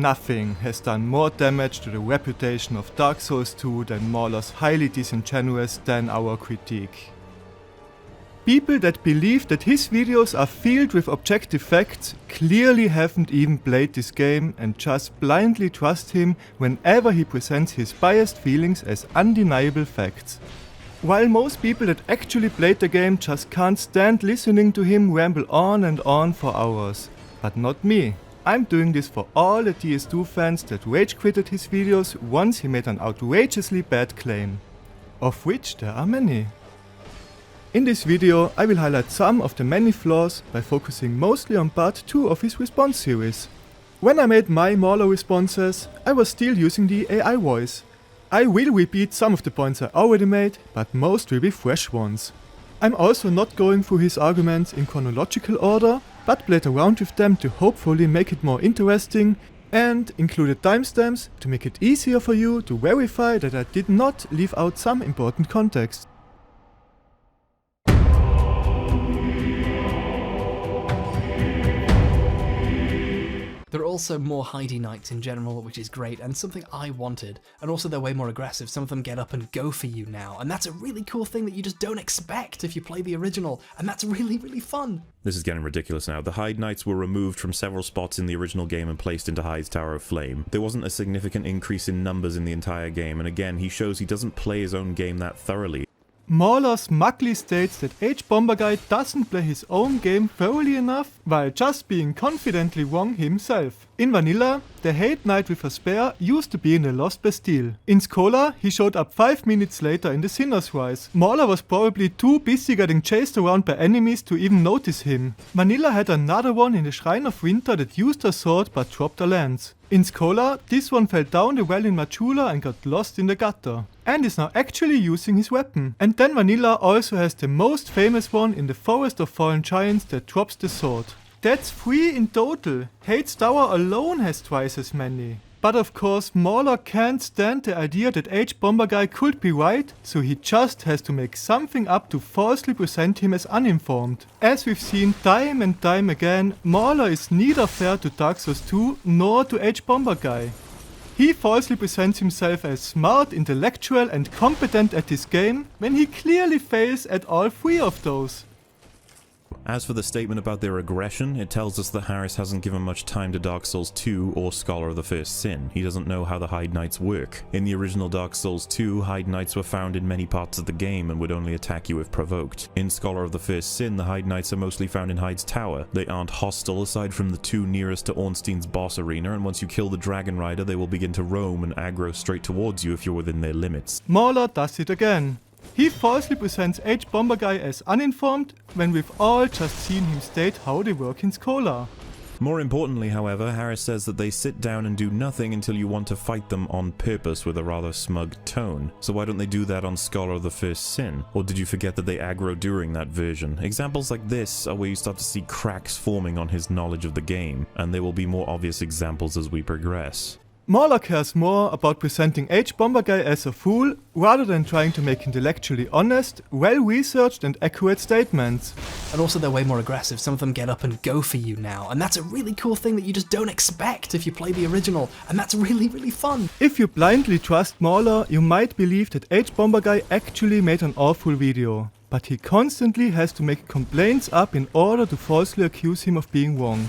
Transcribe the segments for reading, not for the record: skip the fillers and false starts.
nothing has done more damage to the reputation of Dark Souls 2 than MauLer's highly disingenuous then-hour critique. People that believe that his videos are filled with objective facts clearly haven't even played this game and just blindly trust him whenever he presents his biased feelings as undeniable facts. While most people that actually played the game just can't stand listening to him ramble on and on for hours. But not me. I'm doing this for all the DS2 fans that rage quitted his videos once he made an outrageously bad claim. Of which there are many. In this video I will highlight some of the many flaws by focusing mostly on part 2 of his response series. When I made my MauLer responses, I was still using the AI voice. I will repeat some of the points I already made, but most will be fresh ones. I'm also not going through his arguments in chronological order, but played around with them to hopefully make it more interesting and included timestamps to make it easier for you to verify that I did not leave out some important context. There are also more Heidi Knights in general, which is great, and something I wanted. And also they're way more aggressive. Some of them get up and go for you now, and that's a really cool thing that you just don't expect if you play the original, and that's really, really fun. This is getting ridiculous now. The Hyde Knights were removed from several spots in the original game and placed into Hyde's Tower of Flame. There wasn't a significant increase in numbers in the entire game, and again, he shows he doesn't play his own game that thoroughly. MauLer smugly states that H-Bomber doesn't play his own game thoroughly enough while just being confidently wrong himself. In vanilla, the Hate Knight with a spear used to be in the Lost Bastille. In Scholar, he showed up 5 minutes later in the Sinner's Rise. MauLer was probably too busy getting chased around by enemies to even notice him. Vanilla had another one in the Shrine of Winter that used a sword but dropped a lance. In Scholar, this one fell down the well in Majula and got lost in the gutter, and is now actually using his weapon. And then Vanilla also has the most famous one in the Forest of Fallen Giants that drops the sword. That's 3 in total. Hate's Tower alone has twice as many. But of course MauLer can't stand the idea that H-Bomber could be right, so he just has to make something up to falsely present him as uninformed. As we've seen time and time again, MauLer is neither fair to Dark Souls 2 nor to H-Bomber. He falsely presents himself as smart, intellectual and competent at his game, when he clearly fails at all 3 of those. As for the statement about their aggression, it tells us that Harris hasn't given much time to Dark Souls 2 or Scholar of the First Sin. He doesn't know how the Hyde Knights work. In the original Dark Souls 2, Hyde Knights were found in many parts of the game and would only attack you if provoked. In Scholar of the First Sin, the Hyde Knights are mostly found in Hyde's Tower. They aren't hostile aside from the 2 nearest to Ornstein's boss arena, and once you kill the Dragon Rider, they will begin to roam and aggro straight towards you if you're within their limits. MauLer does it again. He falsely presents H-Bomber as uninformed, when we've all just seen him state how they work in Scholar. More importantly, however, Harris says that they sit down and do nothing until you want to fight them on purpose with a rather smug tone. So why don't they do that on Scholar of the First Sin? Or did you forget that they aggro during that version? Examples like this are where you start to see cracks forming on his knowledge of the game, and there will be more obvious examples as we progress. MauLer cares more about presenting H-Bomber as a fool, rather than trying to make intellectually honest, well-researched and accurate statements. And also they're way more aggressive. Some of them get up and go for you now, and that's a really cool thing that you just don't expect if you play the original, and that's really, really fun. If you blindly trust MauLer, you might believe that H-Bomber actually made an awful video. But he constantly has to make complaints up in order to falsely accuse him of being wrong.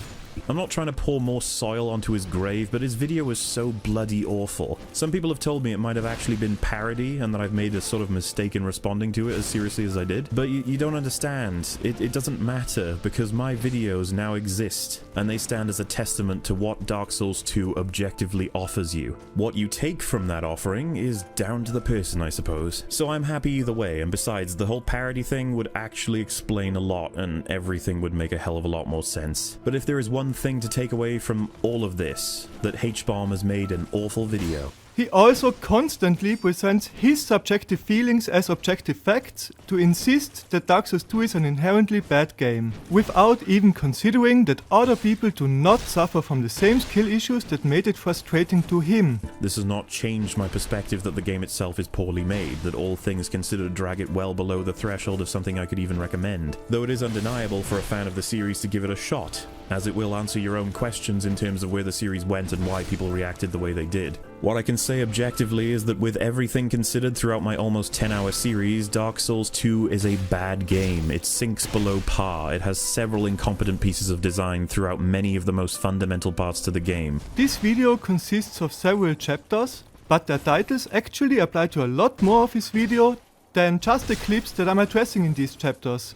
I'm not trying to pour more soil onto his grave, but his video was so bloody awful. Some people have told me it might have actually been parody and that I've made a sort of mistake in responding to it as seriously as I did. But you don't understand. It doesn't matter, because my videos now exist, and they stand as a testament to what Dark Souls 2 objectively offers you. What you take from that offering is down to the person, I suppose. So I'm happy either way, and besides, the whole parody thing would actually explain a lot, and everything would make a hell of a lot more sense. But if there is one thing to take away from all of this, that H-Bomb has made an awful video. He also constantly presents his subjective feelings as objective facts to insist that Dark Souls 2 is an inherently bad game, without even considering that other people do not suffer from the same skill issues that made it frustrating to him. This has not changed my perspective that the game itself is poorly made, that all things considered drag it well below the threshold of something I could even recommend, though it is undeniable for a fan of the series to give it a shot. as it will answer your own questions in terms of where the series went and why people reacted the way they did. What I can say objectively is that with everything considered throughout my almost 10-hour series, Dark Souls 2 is a bad game. It sinks below par. It has several incompetent pieces of design throughout many of the most fundamental parts to the game. This video consists of several chapters, but their titles actually apply to a lot more of his video than just the clips that I'm addressing in these chapters.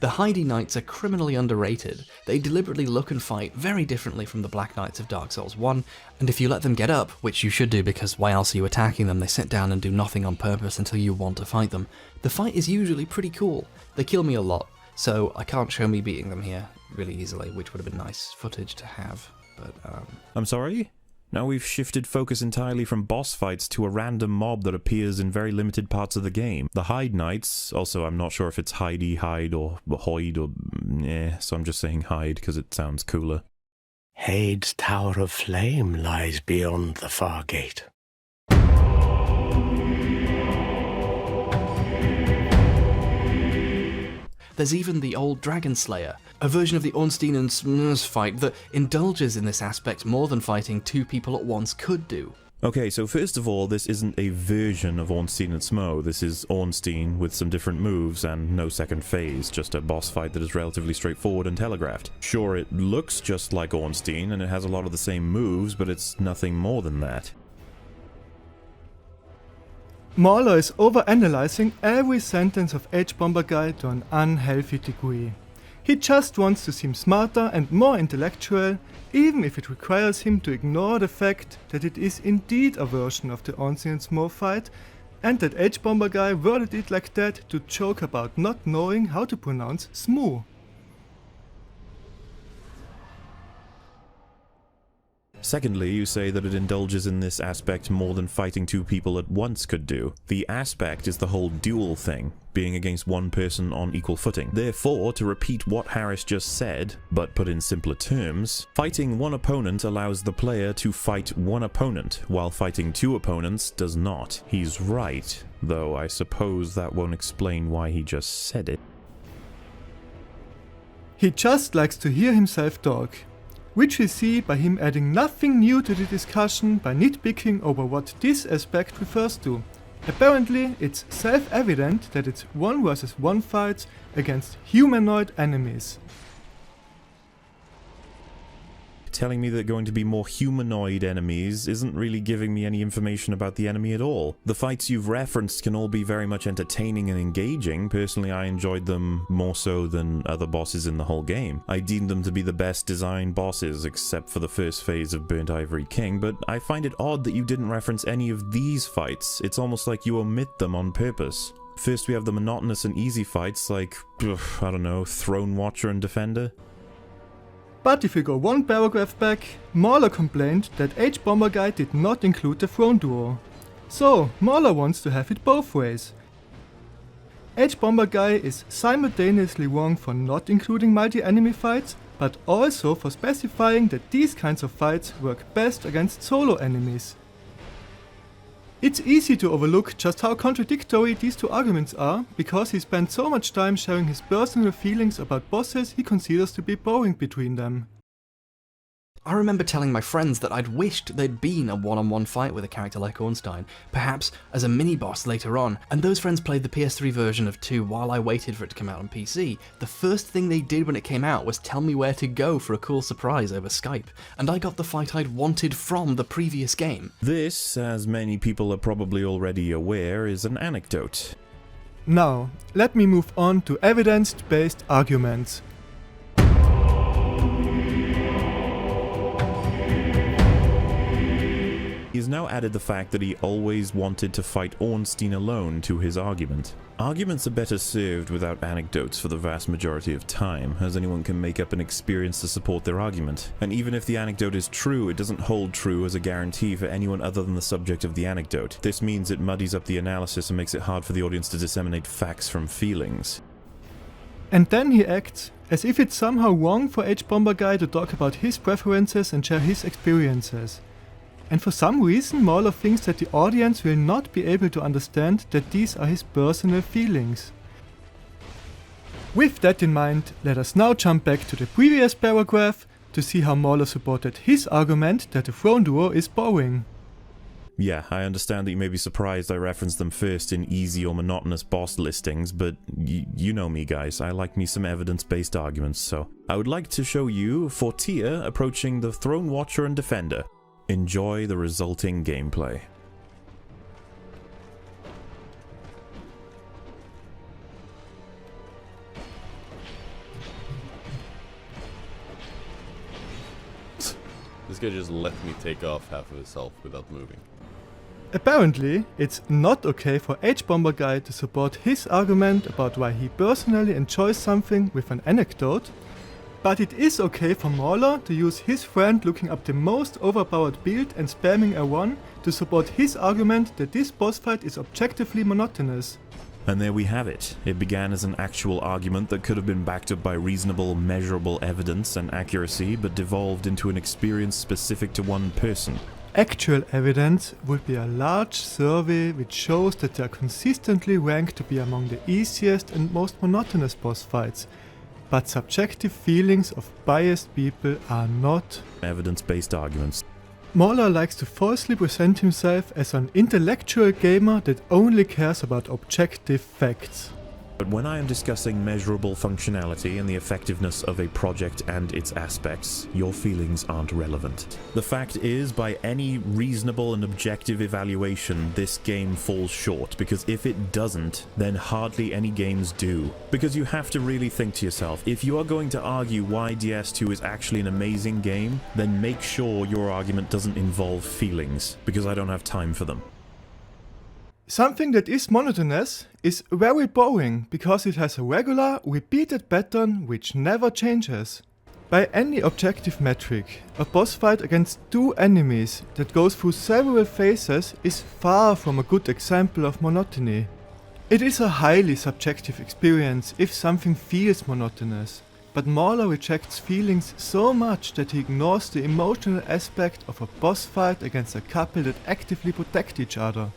The Heidi Knights are criminally underrated. They deliberately look and fight very differently from the Black Knights of Dark Souls 1, and if you let them get up, which you should do because why else are you attacking them, they sit down and do nothing on purpose until you want to fight them, the fight is usually pretty cool. They kill me a lot, so I can't show me beating them here really easily, which would have been nice footage to have, but I'm sorry? Now we've shifted focus entirely from boss fights to a random mob that appears in very limited parts of the game. The Hyde Knights, also I'm not sure if it's Heidi, Hyde, or Hoid, or so I'm just saying Hyde because it sounds cooler. Hade's Tower of Flame lies beyond the far gate. There's even the old Dragon Slayer, a version of the Ornstein and Smurs fight that indulges in this aspect more than fighting two people at once could do. Okay, so first of all, this isn't a version of Ornstein and Smo. This is Ornstein with some different moves and no second phase, just a boss fight that is relatively straightforward and telegraphed. Sure, it looks just like Ornstein and it has a lot of the same moves, but it's nothing more than that. MauLer is overanalyzing every sentence of H-Bomber Guy to an unhealthy degree. He just wants to seem smarter and more intellectual, even if it requires him to ignore the fact that it is indeed a version of the Ornstein and Smo fight, and that H-Bomber Guy worded it like that to joke about not knowing how to pronounce Smoo. Secondly, you say that it indulges in this aspect more than fighting two people at once could do. The aspect is the whole duel thing, being against one person on equal footing. Therefore, to repeat what Harris just said, but put in simpler terms, fighting one opponent allows the player to fight one opponent, while fighting two opponents does not. He's right, though I suppose that won't explain why he just said it. He just likes to hear himself talk, which we see by him adding nothing new to the discussion by nitpicking over what this aspect refers to. Apparently, it's self-evident that it's 1 versus 1 fights against humanoid enemies. Telling me that going to be more humanoid enemies isn't really giving me any information about the enemy at all. The fights you've referenced can all be very much entertaining and engaging. Personally, I enjoyed them more so than other bosses in the whole game. I deemed them to be the best designed bosses, except for the first phase of Burnt Ivory King, but I find it odd that you didn't reference any of these fights. It's almost like you omit them on purpose. First we have the monotonous and easy fights like, I don't know, Throne Watcher and Defender. But if we go one paragraph back, MauLer complained that H-Bomber Guy did not include the Throne Duo. So, MauLer wants to have it both ways. H-Bomber Guy is simultaneously wrong for not including multi-enemy fights, but also for specifying that these kinds of fights work best against solo enemies. It's easy to overlook just how contradictory these two arguments are, because he spent so much time sharing his personal feelings about bosses he considers to be boring between them. I remember telling my friends that I'd wished there'd been a one-on-one fight with a character like Ornstein, perhaps as a mini-boss later on, and those friends played the PS3 version of 2 while I waited for it to come out on PC. The first thing they did when it came out was tell me where to go for a cool surprise over Skype, and I got the fight I'd wanted from the previous game. This, as many people are probably already aware, is an anecdote. Now, let me move on to evidence-based arguments. He's now added the fact that he always wanted to fight Ornstein alone to his argument. Arguments are better served without anecdotes for the vast majority of time, as anyone can make up an experience to support their argument. And even if the anecdote is true, it doesn't hold true as a guarantee for anyone other than the subject of the anecdote. This means it muddies up the analysis and makes it hard for the audience to disseminate facts from feelings. And then he acts as if it's somehow wrong for H-Bomber Guy to talk about his preferences and share his experiences. And for some reason MauLer thinks that the audience will not be able to understand that these are his personal feelings. With that in mind, let us now jump back to the previous paragraph to see how MauLer supported his argument that the throne duo is boring. Yeah, I understand that you may be surprised I referenced them first in easy or monotonous boss listings, but you know me guys, I like me some evidence-based arguments, so I would like to show you Fortia approaching the Throne Watcher and Defender. Enjoy the resulting gameplay. This guy just let me take off half of his health without moving. Apparently, it's not okay for H-Bomber Guy to support his argument about why he personally enjoys something with an anecdote, but it is okay for MauLer to use his friend looking up the most overpowered build and spamming a1 to support his argument that this boss fight is objectively monotonous. And there we have it. It began as an actual argument that could have been backed up by reasonable, measurable evidence and accuracy, but devolved into an experience specific to one person. Actual evidence would be a large survey which shows that they are consistently ranked to be among the easiest and most monotonous boss fights, but subjective feelings of biased people are not. Evidence-based arguments. MauLer likes to falsely present himself as an intellectual gamer that only cares about objective facts. But when I am discussing measurable functionality and the effectiveness of a project and its aspects, your feelings aren't relevant. The fact is, by any reasonable and objective evaluation, this game falls short, because if it doesn't, then hardly any games do. Because you have to really think to yourself, if you are going to argue why DS2 is actually an amazing game, then make sure your argument doesn't involve feelings, because I don't have time for them. Something that is monotonous is very boring because it has a regular, repeated pattern which never changes. By any objective metric, a boss fight against two enemies that goes through several phases is far from a good example of monotony. It is a highly subjective experience if something feels monotonous, but MauLer rejects feelings so much that he ignores the emotional aspect of a boss fight against a couple that actively protect each other.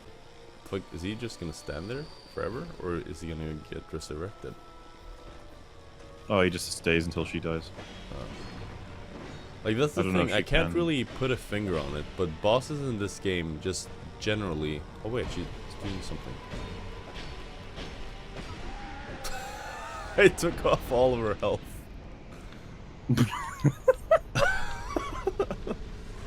Like, is he just gonna stand there forever, or is he gonna get resurrected? Oh, he just stays until she dies. Like, that's the don't know thing, if I she can't can. really put a finger on it, but bosses in this game just generally... Oh wait, she's doing something. I took off all of her health.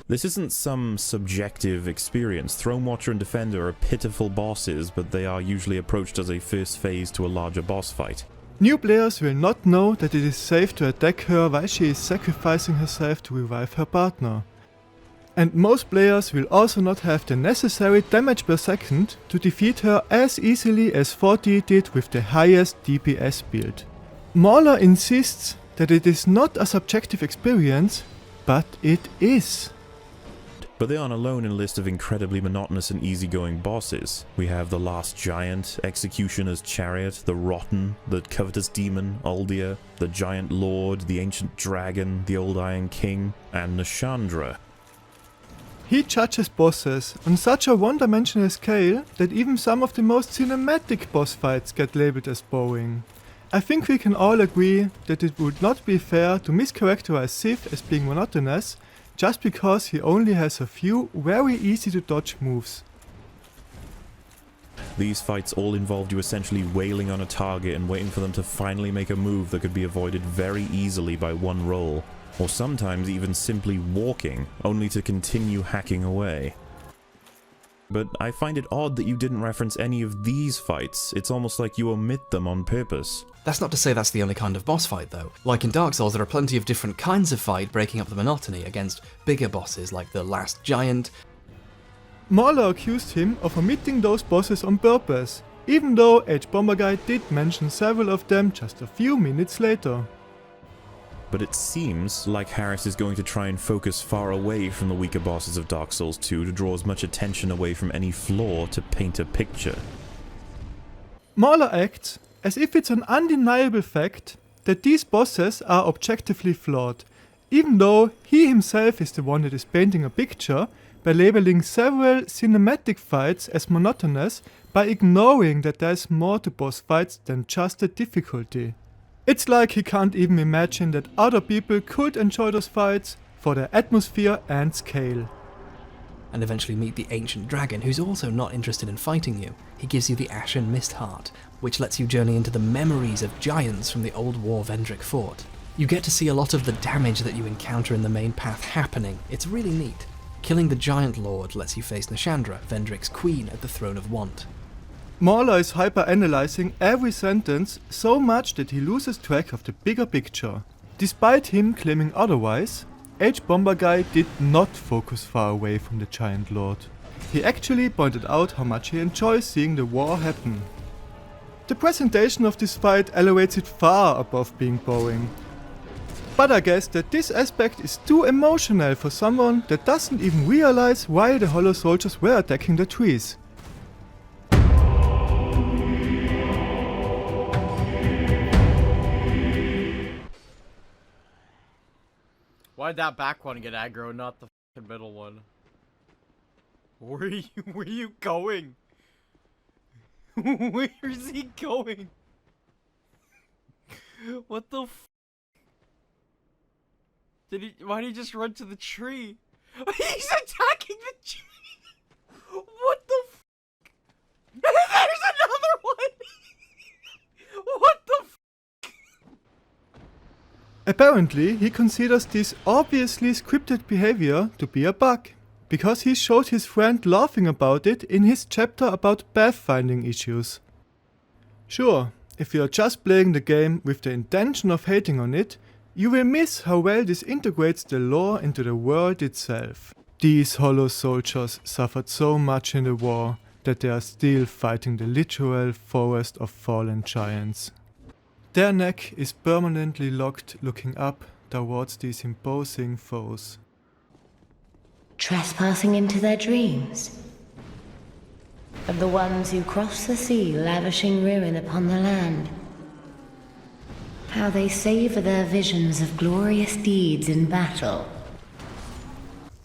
This isn't some subjective experience. Throne Watcher and Defender are pitiful bosses, but they are usually approached as a first phase to a larger boss fight. New players will not know that it is safe to attack her while she is sacrificing herself to revive her partner. And most players will also not have the necessary damage per second to defeat her as easily as 40 did with the highest DPS build. MauLer insists that it is not a subjective experience, but it is. But they aren't alone in a list of incredibly monotonous and easygoing bosses. We have the Last Giant, Executioner's Chariot, the Rotten, the Covetous Demon, Uldia, the Giant Lord, the Ancient Dragon, the Old Iron King, and Nashandra. He judges bosses on such a one-dimensional scale that even some of the most cinematic boss fights get labeled as boring. I think we can all agree that it would not be fair to mischaracterize Sif as being monotonous just because he only has a few very easy to dodge moves. These fights all involved you essentially wailing on a target and waiting for them to finally make a move that could be avoided very easily by one roll, or sometimes even simply walking, only to continue hacking away. But I find it odd that you didn't reference any of these fights. It's almost like you omit them on purpose. That's not to say that's the only kind of boss fight though. Like in Dark Souls, there are plenty of different kinds of fight breaking up the monotony against bigger bosses like the Last Giant. MauLer accused him of omitting those bosses on purpose, even though H-Bomber Guy did mention several of them just a few minutes later. But it seems like Harris is going to try and focus far away from the weaker bosses of Dark Souls 2 to draw as much attention away from any flaw to paint a picture. MauLer acts as if it's an undeniable fact that these bosses are objectively flawed, even though he himself is the one that is painting a picture by labeling several cinematic fights as monotonous by ignoring that there's more to boss fights than just the difficulty. It's like he can't even imagine that other people could enjoy those fights for their atmosphere and scale. And eventually meet the ancient dragon, who's also not interested in fighting you. He gives you the Ashen Mist Heart, which lets you journey into the memories of giants from the old War Vendrick fort. You get to see a lot of the damage that you encounter in the main path happening. It's really neat. Killing the Giant Lord lets you face Nashandra, Vendrick's queen at the Throne of Want. MauLer is hyper-analyzing every sentence so much that he loses track of the bigger picture. Despite him claiming otherwise, H-Bomber did not focus far away from the Giant Lord. He actually pointed out how much he enjoys seeing the war happen. The presentation of this fight elevates it far above being boring. But I guess that this aspect is too emotional for someone that doesn't even realize why the Hollow soldiers were attacking the trees. Why'd that back one get aggro, not the fucking middle one? Where are you going? Where's he going? What the f? Why did he just run to the tree? He's attacking the tree! What the f? There's another one! What the f? Apparently, he considers this obviously scripted behavior to be a bug, because he showed his friend laughing about it in his chapter about pathfinding issues. Sure, if you are just playing the game with the intention of hating on it, you will miss how well this integrates the lore into the world itself. These Hollow soldiers suffered so much in the war that they are still fighting the literal forest of fallen giants. Their neck is permanently locked looking up towards these imposing foes. Trespassing into their dreams. Of the ones who cross the sea, lavishing ruin upon the land. How they savor their visions of glorious deeds in battle.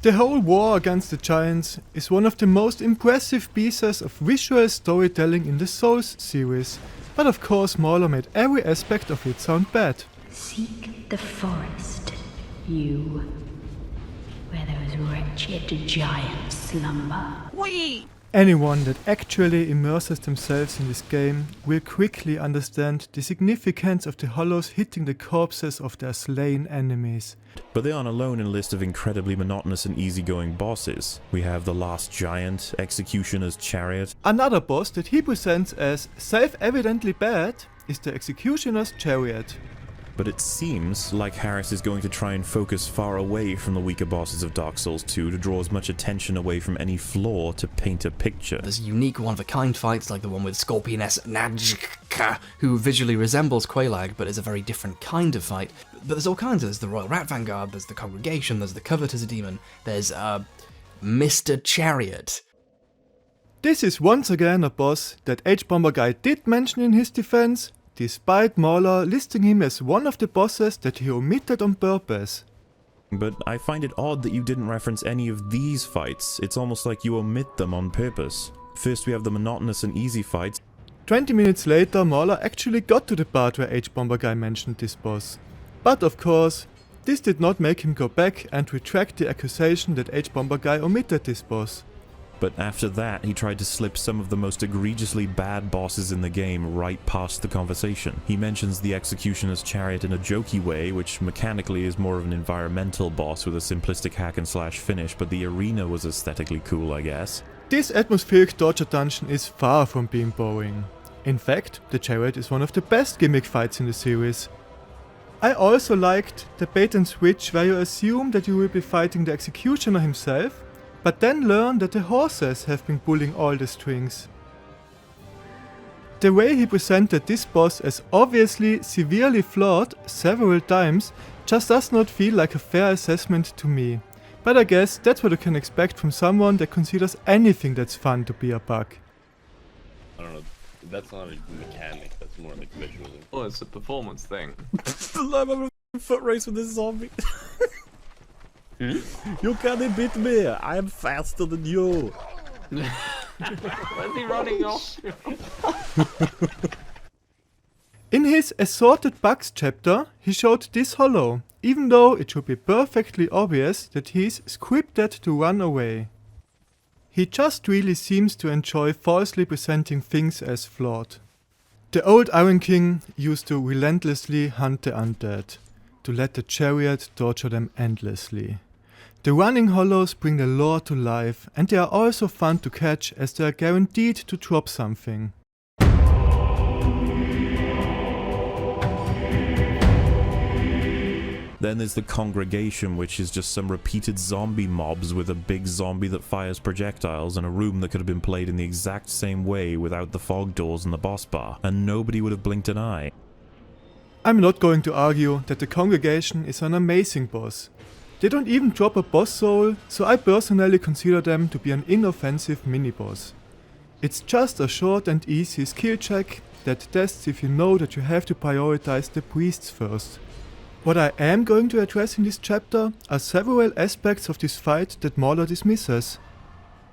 The whole war against the giants is one of the most impressive pieces of visual storytelling in the Souls series, but of course MauLer made every aspect of it sound bad. Seek the forest, you, where those wretched giants slumber. Anyone that actually immerses themselves in this game will quickly understand the significance of the Hollows hitting the corpses of their slain enemies. But they aren't alone in a list of incredibly monotonous and easygoing bosses. We have the Last Giant, Executioner's Chariot. Another boss that he presents as self-evidently bad is the Executioner's Chariot. But it seems like Harris is going to try and focus far away from the weaker bosses of Dark Souls 2 to draw as much attention away from any flaw to paint a picture. There's unique one-of-a-kind fights like the one with Scorpioness Najka, who visually resembles Quelaag but is a very different kind of fight. But there's all kinds of, there's the Royal Rat Vanguard, there's the Congregation, there's the Covetous Demon, there's Mr. Chariot. This is once again a boss that H-Bomber did mention in his defense, despite MauLer listing him as one of the bosses that he omitted on purpose. But I find it odd that you didn't reference any of these fights. It's almost like you omit them on purpose. First we have the monotonous and easy fights. 20 minutes later, MauLer actually got to the part where H-Bomber mentioned this boss. But of course, this did not make him go back and retract the accusation that H-Bomber omitted this boss. But after that, he tried to slip some of the most egregiously bad bosses in the game right past the conversation. He mentions the Executioner's Chariot in a jokey way, which mechanically is more of an environmental boss with a simplistic hack and slash finish, but the arena was aesthetically cool, I guess. This atmospheric torture dungeon is far from being boring. In fact, the Chariot is one of the best gimmick fights in the series. I also liked the bait and switch where you assume that you will be fighting the Executioner himself, but then learn that the horses have been pulling all the strings. The way he presented this boss as obviously severely flawed several times just does not feel like a fair assessment to me. But I guess that's what you can expect from someone that considers anything that's fun to be a bug. I don't know. That's not a mechanic. That's more like visual. Oh, it's a performance thing. I'm having a foot race with this zombie. You can't beat me. I am faster than you. Where's he running off? In his Assorted Bugs chapter, he showed this hollow, even though it should be perfectly obvious that he's scripted to run away. He just really seems to enjoy falsely presenting things as flawed. The old Iron King used to relentlessly hunt the undead, to let the chariot torture them endlessly. The running hollows bring the lore to life, and they are also fun to catch as they are guaranteed to drop something. Then there's the Congregation, which is just some repeated zombie mobs with a big zombie that fires projectiles in a room that could have been played in the exact same way without the fog doors and the boss bar, and nobody would have blinked an eye. I'm not going to argue that the Congregation is an amazing boss. They don't even drop a boss soul, so I personally consider them to be an inoffensive mini-boss. It's just a short and easy skill check that tests if you know that you have to prioritize the priests first. What I am going to address in this chapter are several aspects of this fight that MauLer dismisses.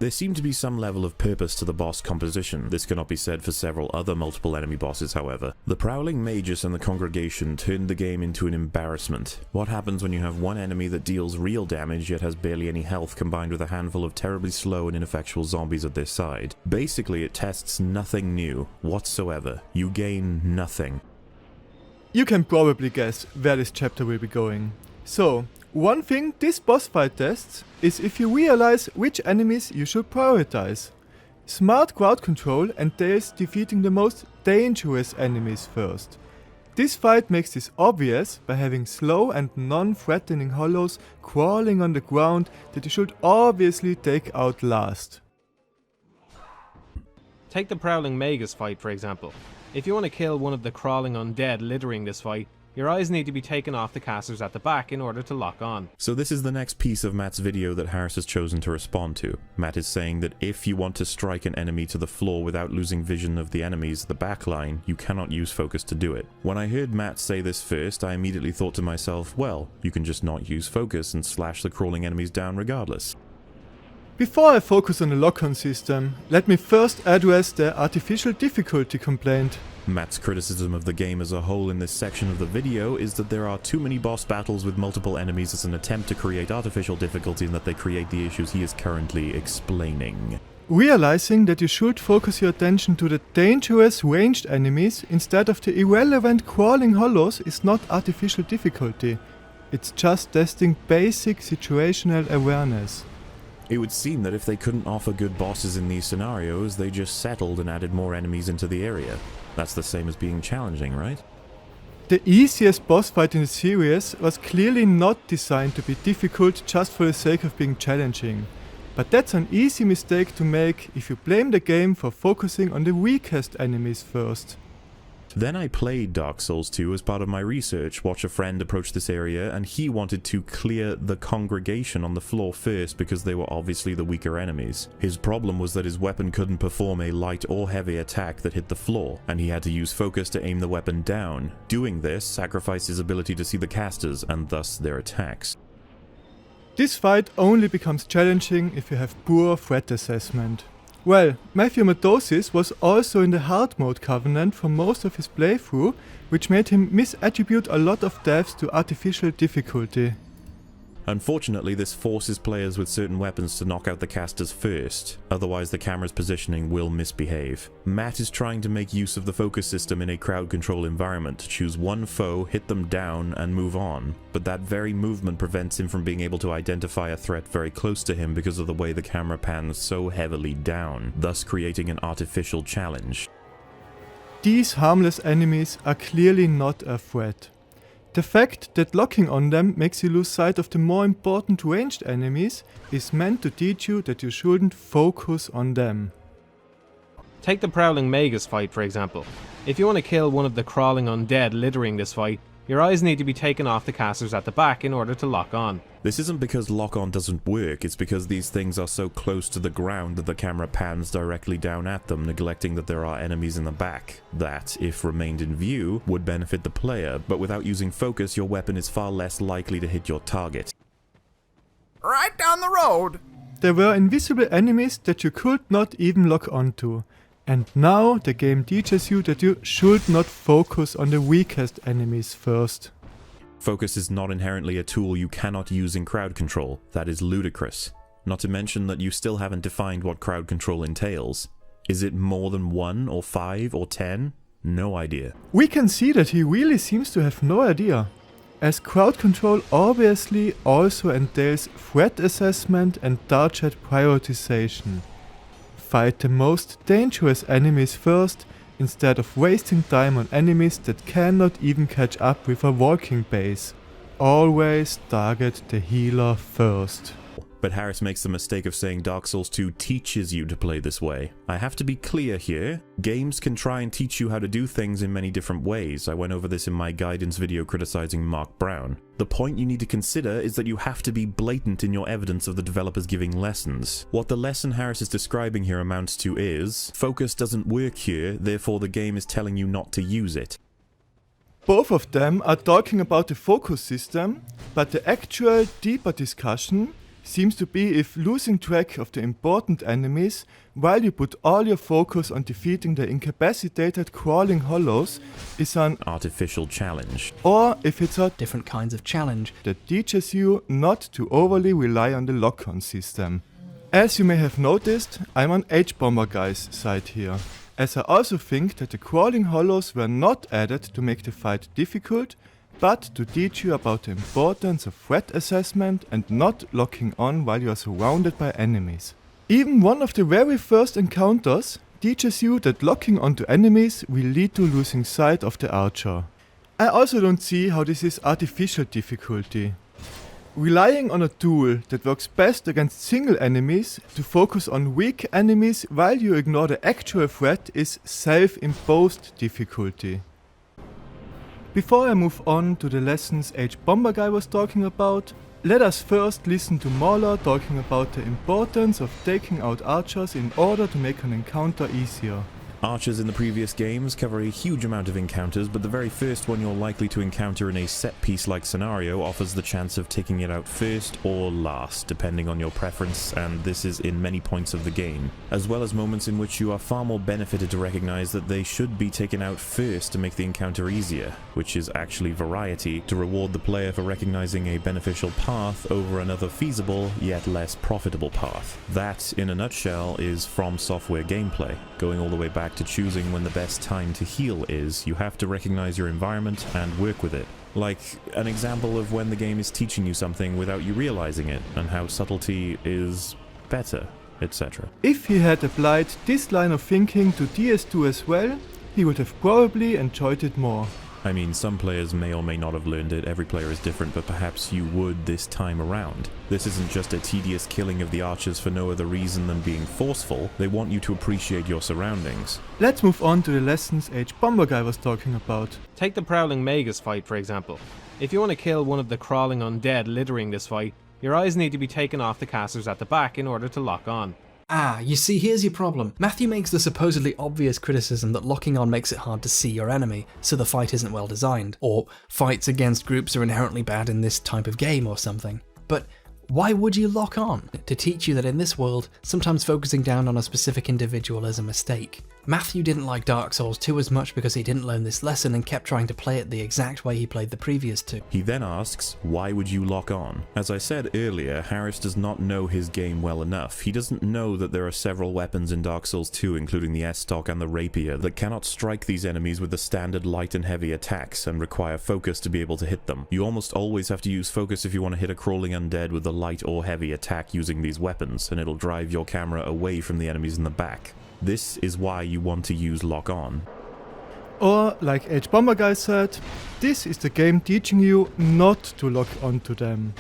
There seemed to be some level of purpose to the boss composition. This cannot be said for several other multiple enemy bosses, however. The Prowling Magus and the Congregation turned the game into an embarrassment. What happens when you have one enemy that deals real damage yet has barely any health combined with a handful of terribly slow and ineffectual zombies at their side? Basically, it tests nothing new whatsoever. You gain nothing. You can probably guess where this chapter will be going. So, one thing this boss fight tests is if you realize which enemies you should prioritize. Smart crowd control entails defeating the most dangerous enemies first. This fight makes this obvious by having slow and non-threatening hollows crawling on the ground that you should obviously take out last. Take the Prowling Magus fight for example. If you want to kill one of the crawling undead littering this fight, your eyes need to be taken off the casters at the back in order to lock on. So this is the next piece of Matt's video that Harris has chosen to respond to. Matt is saying that if you want to strike an enemy to the floor without losing vision of the enemies at the back line, you cannot use focus to do it. When I heard Matt say this first, I immediately thought to myself, well, you can just not use focus and slash the crawling enemies down regardless. Before I focus on the lock-on system, let me first address the artificial difficulty complaint. Matt's criticism of the game as a whole in this section of the video is that there are too many boss battles with multiple enemies as an attempt to create artificial difficulty and that they create the issues he is currently explaining. Realizing that you should focus your attention to the dangerous ranged enemies instead of the irrelevant crawling hollows is not artificial difficulty. It's just testing basic situational awareness. It would seem that if they couldn't offer good bosses in these scenarios, they just settled and added more enemies into the area. That's the same as being challenging, right? The easiest boss fight in the series was clearly not designed to be difficult just for the sake of being challenging. But that's an easy mistake to make if you blame the game for focusing on the weakest enemies first. Then I played Dark Souls 2 as part of my research, watched a friend approach this area, and he wanted to clear the Congregation on the floor first because they were obviously the weaker enemies. His problem was that his weapon couldn't perform a light or heavy attack that hit the floor, and he had to use focus to aim the weapon down. Doing this sacrificed his ability to see the casters, and thus their attacks. This fight only becomes challenging if you have poor threat assessment. Well, Matthew Madosis was also in the hard mode covenant for most of his playthrough, which made him misattribute a lot of deaths to artificial difficulty. Unfortunately, this forces players with certain weapons to knock out the casters first, otherwise the camera's positioning will misbehave. Matt is trying to make use of the focus system in a crowd control environment to choose one foe, hit them down, and move on, but that very movement prevents him from being able to identify a threat very close to him because of the way the camera pans so heavily down, thus creating an artificial challenge. These harmless enemies are clearly not a threat. The fact that locking on them makes you lose sight of the more important ranged enemies is meant to teach you that you shouldn't focus on them. Take the Prowling Magus fight for example. If you want to kill one of the crawling undead littering this fight, your eyes need to be taken off the casters at the back in order to lock on. This isn't because lock-on doesn't work, it's because these things are so close to the ground that the camera pans directly down at them, neglecting that there are enemies in the back. That, if remained in view, would benefit the player, but without using focus, your weapon is far less likely to hit your target. Right down the road! There were invisible enemies that you could not even lock onto. And now the game teaches you that you should not focus on the weakest enemies first. Focus is not inherently a tool you cannot use in crowd control. That is ludicrous. Not to mention that you still haven't defined what crowd control entails. Is it more than 1 or 5 or 10? No idea. We can see that he really seems to have no idea, as crowd control obviously also entails threat assessment and target prioritization. Fight the most dangerous enemies first, instead of wasting time on enemies that cannot even catch up with a walking pace. Always target the healer first. But Harris makes the mistake of saying Dark Souls 2 teaches you to play this way. I have to be clear here, games can try and teach you how to do things in many different ways. I went over this in my guidance video criticizing Mark Brown. The point you need to consider is that you have to be blatant in your evidence of the developers giving lessons. What the lesson Harris is describing here amounts to is, focus doesn't work here, therefore the game is telling you not to use it. Both of them are talking about the focus system, but the actual deeper discussion seems to be if losing track of the important enemies while you put all your focus on defeating the incapacitated crawling hollows is an artificial challenge, or if it's a different kinds of challenge that teaches you not to overly rely on the lock-on system. As you may have noticed, I'm on H-Bomber Guy's side here, as I also think that the crawling hollows were not added to make the fight difficult, but to teach you about the importance of threat assessment and not locking on while you are surrounded by enemies. Even one of the very first encounters teaches you that locking onto enemies will lead to losing sight of the archer. I also don't see how this is artificial difficulty. Relying on a tool that works best against single enemies to focus on weak enemies while you ignore the actual threat is self-imposed difficulty. Before I move on to the lessons H-Bomber Guy was talking about, let us first listen to MauLer talking about the importance of taking out archers in order to make an encounter easier. Archers in the previous games cover a huge amount of encounters, but the very first one you're likely to encounter in a set-piece-like scenario offers the chance of taking it out first or last, depending on your preference, and this is in many points of the game, as well as moments in which you are far more benefited to recognize that they should be taken out first to make the encounter easier, which is actually variety, to reward the player for recognizing a beneficial path over another feasible, yet less profitable path. That, in a nutshell, is From Software gameplay, going all the way back to choosing when the best time to heal is. You have to recognize your environment and work with it. Like an example of when the game is teaching you something without you realizing it, and how subtlety is better, etc. If he had applied this line of thinking to DS2 as well, he would have probably enjoyed it more. I mean, some players may or may not have learned it, every player is different, but perhaps you would this time around. This isn't just a tedious killing of the archers for no other reason than being forceful, they want you to appreciate your surroundings. Let's move on to the lessons H-Bomber Guy was talking about. Take the Prowling Magus fight, for example. If you want to kill one of the crawling undead littering this fight, your eyes need to be taken off the casters at the back in order to lock on. Ah, you see, here's your problem. Matthew makes the supposedly obvious criticism that locking on makes it hard to see your enemy, so the fight isn't well designed, or fights against groups are inherently bad in this type of game or something. But why would you lock on? To teach you that in this world, sometimes focusing down on a specific individual is a mistake. Matthew didn't like Dark Souls 2 as much because he didn't learn this lesson and kept trying to play it the exact way he played the previous two. He then asks, why would you lock on? As I said earlier, Harris does not know his game well enough. He doesn't know that there are several weapons in Dark Souls 2, including the S-Stock and the Rapier, that cannot strike these enemies with the standard light and heavy attacks and require focus to be able to hit them. You almost always have to use focus if you want to hit a crawling undead with a light or heavy attack using these weapons, and it'll drive your camera away from the enemies in the back. This is why you want to use lock on. Or, like H-Bomber Guy said, this is the game teaching you not to lock onto them.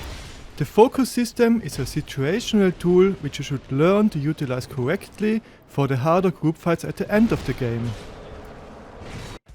The focus system is a situational tool which you should learn to utilize correctly for the harder group fights at the end of the game.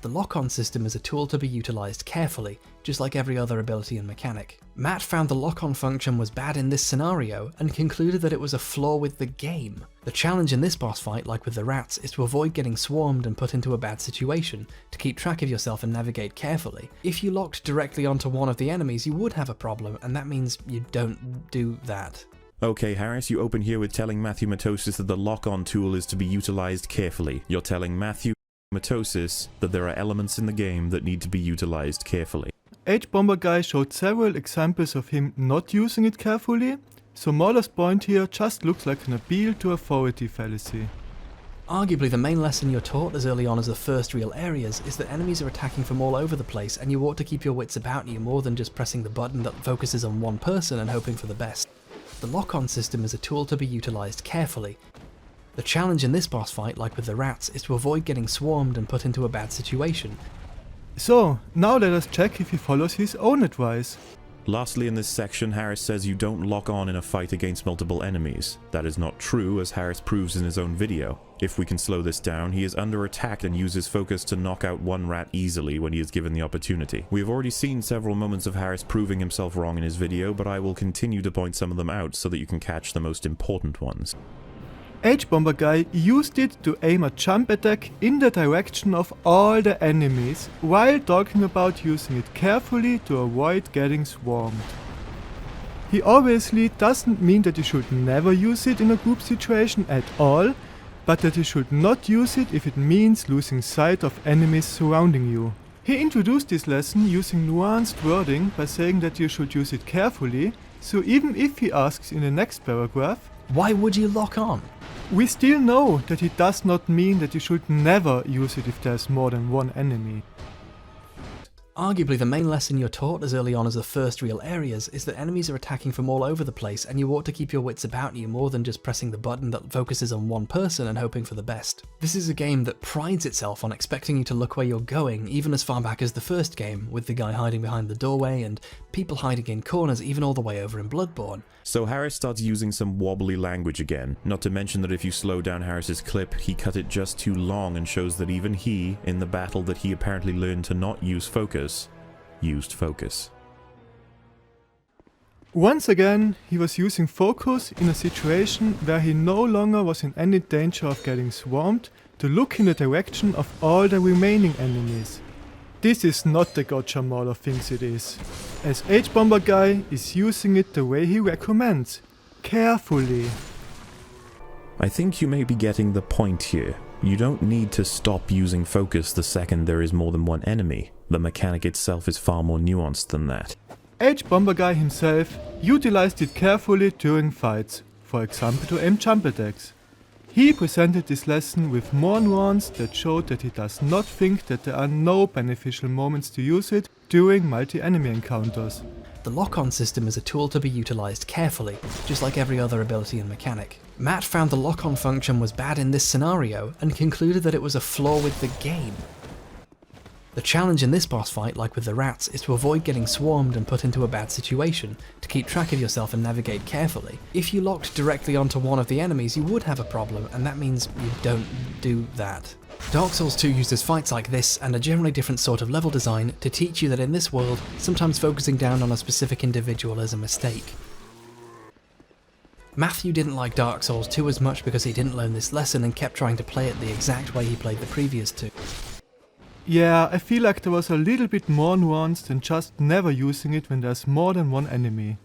The lock-on system is a tool to be utilised carefully, just like every other ability and mechanic. Matt found the lock-on function was bad in this scenario and concluded that it was a flaw with the game. The challenge in this boss fight, like with the rats, is to avoid getting swarmed and put into a bad situation, to keep track of yourself and navigate carefully. If you locked directly onto one of the enemies, you would have a problem, and that means you don't do that. Okay, Harris, you open here with telling Matthew Matosis that the lock-on tool is to be utilized carefully. You're telling Matthew Matosis that there are elements in the game that need to be utilized carefully. H-Bomber Guy showed several examples of him not using it carefully, so MauLer's point here just looks like an appeal to authority fallacy. Arguably, the main lesson you're taught as early on as the first real areas is that enemies are attacking from all over the place, and you ought to keep your wits about you more than just pressing the button that focuses on one person and hoping for the best. The lock-on system is a tool to be utilised carefully. The challenge in this boss fight, like with the rats, is to avoid getting swarmed and put into a bad situation. So, now let us check if he follows his own advice. Lastly, in this section, Harris says you don't lock on in a fight against multiple enemies. That is not true, as Harris proves in his own video. If we can slow this down, he is under attack and uses focus to knock out one rat easily when he is given the opportunity. We have already seen several moments of Harris proving himself wrong in his video, but I will continue to point some of them out so that you can catch the most important ones. H-Bomber Guy used it to aim a jump attack in the direction of all the enemies, while talking about using it carefully to avoid getting swarmed. He obviously doesn't mean that you should never use it in a group situation at all, but that you should not use it if it means losing sight of enemies surrounding you. He introduced this lesson using nuanced wording by saying that you should use it carefully, so even if he asks in the next paragraph, Why would you lock on? we still know that it does not mean that you should never use it if there's more than one enemy. Arguably, the main lesson you're taught as early on as the first real areas is that enemies are attacking from all over the place, and you ought to keep your wits about you more than just pressing the button that focuses on one person and hoping for the best. This is a game that prides itself on expecting you to look where you're going, even as far back as the first game, with the guy hiding behind the doorway and people hiding in corners even all the way over in Bloodborne. So Harris starts using some wobbly language again, not to mention that if you slow down Harris's clip, he cut it just too long and shows that even he, in the battle that he apparently learned to not use focus, used focus. Once again, he was using focus in a situation where he no longer was in any danger of getting swarmed to look in the direction of all the remaining enemies. This is not the gotcha MauLer thinks it is, as H-Bomber Guy is using it the way he recommends, carefully. I think you may be getting the point here. You don't need to stop using focus the second there is more than one enemy. The mechanic itself is far more nuanced than that. H-Bomber Guy himself utilized it carefully during fights, for example to aim jump attacks. He presented this lesson with more nuance that showed that he does not think that there are no beneficial moments to use it during multi-enemy encounters. The lock-on system is a tool to be utilised carefully, just like every other ability and mechanic. Matt found the lock-on function was bad in this scenario and concluded that it was a flaw with the game. The challenge in this boss fight, like with the rats, is to avoid getting swarmed and put into a bad situation, to keep track of yourself and navigate carefully. If you locked directly onto one of the enemies, you would have a problem, and that means you don't do that. Dark Souls 2 uses fights like this, and a generally different sort of level design, to teach you that in this world, sometimes focusing down on a specific individual is a mistake. Matthew didn't like Dark Souls 2 as much because he didn't learn this lesson and kept trying to play it the exact way he played the previous two. Yeah, I feel like there was a little bit more nuance than just never using it when there's more than one enemy.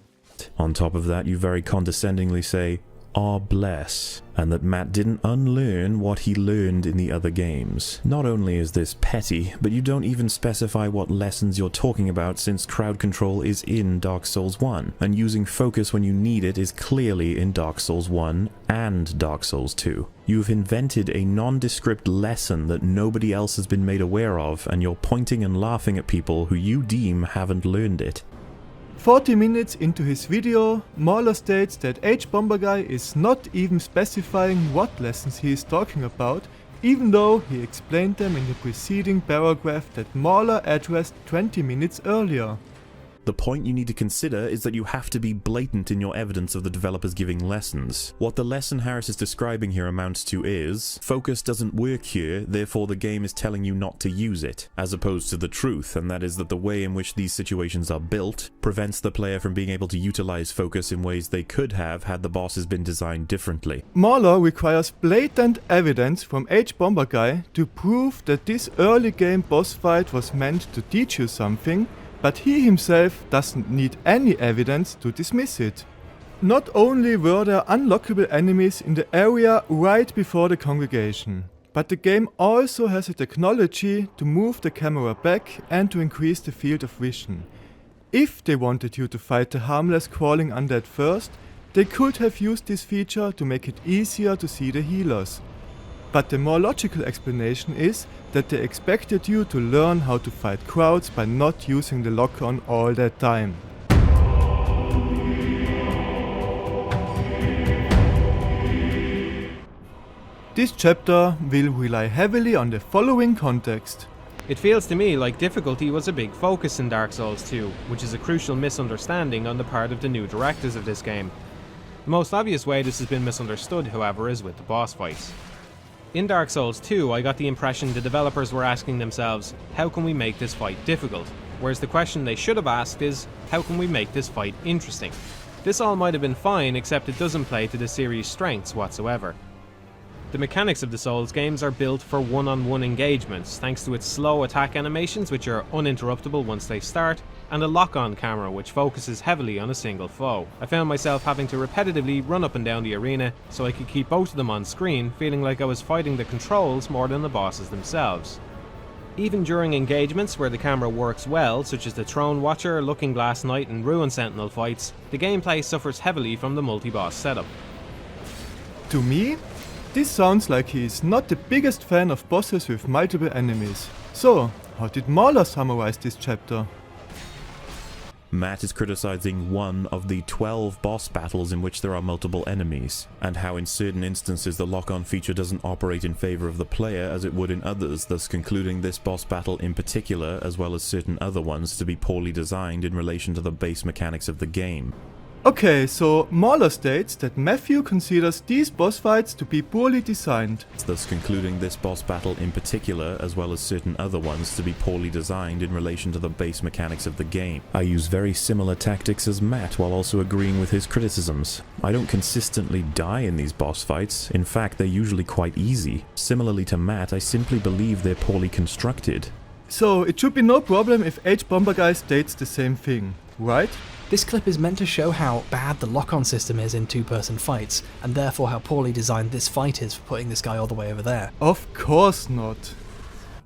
On top of that, you very condescendingly say, "Ah, bless," and that Matt didn't unlearn what he learned in the other games. Not only is this petty, but you don't even specify what lessons you're talking about, since crowd control is in Dark Souls 1, and using focus when you need it is clearly in Dark Souls 1 and Dark Souls 2. You've invented a nondescript lesson that nobody else has been made aware of, and you're pointing and laughing at people who you deem haven't learned it. 40 minutes into his video, MauLer states that H-Bomber Guy is not even specifying what lessons he is talking about, even though he explained them in the preceding paragraph that MauLer addressed 20 minutes earlier. The point you need to consider is that you have to be blatant in your evidence of the developers giving lessons. What the lesson Harris is describing here amounts to is, focus doesn't work here, therefore the game is telling you not to use it, as opposed to the truth, and that is that the way in which these situations are built prevents the player from being able to utilize focus in ways they could have had the bosses been designed differently. MauLer requires blatant evidence from H-Bomber Guy to prove that this early game boss fight was meant to teach you something, but he himself doesn't need any evidence to dismiss it. Not only were there unlockable enemies in the area right before the congregation, but the game also has a technology to move the camera back and to increase the field of vision. If they wanted you to fight the harmless crawling undead first, they could have used this feature to make it easier to see the healers. But the more logical explanation is that they expected you to learn how to fight crowds by not using the lock-on all that time. This chapter will rely heavily on the following context. It feels to me like difficulty was a big focus in Dark Souls 2, which is a crucial misunderstanding on the part of the new directors of this game. The most obvious way this has been misunderstood, however, is with the boss fights. In Dark Souls 2, I got the impression the developers were asking themselves, how can we make this fight difficult? Whereas the question they should have asked is, how can we make this fight interesting? This all might have been fine, except it doesn't play to the series' strengths whatsoever. The mechanics of the Souls games are built for one-on-one engagements, thanks to its slow attack animations which are uninterruptible once they start, and a lock-on camera which focuses heavily on a single foe. I found myself having to repetitively run up and down the arena so I could keep both of them on screen, feeling like I was fighting the controls more than the bosses themselves. Even during engagements where the camera works well, such as the Throne Watcher, Looking Glass Knight and Ruin Sentinel fights, the gameplay suffers heavily from the multi-boss setup. To me, this sounds like he is not the biggest fan of bosses with multiple enemies. So, how did MauLer summarize this chapter? Matt is criticizing one of the 12 boss battles in which there are multiple enemies, and how in certain instances the lock-on feature doesn't operate in favor of the player as it would in others, thus concluding this boss battle in particular, as well as certain other ones, to be poorly designed in relation to the base mechanics of the game. Okay, so MauLer states that Matthew considers these boss fights to be poorly designed. Thus concluding this boss battle in particular, as well as certain other ones, to be poorly designed in relation to the base mechanics of the game. I use very similar tactics as Matt while also agreeing with his criticisms. I don't consistently die in these boss fights, in fact they're usually quite easy. Similarly to Matt, I simply believe they're poorly constructed. So it should be no problem if Bomberguy states the same thing, right? This clip is meant to show how bad the lock-on system is in two-person fights, and therefore how poorly designed this fight is for putting this guy all the way over there. Of course not.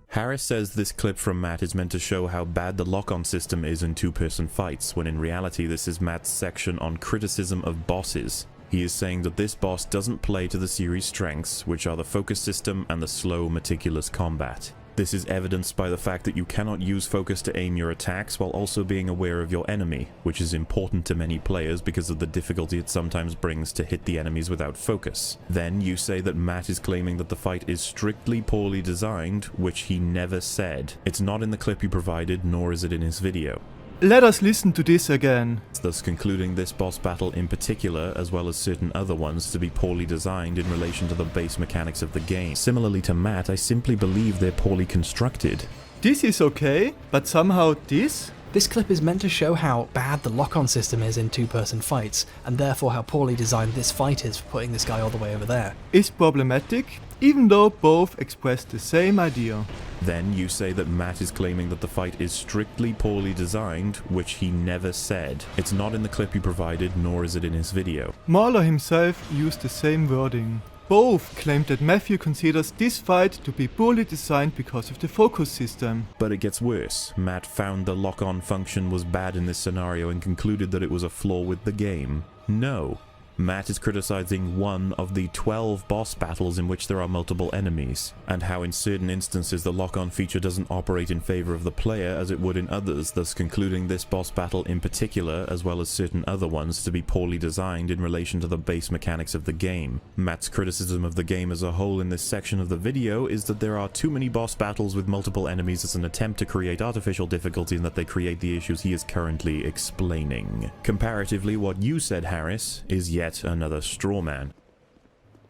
Harris says this clip from Matt is meant to show how bad the lock-on system is in two-person fights, when in reality this is Matt's section on criticism of bosses. He is saying that this boss doesn't play to the series' strengths, which are the focus system and the slow, meticulous combat. This is evidenced by the fact that you cannot use focus to aim your attacks while also being aware of your enemy, which is important to many players because of the difficulty it sometimes brings to hit the enemies without focus. Then you say that Matt is claiming that the fight is strictly poorly designed, which he never said. It's not in the clip you provided, nor is it in his video. Let us listen to this again. Thus concluding this boss battle in particular, as well as certain other ones, to be poorly designed in relation to the base mechanics of the game. Similarly to Matt, I simply believe they're poorly constructed. This is okay, but somehow this? This clip is meant to show how bad the lock-on system is in two-person fights, and therefore how poorly designed this fight is for putting this guy all the way over there. Is problematic, even though both express the same idea. Then you say that Matt is claiming that the fight is strictly poorly designed, which he never said. It's not in the clip you provided, nor is it in his video. MauLer himself used the same wording. Both claimed that Matthew considers this fight to be poorly designed because of the focus system. But it gets worse. Matt found the lock-on function was bad in this scenario and concluded that it was a flaw with the game. No. Matt is criticizing one of the 12 boss battles in which there are multiple enemies, and how in certain instances the lock-on feature doesn't operate in favor of the player as it would in others, thus concluding this boss battle in particular, as well as certain other ones, to be poorly designed in relation to the base mechanics of the game. Matt's criticism of the game as a whole in this section of the video is that there are too many boss battles with multiple enemies as an attempt to create artificial difficulty and that they create the issues he is currently explaining. Comparatively, what you said, Harris, is yet another straw man.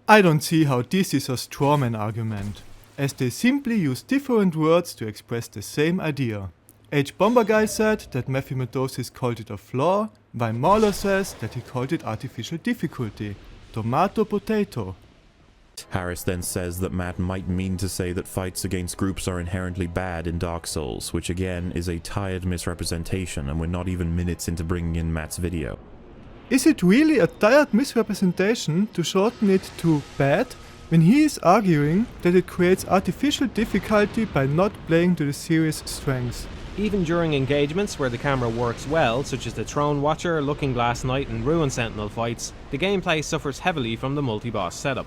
I don't see how this is a strawman argument, as they simply use different words to express the same idea. Bomberguy said that Matthew Medosis called it a flaw, while MauLer says that he called it artificial difficulty. Tomato potato. Harris then says that Matt might mean to say that fights against groups are inherently bad in Dark Souls, which again is a tired misrepresentation, and we're not even minutes into bringing in Matt's video. Is it really a tired misrepresentation to shorten it to bad when he is arguing that it creates artificial difficulty by not playing to the series' strengths? Even during engagements where the camera works well, such as the Throne Watcher, Looking Glass Knight and Ruin Sentinel fights, the gameplay suffers heavily from the multi-boss setup.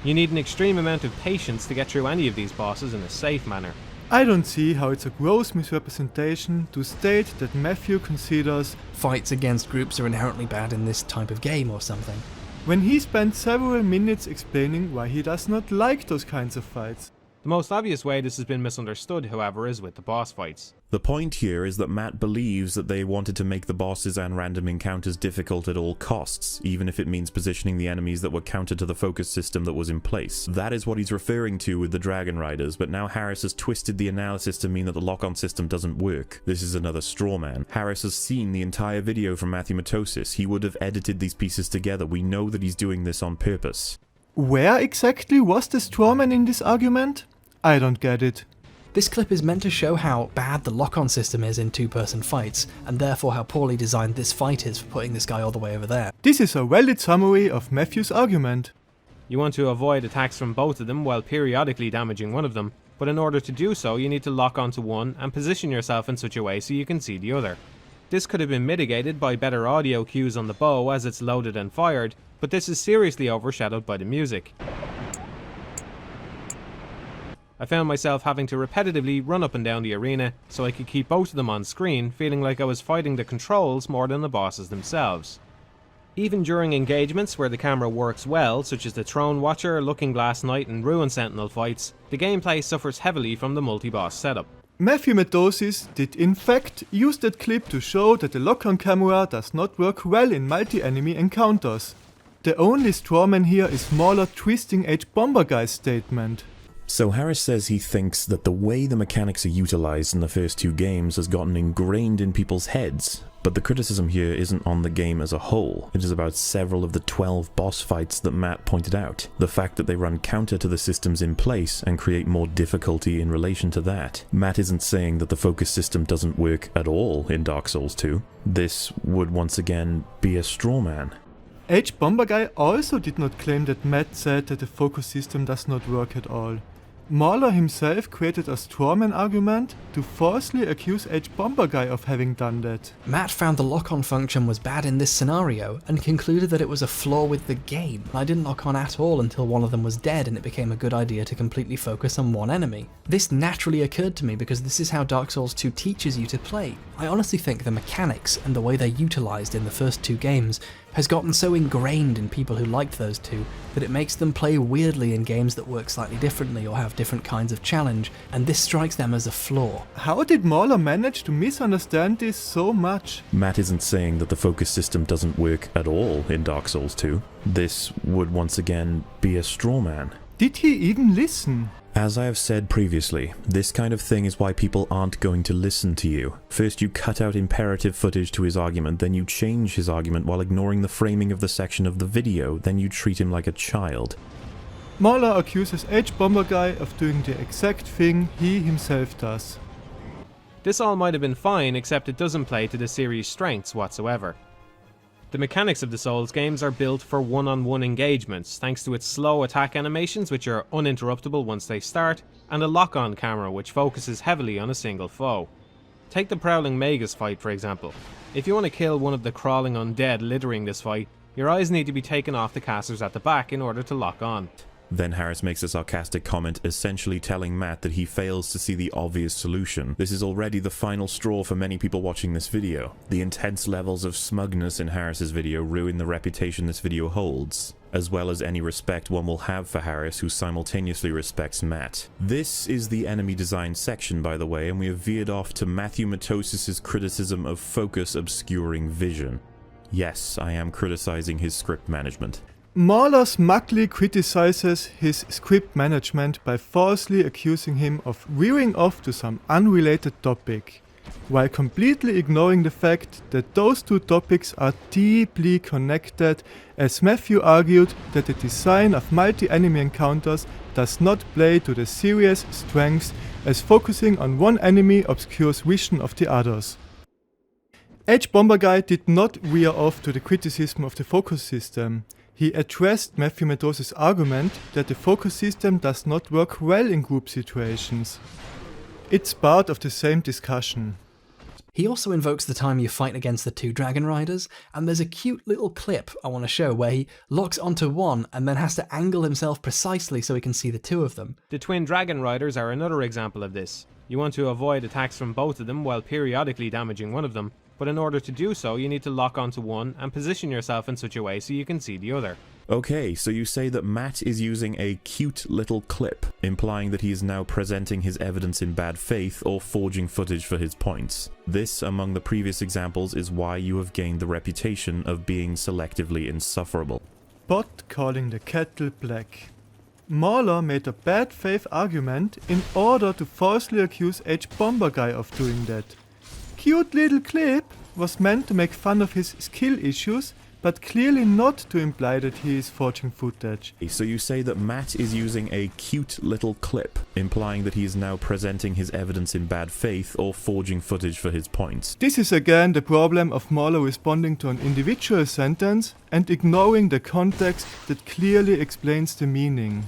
You need an extreme amount of patience to get through any of these bosses in a safe manner. I don't see how it's a gross misrepresentation to state that Matthew considers Fights against groups are inherently bad in this type of game or something. when he spent several minutes explaining why he does not like those kinds of fights. The most obvious way this has been misunderstood, however, is with the boss fights. The point here is that Matt believes that they wanted to make the bosses and random encounters difficult at all costs, even if it means positioning the enemies that were counter to the focus system that was in place. That is what he's referring to with the Dragon Riders, but now Harris has twisted the analysis to mean that the lock-on system doesn't work. This is another straw man. Harris has seen the entire video from Matthew Matosis. He would have edited these pieces together. We know that he's doing this on purpose. Where exactly was the strawman in this argument? I don't get it. This clip is meant to show how bad the lock-on system is in two-person fights, and therefore how poorly designed this fight is for putting this guy all the way over there. This is a valid summary of Matthew's argument. You want to avoid attacks from both of them while periodically damaging one of them, but in order to do so you need to lock onto one and position yourself in such a way so you can see the other. This could have been mitigated by better audio cues on the bow as it's loaded and fired, but this is seriously overshadowed by the music. I found myself having to repetitively run up and down the arena so I could keep both of them on screen, feeling like I was fighting the controls more than the bosses themselves. Even during engagements where the camera works well, such as the Throne Watcher, Looking Glass Knight and Ruin Sentinel fights, the gameplay suffers heavily from the multi-boss setup. Matthew Matosis did in fact use that clip to show that the lock-on camera does not work well in multi-enemy encounters. The only strawman here is MauLer twisting Bomber Guy's statement. So Harris says he thinks that the way the mechanics are utilized in the first two games has gotten ingrained in people's heads. But the criticism here isn't on the game as a whole. It is about several of the 12 boss fights that Matt pointed out. The fact that they run counter to the systems in place and create more difficulty in relation to that. Matt isn't saying that the focus system doesn't work at all in Dark Souls 2. This would once again be a straw man. Bomber Guy also did not claim that Matt said that the focus system does not work at all. MauLer himself created a strawman argument to falsely accuse Bomber Guy of having done that. Matt found the lock-on function was bad in this scenario and concluded that it was a flaw with the game. I didn't lock on at all until one of them was dead and it became a good idea to completely focus on one enemy. This naturally occurred to me because this is how Dark Souls 2 teaches you to play. I honestly think the mechanics and the way they're utilised in the first two games has gotten so ingrained in people who liked those two that it makes them play weirdly in games that work slightly differently or have different kinds of challenge, and this strikes them as a flaw. How did MauLer manage to misunderstand this so much? Matt isn't saying that the focus system doesn't work at all in Dark Souls 2. This would once again be a straw man. Did he even listen? As I have said previously, this kind of thing is why people aren't going to listen to you. First you cut out imperative footage to his argument, then you change his argument while ignoring the framing of the section of the video, then you treat him like a child. MauLer accuses Bomber Guy of doing the exact thing he himself does. This all might have been fine, except it doesn't play to the series' strengths whatsoever. The mechanics of the Souls games are built for one-on-one engagements, thanks to its slow attack animations which are uninterruptible once they start, and a lock-on camera which focuses heavily on a single foe. Take the Prowling Magus fight for example. If you want to kill one of the crawling undead littering this fight, your eyes need to be taken off the casters at the back in order to lock on. Then Harris makes a sarcastic comment, essentially telling Matt that he fails to see the obvious solution. This is already the final straw for many people watching this video. The intense levels of smugness in Harris's video ruin the reputation this video holds, as well as any respect one will have for Harris, who simultaneously respects Matt. This is the enemy design section, by the way, and we have veered off to Matthew Matosis' criticism of focus obscuring vision. Yes, I am criticizing his script management. MauLer smugly criticizes his script management by falsely accusing him of veering off to some unrelated topic, while completely ignoring the fact that those two topics are deeply connected, as Matthew argued that the design of multi-enemy encounters does not play to the series' strengths, as focusing on one enemy obscures vision of the others. H-Bomber did not veer off to the criticism of the focus system. He addressed Matthew Meadows' argument that the focus system does not work well in group situations. It's part of the same discussion. He also invokes the time you fight against the 2 Dragon Riders, and there's a cute little clip I want to show where he locks onto one and then has to angle himself precisely so he can see the 2 of them. The twin Dragon Riders are another example of this. You want to avoid attacks from both of them while periodically damaging one of them, but in order to do so you need to lock onto one and position yourself in such a way so you can see the other. Okay, so you say that Matt is using a cute little clip, implying that he is now presenting his evidence in bad faith or forging footage for his points. This, among the previous examples, is why you have gained the reputation of being selectively insufferable. Pot calling the kettle black. MauLer made a bad faith argument in order to falsely accuse H-Bomber of doing that. Cute little clip was meant to make fun of his skill issues, but clearly not to imply that he is forging footage. So you say that Matt is using a cute little clip, implying that he is now presenting his evidence in bad faith or forging footage for his points. This is again the problem of MauLer responding to an individual sentence and ignoring the context that clearly explains the meaning.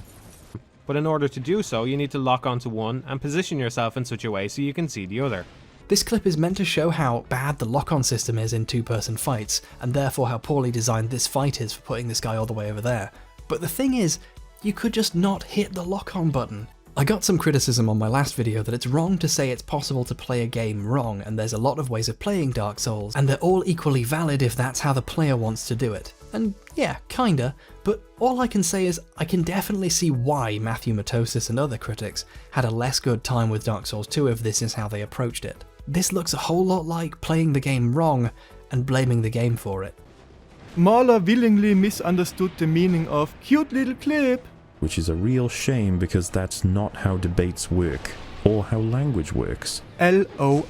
But in order to do so you need to lock onto one and position yourself in such a way so you can see the other. This clip is meant to show how bad the lock-on system is in 2-person fights, and therefore how poorly designed this fight is for putting this guy all the way over there. But the thing is, you could just not hit the lock-on button. I got some criticism on my last video that it's wrong to say it's possible to play a game wrong, and there's a lot of ways of playing Dark Souls, and they're all equally valid if that's how the player wants to do it. And yeah, kinda, but all I can say is I can definitely see why Matthew Matosis and other critics had a less good time with Dark Souls 2 if this is how they approached it. This looks a whole lot like playing the game wrong and blaming the game for it. MauLer willingly misunderstood the meaning of cute little clip. Which is a real shame because that's not how debates work, or how language works. LOL.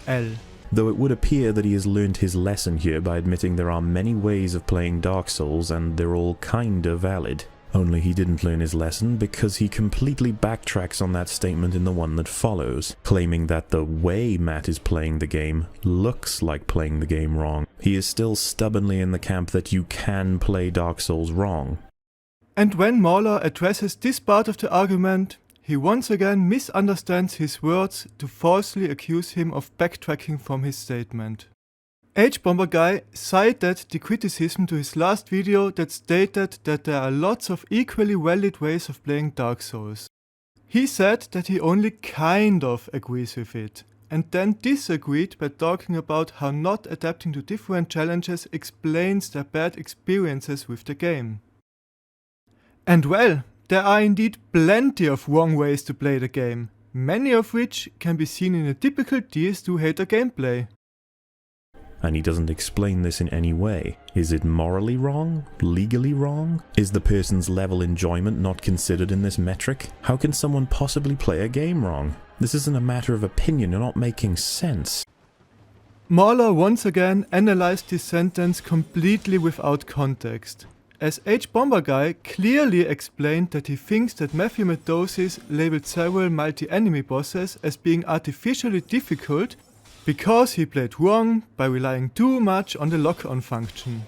Though it would appear that he has learned his lesson here by admitting there are many ways of playing Dark Souls and they're all kinda valid. Only he didn't learn his lesson because he completely backtracks on that statement in the one that follows, claiming that the way Matt is playing the game looks like playing the game wrong. He is still stubbornly in the camp that you can play Dark Souls wrong. And when MauLer addresses this part of the argument, he once again misunderstands his words to falsely accuse him of backtracking from his statement. H-Bomber cited the criticism to his last video that stated that there are lots of equally valid ways of playing Dark Souls. He said that he only kind of agrees with it, and then disagreed by talking about how not adapting to different challenges explains their bad experiences with the game. And well, there are indeed plenty of wrong ways to play the game, many of which can be seen in a typical DS2 hater gameplay. And he doesn't explain this in any way. Is it morally wrong? Legally wrong? Is the person's level enjoyment not considered in this metric? How can someone possibly play a game wrong? This isn't a matter of opinion, you're not making sense. MauLer once again analyzed this sentence completely without context, as H-Bomber clearly explained that he thinks that Matthew Matosis labeled several multi-enemy bosses as being artificially difficult because he played wrong by relying too much on the lock-on function.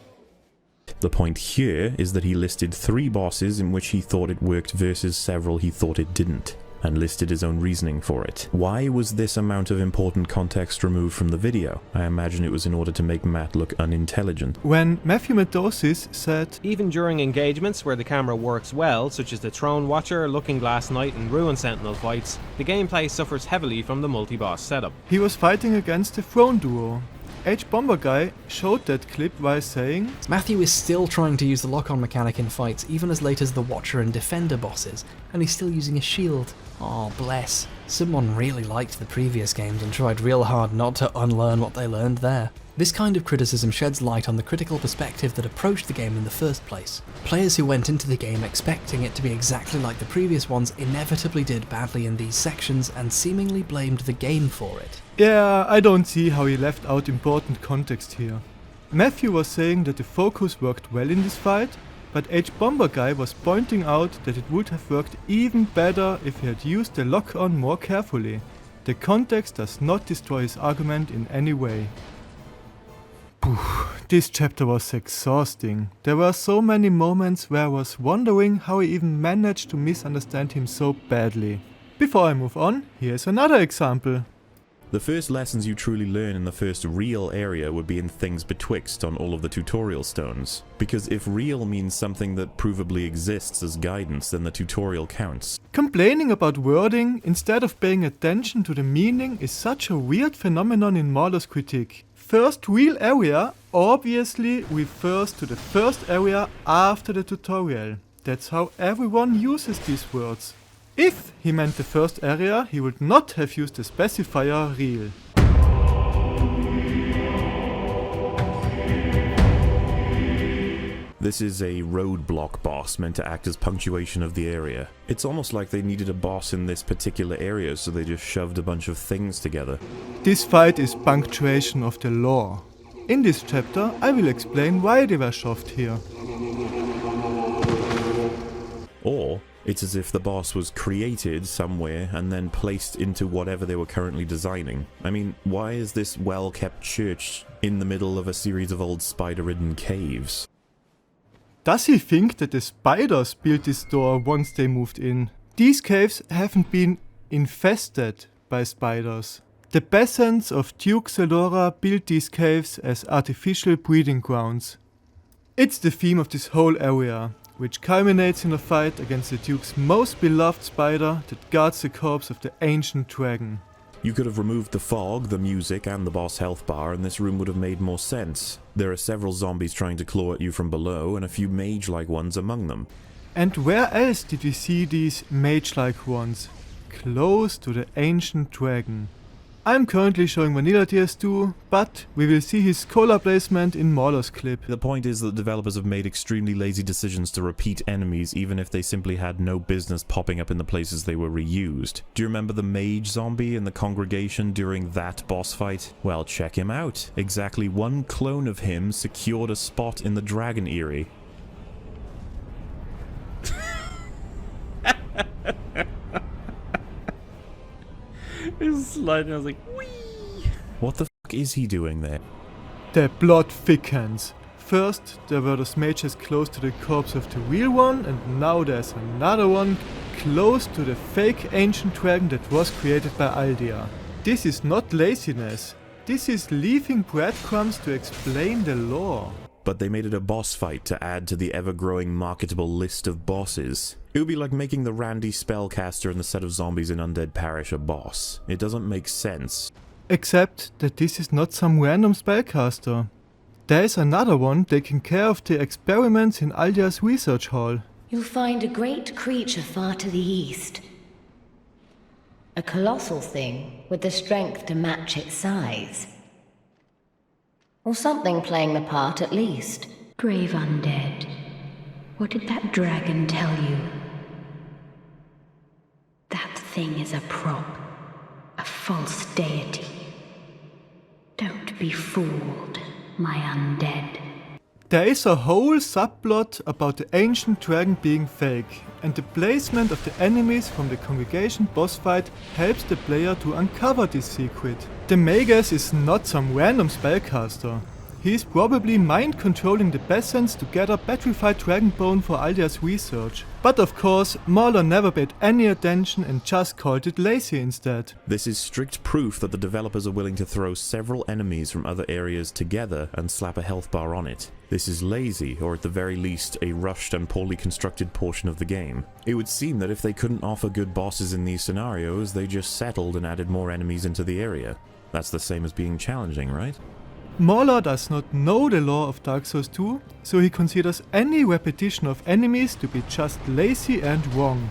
The point here is that he listed 3 bosses in which he thought it worked versus several he thought it didn't, and listed his own reasoning for it. Why was this amount of important context removed from the video? I imagine it was in order to make Matt look unintelligent. When Matthew Matosis said, Even during engagements where the camera works well, such as the Throne Watcher, Looking Glass Knight and Ruin Sentinel fights, the gameplay suffers heavily from the multi-boss setup. he was fighting against the Throne duo. H-Bomber showed that clip while saying, Matthew is still trying to use the lock-on mechanic in fights even as late as the Watcher and Defender bosses, and he's still using a shield. Aw, bless. Someone really liked the previous games and tried real hard not to unlearn what they learned there. This kind of criticism sheds light on the critical perspective that approached the game in the first place. Players who went into the game expecting it to be exactly like the previous ones inevitably did badly in these sections and seemingly blamed the game for it. yeah, I don't see how he left out important context here. Matthew was saying that the focus worked well in this fight, but H-Bomber was pointing out that it would have worked even better if he had used the lock-on more carefully. The context does not destroy his argument in any way. This chapter was exhausting. There were so many moments where I was wondering how I even managed to misunderstand him so badly. Before I move on, here's another example. The first lessons you truly learn in the first real area would be in things betwixt on all of the tutorial stones. Because if real means something that provably exists as guidance, then the tutorial counts. Complaining about wording instead of paying attention to the meaning is such a weird phenomenon in MauLer's critique. First real area obviously refers to the first area after the tutorial. That's how everyone uses these words. If he meant the first area, he would not have used the specifier real. This is a roadblock boss meant to act as punctuation of the area. It's almost like they needed a boss in this particular area, so they just shoved a bunch of things together. This fight is punctuation of the lore. In this chapter, I will explain why they were shoved here. Or it's as if the boss was created somewhere and then placed into whatever they were currently designing. I mean, why is this well-kept church in the middle of a series of old spider-ridden caves? Does he think that the spiders built this door once they moved in? These caves haven't been infested by spiders. The peasants of Duke Zeldora built these caves as artificial breeding grounds. It's the theme of this whole area, which culminates in a fight against the Duke's most beloved spider that guards the corpse of the ancient dragon. You could have removed the fog, the music, and the boss health bar, and this room would have made more sense. There are several zombies trying to claw at you from below, and a few mage-like ones among them. And where else did we see these mage-like ones? Close to the ancient dragon. I'm currently showing Vanilla TS2, but we will see his color placement in MauLer's clip. The point is that developers have made extremely lazy decisions to repeat enemies even if they simply had no business popping up in the places they were reused. Do you remember the mage zombie in the congregation during that boss fight? Well, check him out. Exactly one clone of him secured a spot in the dragon eyrie. It was sliding, I was like, whee! What the fuck is he doing there? The plot thickens. First, there were those mages close to the corpse of the real one, and now there's another one close to the fake ancient dragon that was created by Aldia. This is not laziness. This is leaving breadcrumbs to explain the lore. But they made it a boss fight to add to the ever-growing marketable list of bosses. It would be like making the Randy spellcaster and the set of zombies in Undead Parish a boss. It doesn't make sense. Except that this is not some random spellcaster. There is another one taking care of the experiments in Aldia's research hall. You'll find a great creature far to the east. A colossal thing with the strength to match its size. Or something playing the part at least. Brave undead. What did that dragon tell you? That thing is a prop. A false deity. Don't be fooled, my undead. There is a whole subplot about the ancient dragon being fake, and the placement of the enemies from the congregation boss fight helps the player to uncover this secret. The Magus is not some random spellcaster. He is probably mind-controlling the peasants to gather petrified dragon bone for Aldia's research. But of course, MauLer never paid any attention and just called it lazy instead. This is strict proof that the developers are willing to throw several enemies from other areas together and slap a health bar on it. This is lazy, or at the very least, a rushed and poorly constructed portion of the game. It would seem that if they couldn't offer good bosses in these scenarios, they just settled and added more enemies into the area. That's the same as being challenging, right? MauLer does not know the lore of Dark Souls 2, so he considers any repetition of enemies to be just lazy and wrong.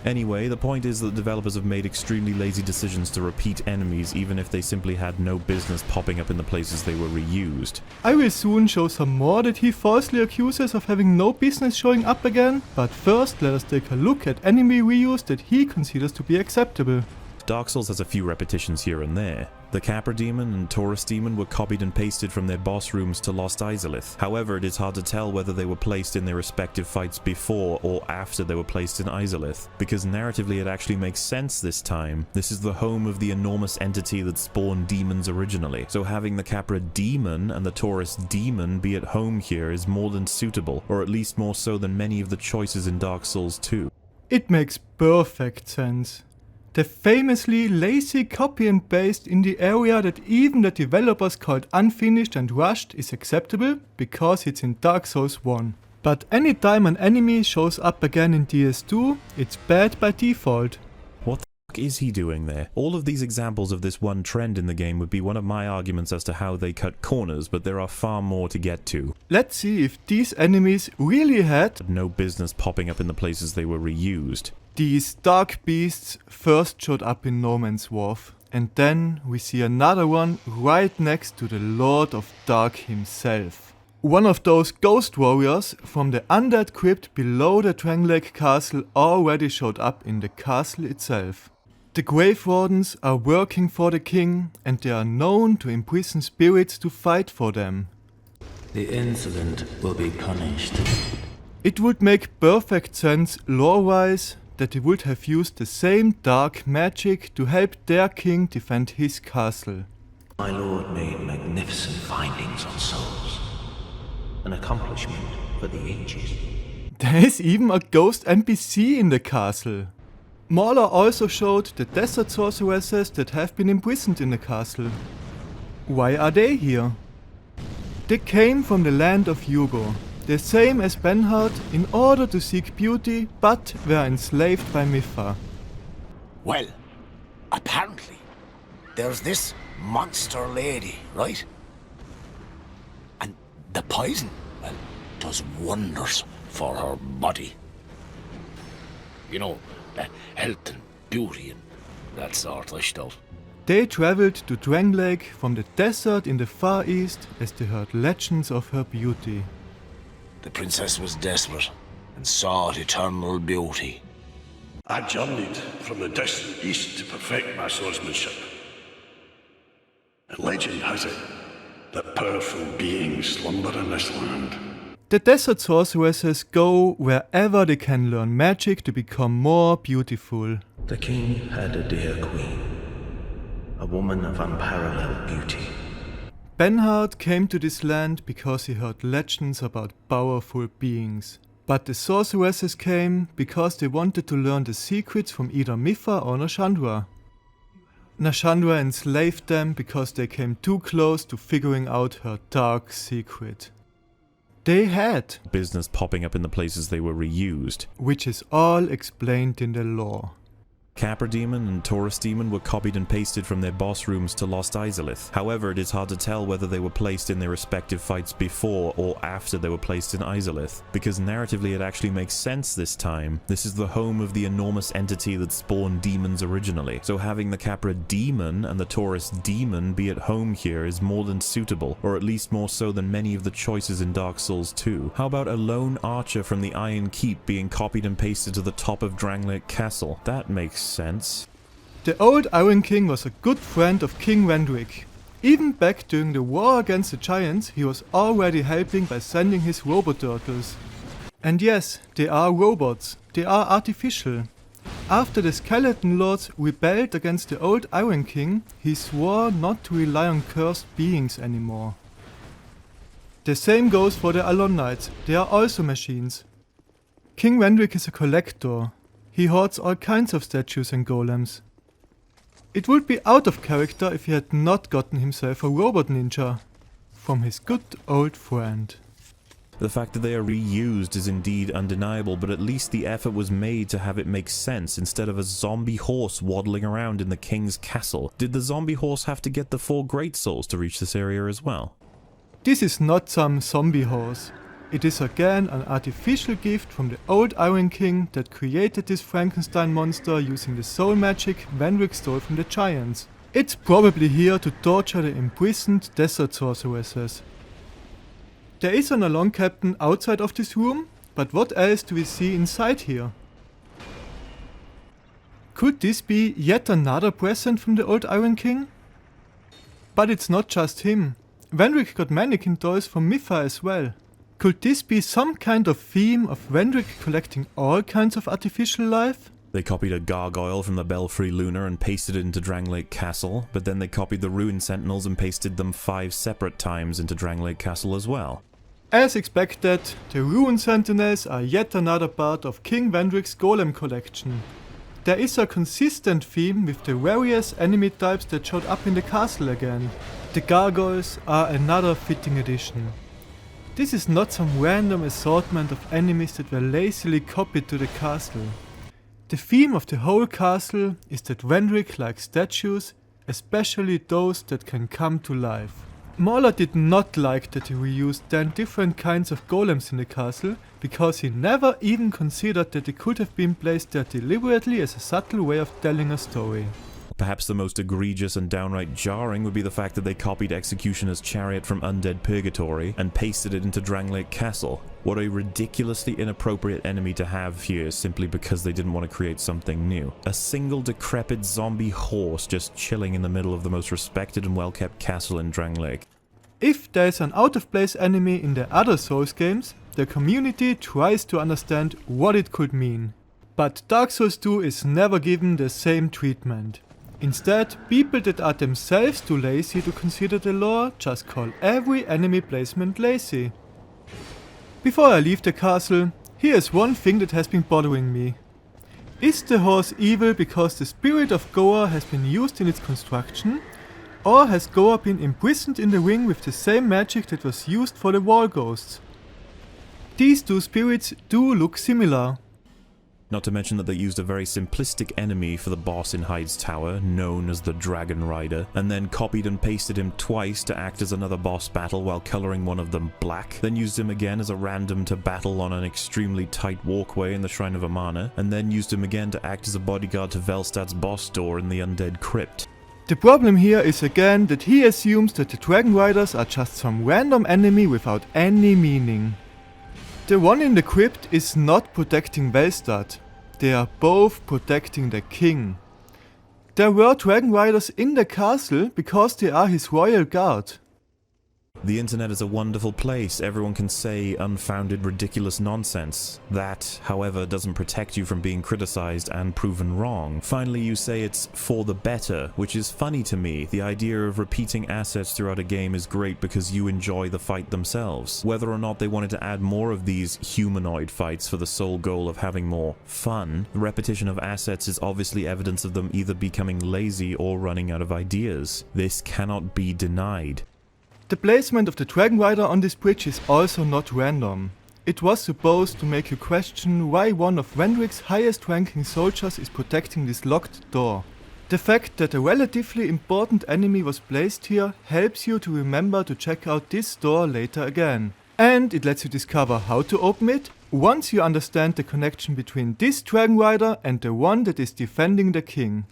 Anyway, the point is that developers have made extremely lazy decisions to repeat enemies even if they simply had no business popping up in the places they were reused. I will soon show some more that he falsely accuses of having no business showing up again, but first let us take a look at enemy reuse that he considers to be acceptable. Dark Souls has a few repetitions here and there. The Capra Demon and Taurus Demon were copied and pasted from their boss rooms to Lost Izalith. However, it is hard to tell whether they were placed in their respective fights before or after they were placed in Izalith, because narratively it actually makes sense this time. This is the home of the enormous entity that spawned demons originally, so having the Capra Demon and the Taurus Demon be at home here is more than suitable, or at least more so than many of the choices in Dark Souls 2. It makes perfect sense. They famously lazy copy and paste in the area that even the developers called unfinished and rushed is acceptable because it's in Dark Souls 1. But anytime an enemy shows up again in DS2, it's bad by default. What the fuck is he doing there? All of these examples of this one trend in the game would be one of my arguments as to how they cut corners, but there are far more to get to. Let's see if these enemies really had no business popping up in the places they were reused. These dark beasts first showed up in No Man's Wharf, and then we see another one right next to the Lord of Dark himself. One of those ghost warriors from the undead crypt below the Drangleic castle already showed up in the castle itself. The Grave Wardens are working for the king, and they are known to imprison spirits to fight for them. The insolent will be punished. It would make perfect sense lore-wise that they would have used the same dark magic to help their king defend his castle. My lord made magnificent findings on souls. An accomplishment for the ages. There is even a ghost NPC in the castle. MauLer also showed the desert sorceresses that have been imprisoned in the castle. Why are they here? They came from the land of Hugo, the same as Benhard, in order to seek beauty, but were enslaved by Mipha. Well, apparently, there's this monster lady, right? And the poison, well, does wonders for her body. You know, health and beauty and that sort of stuff. They traveled to Drangleic from the desert in the Far East as they heard legends of her beauty. The princess was desperate and sought eternal beauty. I journeyed from the distant east to perfect my swordsmanship. And legend has it that powerful beings slumber in this land. The desert sorceresses go wherever they can learn magic to become more beautiful. The king had a dear queen, a woman of unparalleled beauty. Benhard came to this land because he heard legends about powerful beings. But the sorceresses came because they wanted to learn the secrets from either Mipha or Nashandra. Nashandra enslaved them because they came too close to figuring out her dark secret. They had business popping up in the places they were reused, which is all explained in the lore. Capra Demon and Taurus Demon were copied and pasted from their boss rooms to Lost Izalith. However, it is hard to tell whether they were placed in their respective fights before or after they were placed in Izalith, because narratively it actually makes sense this time. This is the home of the enormous entity that spawned demons originally, so having the Capra Demon and the Taurus Demon be at home here is more than suitable, or at least more so than many of the choices in Dark Souls 2. How about a lone archer from the Iron Keep being copied and pasted to the top of Drangleic Castle? That makes sense. The old Iron King was a good friend of King Vendrick. Even back during the war against the giants, he was already helping by sending his robot turtles. And yes, they are robots. They are artificial. After the Skeleton Lords rebelled against the old Iron King, he swore not to rely on cursed beings anymore. The same goes for the Alon Knights. They are also machines. King Vendrick is a collector. He hoards all kinds of statues and golems. It would be out of character if he had not gotten himself a robot ninja from his good old friend. The fact that they are reused is indeed undeniable, but at least the effort was made to have it make sense instead of a zombie horse waddling around in the king's castle. Did the zombie horse have to get the 4 great souls to reach this area as well? This is not some zombie horse. It is again an artificial gift from the old Iron King that created this Frankenstein monster using the soul magic Vendrick stole from the giants. It's probably here to torture the imprisoned desert sorceresses. There is an Alon captain outside of this room, but what else do we see inside here? Could this be yet another present from the old Iron King? But it's not just him. Vendrick got mannequin toys from Mipha as well. Could this be some kind of theme of Vendrick collecting all kinds of artificial life? They copied a gargoyle from the Belfry Lunar and pasted it into Drangleic Castle, but then they copied the Ruin Sentinels and pasted them 5 separate times into Drangleic Castle as well. As expected, the Ruin Sentinels are yet another part of King Vendrick's Golem collection. There is a consistent theme with the various enemy types that showed up in the castle again. The gargoyles are another fitting addition. This is not some random assortment of enemies that were lazily copied to the castle. The theme of the whole castle is that Vendrick likes statues, especially those that can come to life. MauLer did not like that he reused 10 different kinds of golems in the castle, because he never even considered that they could have been placed there deliberately as a subtle way of telling a story. Perhaps the most egregious and downright jarring would be the fact that they copied Executioner's chariot from Undead Purgatory and pasted it into Drangleic Castle. What a ridiculously inappropriate enemy to have here simply because they didn't want to create something new. A single decrepit zombie horse just chilling in the middle of the most respected and well-kept castle in Drangleic. If there's an out-of-place enemy in the other Souls games, the community tries to understand what it could mean. But Dark Souls 2 is never given the same treatment. Instead, people that are themselves too lazy to consider the lore just call every enemy placement lazy. Before I leave the castle, here's one thing that has been bothering me. Is the horse evil because the spirit of Goa has been used in its construction? Or has Goa been imprisoned in the ring with the same magic that was used for the wall ghosts? These two spirits do look similar. Not to mention that they used a very simplistic enemy for the boss in Hyde's Tower, known as the Dragon Rider, and then copied and pasted him twice to act as another boss battle while colouring one of them black, then used him again as a random to battle on an extremely tight walkway in the Shrine of Amana, and then used him again to act as a bodyguard to Velstad's boss door in the Undead Crypt. The problem here is again that he assumes that the Dragon Riders are just some random enemy without any meaning. The one in the crypt is not protecting Velstad. They are both protecting the king. There were Dragon Riders in the castle because they are his royal guard. The internet is a wonderful place. Everyone can say unfounded, ridiculous nonsense. That, however, doesn't protect you from being criticized and proven wrong. Finally, you say it's for the better, which is funny to me. The idea of repeating assets throughout a game is great because you enjoy the fight themselves. Whether or not they wanted to add more of these humanoid fights for the sole goal of having more fun, the repetition of assets is obviously evidence of them either becoming lazy or running out of ideas. This cannot be denied. The placement of the Dragon Rider on this bridge is also not random. It was supposed to make you question why one of Vendrick's highest ranking soldiers is protecting this locked door. The fact that a relatively important enemy was placed here helps you to remember to check out this door later again. And it lets you discover how to open it once you understand the connection between this Dragon Rider and the one that is defending the king.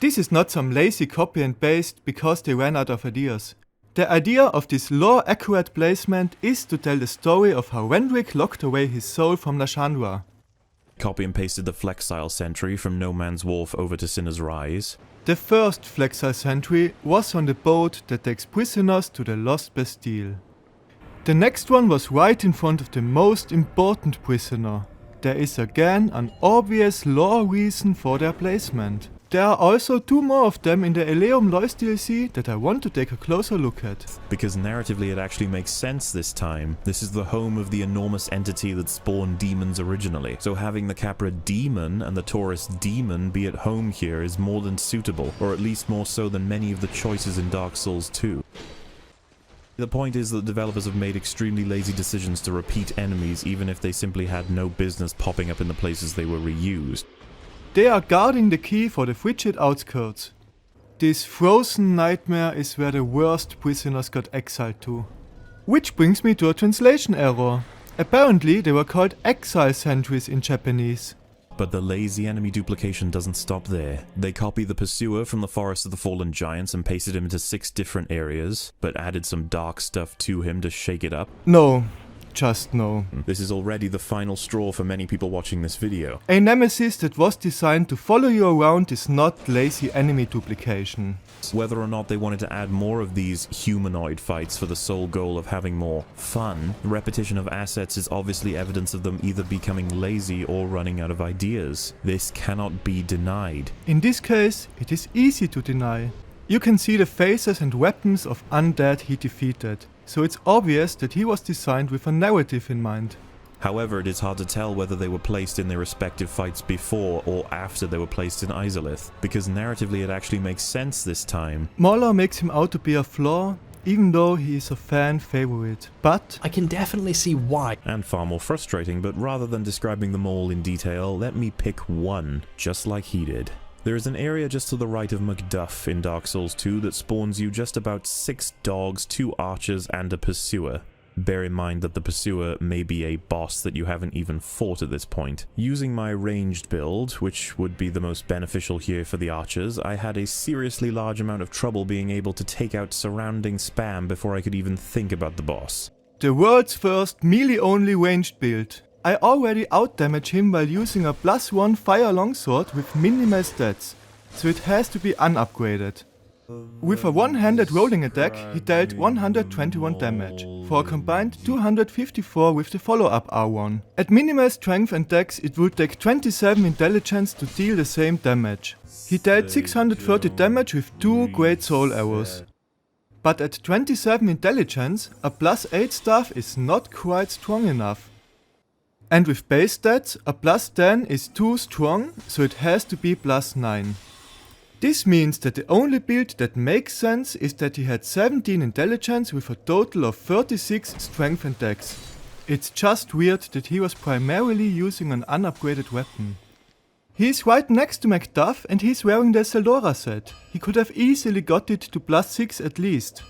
This is not some lazy copy and paste because they ran out of ideas. The idea of this lore-accurate placement is to tell the story of how Vendrick locked away his soul from Nashandra. Copy and pasted the Flexile Sentry from No Man's Wharf over to Sinner's Rise. The first Flexile Sentry was on the boat that takes prisoners to the Lost Bastille. The next one was right in front of the most important prisoner. There is again an obvious lore reason for their placement. There are also 2 more of them in the Eleum Lois DLC that I want to take a closer look at. Because narratively it actually makes sense this time. This is the home of the enormous entity that spawned demons originally. So having the Capra demon and the Taurus demon be at home here is more than suitable, or at least more so than many of the choices in Dark Souls 2. The point is that developers have made extremely lazy decisions to repeat enemies even if they simply had no business popping up in the places they were reused. They are guarding the key for the frigid outskirts. This frozen nightmare is where the worst prisoners got exiled to. Which brings me to a translation error. Apparently they were called exile sentries in Japanese. But the lazy enemy duplication doesn't stop there. They copied the Pursuer from the Forest of the Fallen Giants and pasted him into 6 different areas, but added some dark stuff to him to shake it up. No. just know. This is already the final straw for many people watching this video. A nemesis that was designed to follow you around is not lazy enemy duplication. Whether or not they wanted to add more of these humanoid fights for the sole goal of having more fun, the repetition of assets is obviously evidence of them either becoming lazy or running out of ideas. This cannot be denied. In this case, it is easy to deny. You can see the faces and weapons of undead he defeated, so it's obvious that he was designed with a narrative in mind. However, it is hard to tell whether they were placed in their respective fights before or after they were placed in Izalith, because narratively it actually makes sense this time. MauLer makes him out to be a flaw, even though he is a fan favorite, but I can definitely see why. And far more frustrating, but rather than describing them all in detail, let me pick one, just like he did. There is an area just to the right of Macduff in Dark Souls 2 that spawns you just about 6 dogs, 2 archers, and a pursuer. Bear in mind that the pursuer may be a boss that you haven't even fought at this point. Using my ranged build, which would be the most beneficial here for the archers, I had a seriously large amount of trouble being able to take out surrounding spam before I could even think about the boss. The world's first melee-only ranged build. I already outdamage him while using a +1 fire longsword with minimal stats, so it has to be unupgraded. With a one-handed rolling attack, he dealt 121 damage, for a combined 254 with the follow-up R1. At minimal strength and dex, it would take 27 intelligence to deal the same damage. He dealt 630 damage with 2 great soul arrows. But at 27 intelligence, a +8 staff is not quite strong enough. And with base stats, a +10 is too strong, so it has to be +9. This means that the only build that makes sense is that he had 17 intelligence with a total of 36 strength and dex. It's just weird that he was primarily using an unupgraded weapon. He's right next to Macduff and he's wearing the Seldora set. He could have easily got it to +6 at least.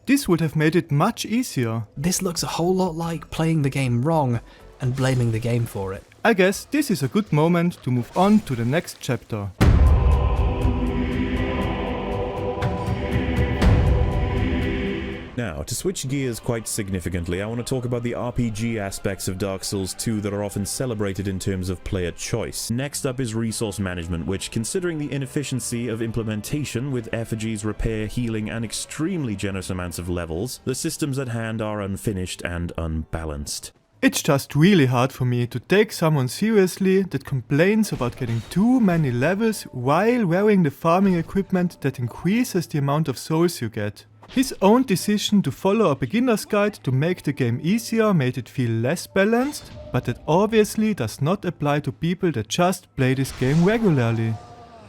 This would have made it much easier. This looks a whole lot like playing the game wrong and blaming the game for it. I guess this is a good moment to move on to the next chapter. Now, to switch gears quite significantly, I want to talk about the RPG aspects of Dark Souls 2 that are often celebrated in terms of player choice. Next up is resource management, which, considering the inefficiency of implementation with effigies, repair, healing, and extremely generous amounts of levels, the systems at hand are unfinished and unbalanced. It's just really hard for me to take someone seriously that complains about getting too many levels while wearing the farming equipment that increases the amount of souls you get. His own decision to follow a beginner's guide to make the game easier made it feel less balanced, but that obviously does not apply to people that just play this game regularly.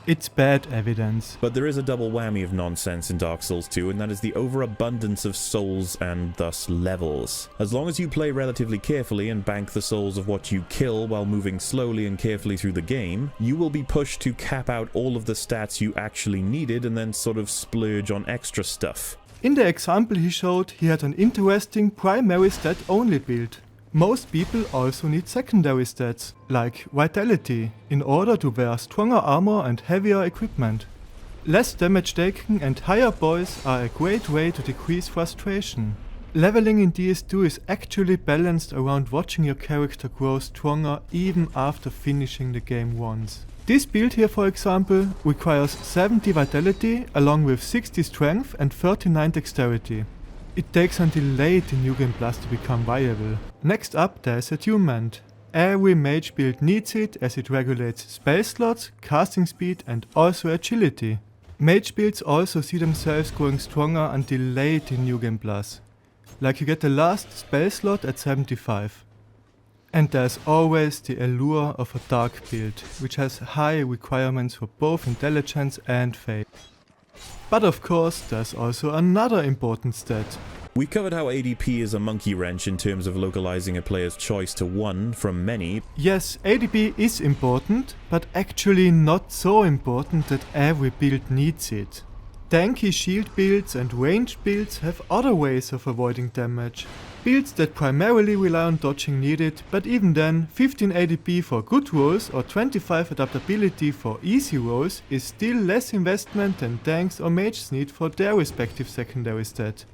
It's bad evidence. But there is a double whammy of nonsense in Dark Souls 2, and that is the overabundance of souls and thus levels. As long as you play relatively carefully and bank the souls of what you kill while moving slowly and carefully through the game, you will be pushed to cap out all of the stats you actually needed and then sort of splurge on extra stuff. In the example he showed, he had an interesting primary stat only build. Most people also need secondary stats, like Vitality, in order to wear stronger armor and heavier equipment. Less damage taken and higher boys are a great way to decrease frustration. Leveling in DS2 is actually balanced around watching your character grow stronger even after finishing the game once. This build here, for example, requires 70 Vitality along with 60 Strength and 39 Dexterity. It takes until late in New Game Plus to become viable. Next up, there's Attunement. Every mage build needs it as it regulates spell slots, casting speed and also agility. Mage builds also see themselves growing stronger until late in New Game Plus. Like you get the last spell slot at 75. And there's always the allure of a dark build, which has high requirements for both intelligence and faith. But of course, there's also another important stat. We covered how ADP is a monkey wrench in terms of localizing a player's choice to one from many. Yes, ADP is important, but actually not so important that every build needs it. Tanky shield builds and ranged builds have other ways of avoiding damage. Builds that primarily rely on dodging need it, but even then, 15 ADP for good rolls or 25 adaptability for easy rolls is still less investment than tanks or mages need for their respective secondary stat.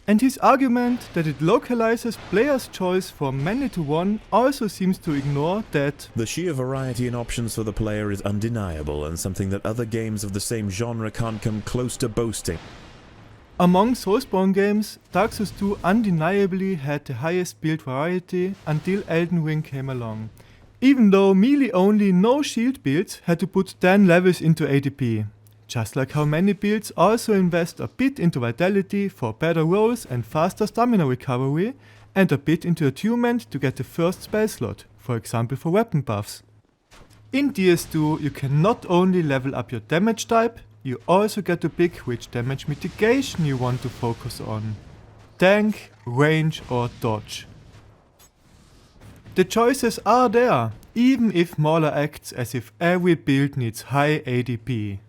And his argument that it localizes players' choice from many to one also seems to ignore that the sheer variety in options for the player is undeniable and something that other games of the same genre can't come close to boasting. among Soulsborne games, Dark Souls 2 undeniably had the highest build variety until Elden Ring came along. Even though melee-only no shield builds had to put 10 levels into ADP. Just like how many builds also invest a bit into vitality for better rolls and faster stamina recovery, and a bit into attunement to get the first spell slot, for example for weapon buffs. In DS2 you can not only level up your damage type, you also get to pick which damage mitigation you want to focus on. Tank, range or dodge. The choices are there, even if MauLer acts as if every build needs high ADP.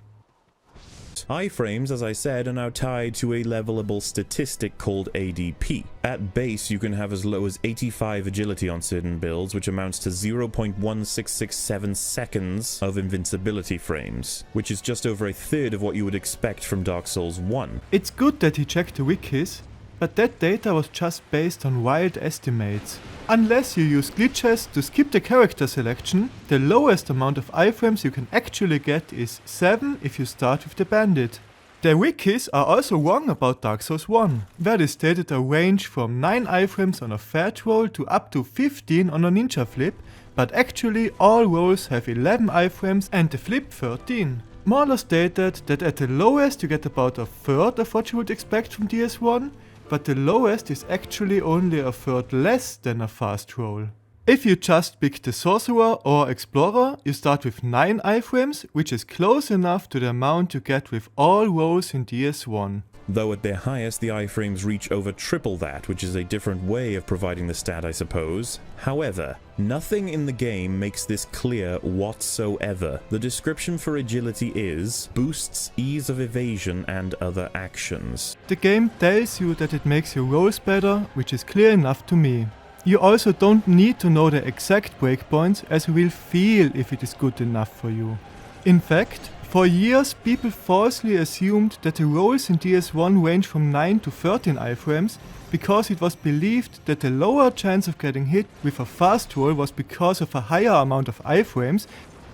Iframes, as I said, are now tied to a levelable statistic called ADP. At base, you can have as low as 85 agility on certain builds, which amounts to 0.1667 seconds of invincibility frames, which is just over a third of what you would expect from Dark Souls 1. It's good that he checked the wikis, but that data was just based on wild estimates. Unless you use glitches to skip the character selection, the lowest amount of iframes you can actually get is 7 if you start with the bandit. The wikis are also wrong about Dark Souls 1, where they stated a range from 9 iframes on a fat roll to up to 15 on a ninja flip, but actually all rolls have 11 iframes and the flip 13. MauLer stated that at the lowest you get about a third of what you would expect from DS1, but the lowest is actually only a third less than a fast roll. If you just pick the Sorcerer or Explorer, you start with 9 iframes, which is close enough to the amount you get with all rolls in DS1. Though at their highest the iframes reach over triple that, which is a different way of providing the stat, I suppose. However, nothing in the game makes this clear whatsoever. The description for agility is, boosts ease of evasion and other actions. The game tells you that it makes your rolls better, which is clear enough to me. You also don't need to know the exact breakpoints, as you will feel if it is good enough for you. In fact, for years people falsely assumed that the rolls in DS1 range from 9 to 13 iframes because it was believed that the lower chance of getting hit with a fast roll was because of a higher amount of iframes,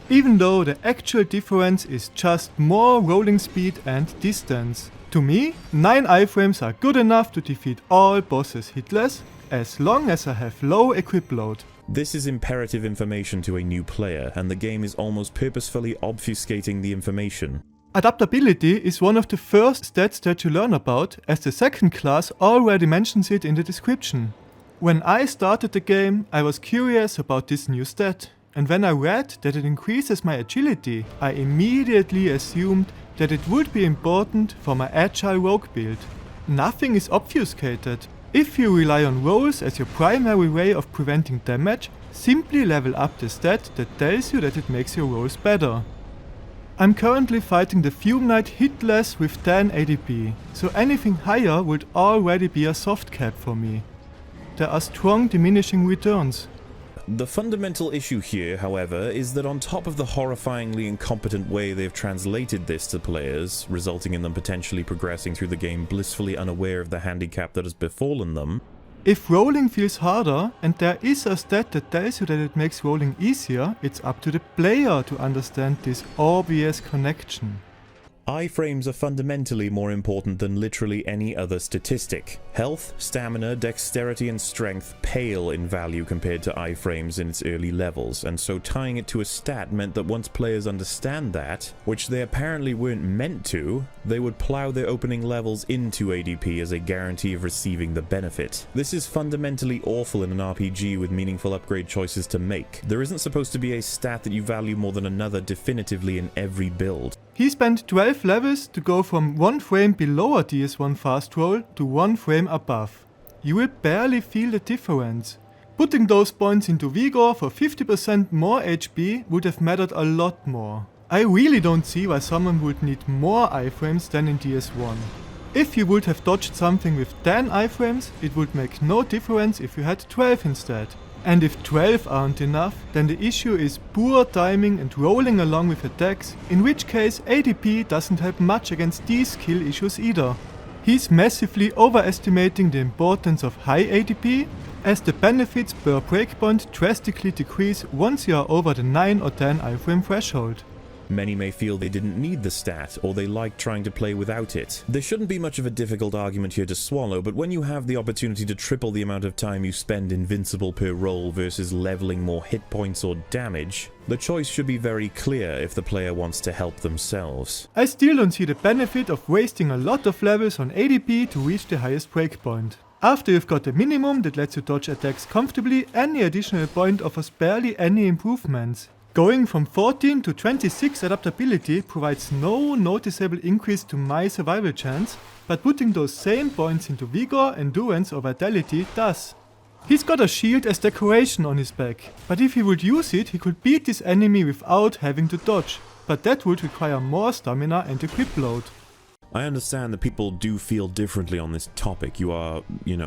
even though the actual difference is just more rolling speed and distance. To me, 9 iframes are good enough to defeat all bosses hitless, as long as I have low equip load. This is imperative information to a new player, and the game is almost purposefully obfuscating the information. Adaptability is one of the first stats that you learn about, as the second class already mentions it in the description. When I started the game, I was curious about this new stat, and when I read that it increases my agility, I immediately assumed that it would be important for my agile rogue build. Nothing is obfuscated. If you rely on rolls as your primary way of preventing damage, simply level up the stat that tells you that it makes your rolls better. I'm currently fighting the Fume Knight hitless with 10 ADP, so anything higher would already be a soft cap for me. There are strong diminishing returns. The fundamental issue here, however, is that on top of the horrifyingly incompetent way they've translated this to players, resulting in them potentially progressing through the game blissfully unaware of the handicap that has befallen them, if rolling feels harder, and there is a stat that tells you that it makes rolling easier, it's up to the player to understand this obvious connection. Iframes are fundamentally more important than literally any other statistic. Health, stamina, dexterity and strength pale in value compared to iframes in its early levels, and so tying it to a stat meant that once players understand that, which they apparently weren't meant to, they would plow their opening levels into ADP as a guarantee of receiving the benefit. This is fundamentally awful in an RPG with meaningful upgrade choices to make. There isn't supposed to be a stat that you value more than another definitively in every build. He spent 12 levels to go from 1 frame below a DS1 fast roll to 1 frame above. You will barely feel the difference. Putting those points into Vigor for 50% more HP would have mattered a lot more. I really don't see why someone would need more iframes than in DS1. If you would have dodged something with 10 iframes, it would make no difference if you had 12 instead. And if 12 aren't enough, then the issue is poor timing and rolling along with attacks, in which case ADP doesn't help much against these skill issues either. He's massively overestimating the importance of high ADP, as the benefits per breakpoint drastically decrease once you are over the 9 or 10 iframe threshold. Many may feel they didn't need the stat, or they like trying to play without it. There shouldn't be much of a difficult argument here to swallow, but when you have the opportunity to triple the amount of time you spend invincible per roll versus leveling more hit points or damage, the choice should be very clear if the player wants to help themselves. I still don't see the benefit of wasting a lot of levels on ADP to reach the highest breakpoint. After you've got the minimum that lets you dodge attacks comfortably, any additional point offers barely any improvements. Going from 14 to 26 adaptability provides no noticeable increase to my survival chance, but putting those same points into vigor, endurance or vitality does. He's got a shield as decoration on his back, but if he would use it, he could beat this enemy without having to dodge, but that would require more stamina and equip load. I understand that people do feel differently on this topic. You are,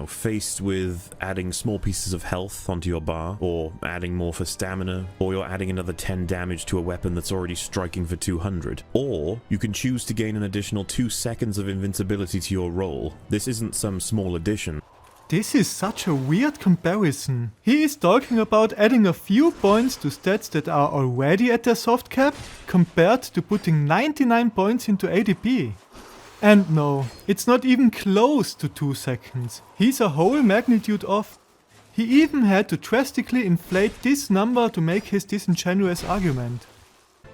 faced with adding small pieces of health onto your bar, or adding more for stamina, or you're adding another 10 damage to a weapon that's already striking for 200. Or you can choose to gain an additional 2 seconds of invincibility to your roll. This isn't some small addition. This is such a weird comparison. He is talking about adding a few points to stats that are already at their soft cap, compared to putting 99 points into ADP. And no, it's not even close to 2 seconds. He's a whole magnitude off. He even had to drastically inflate this number to make his disingenuous argument.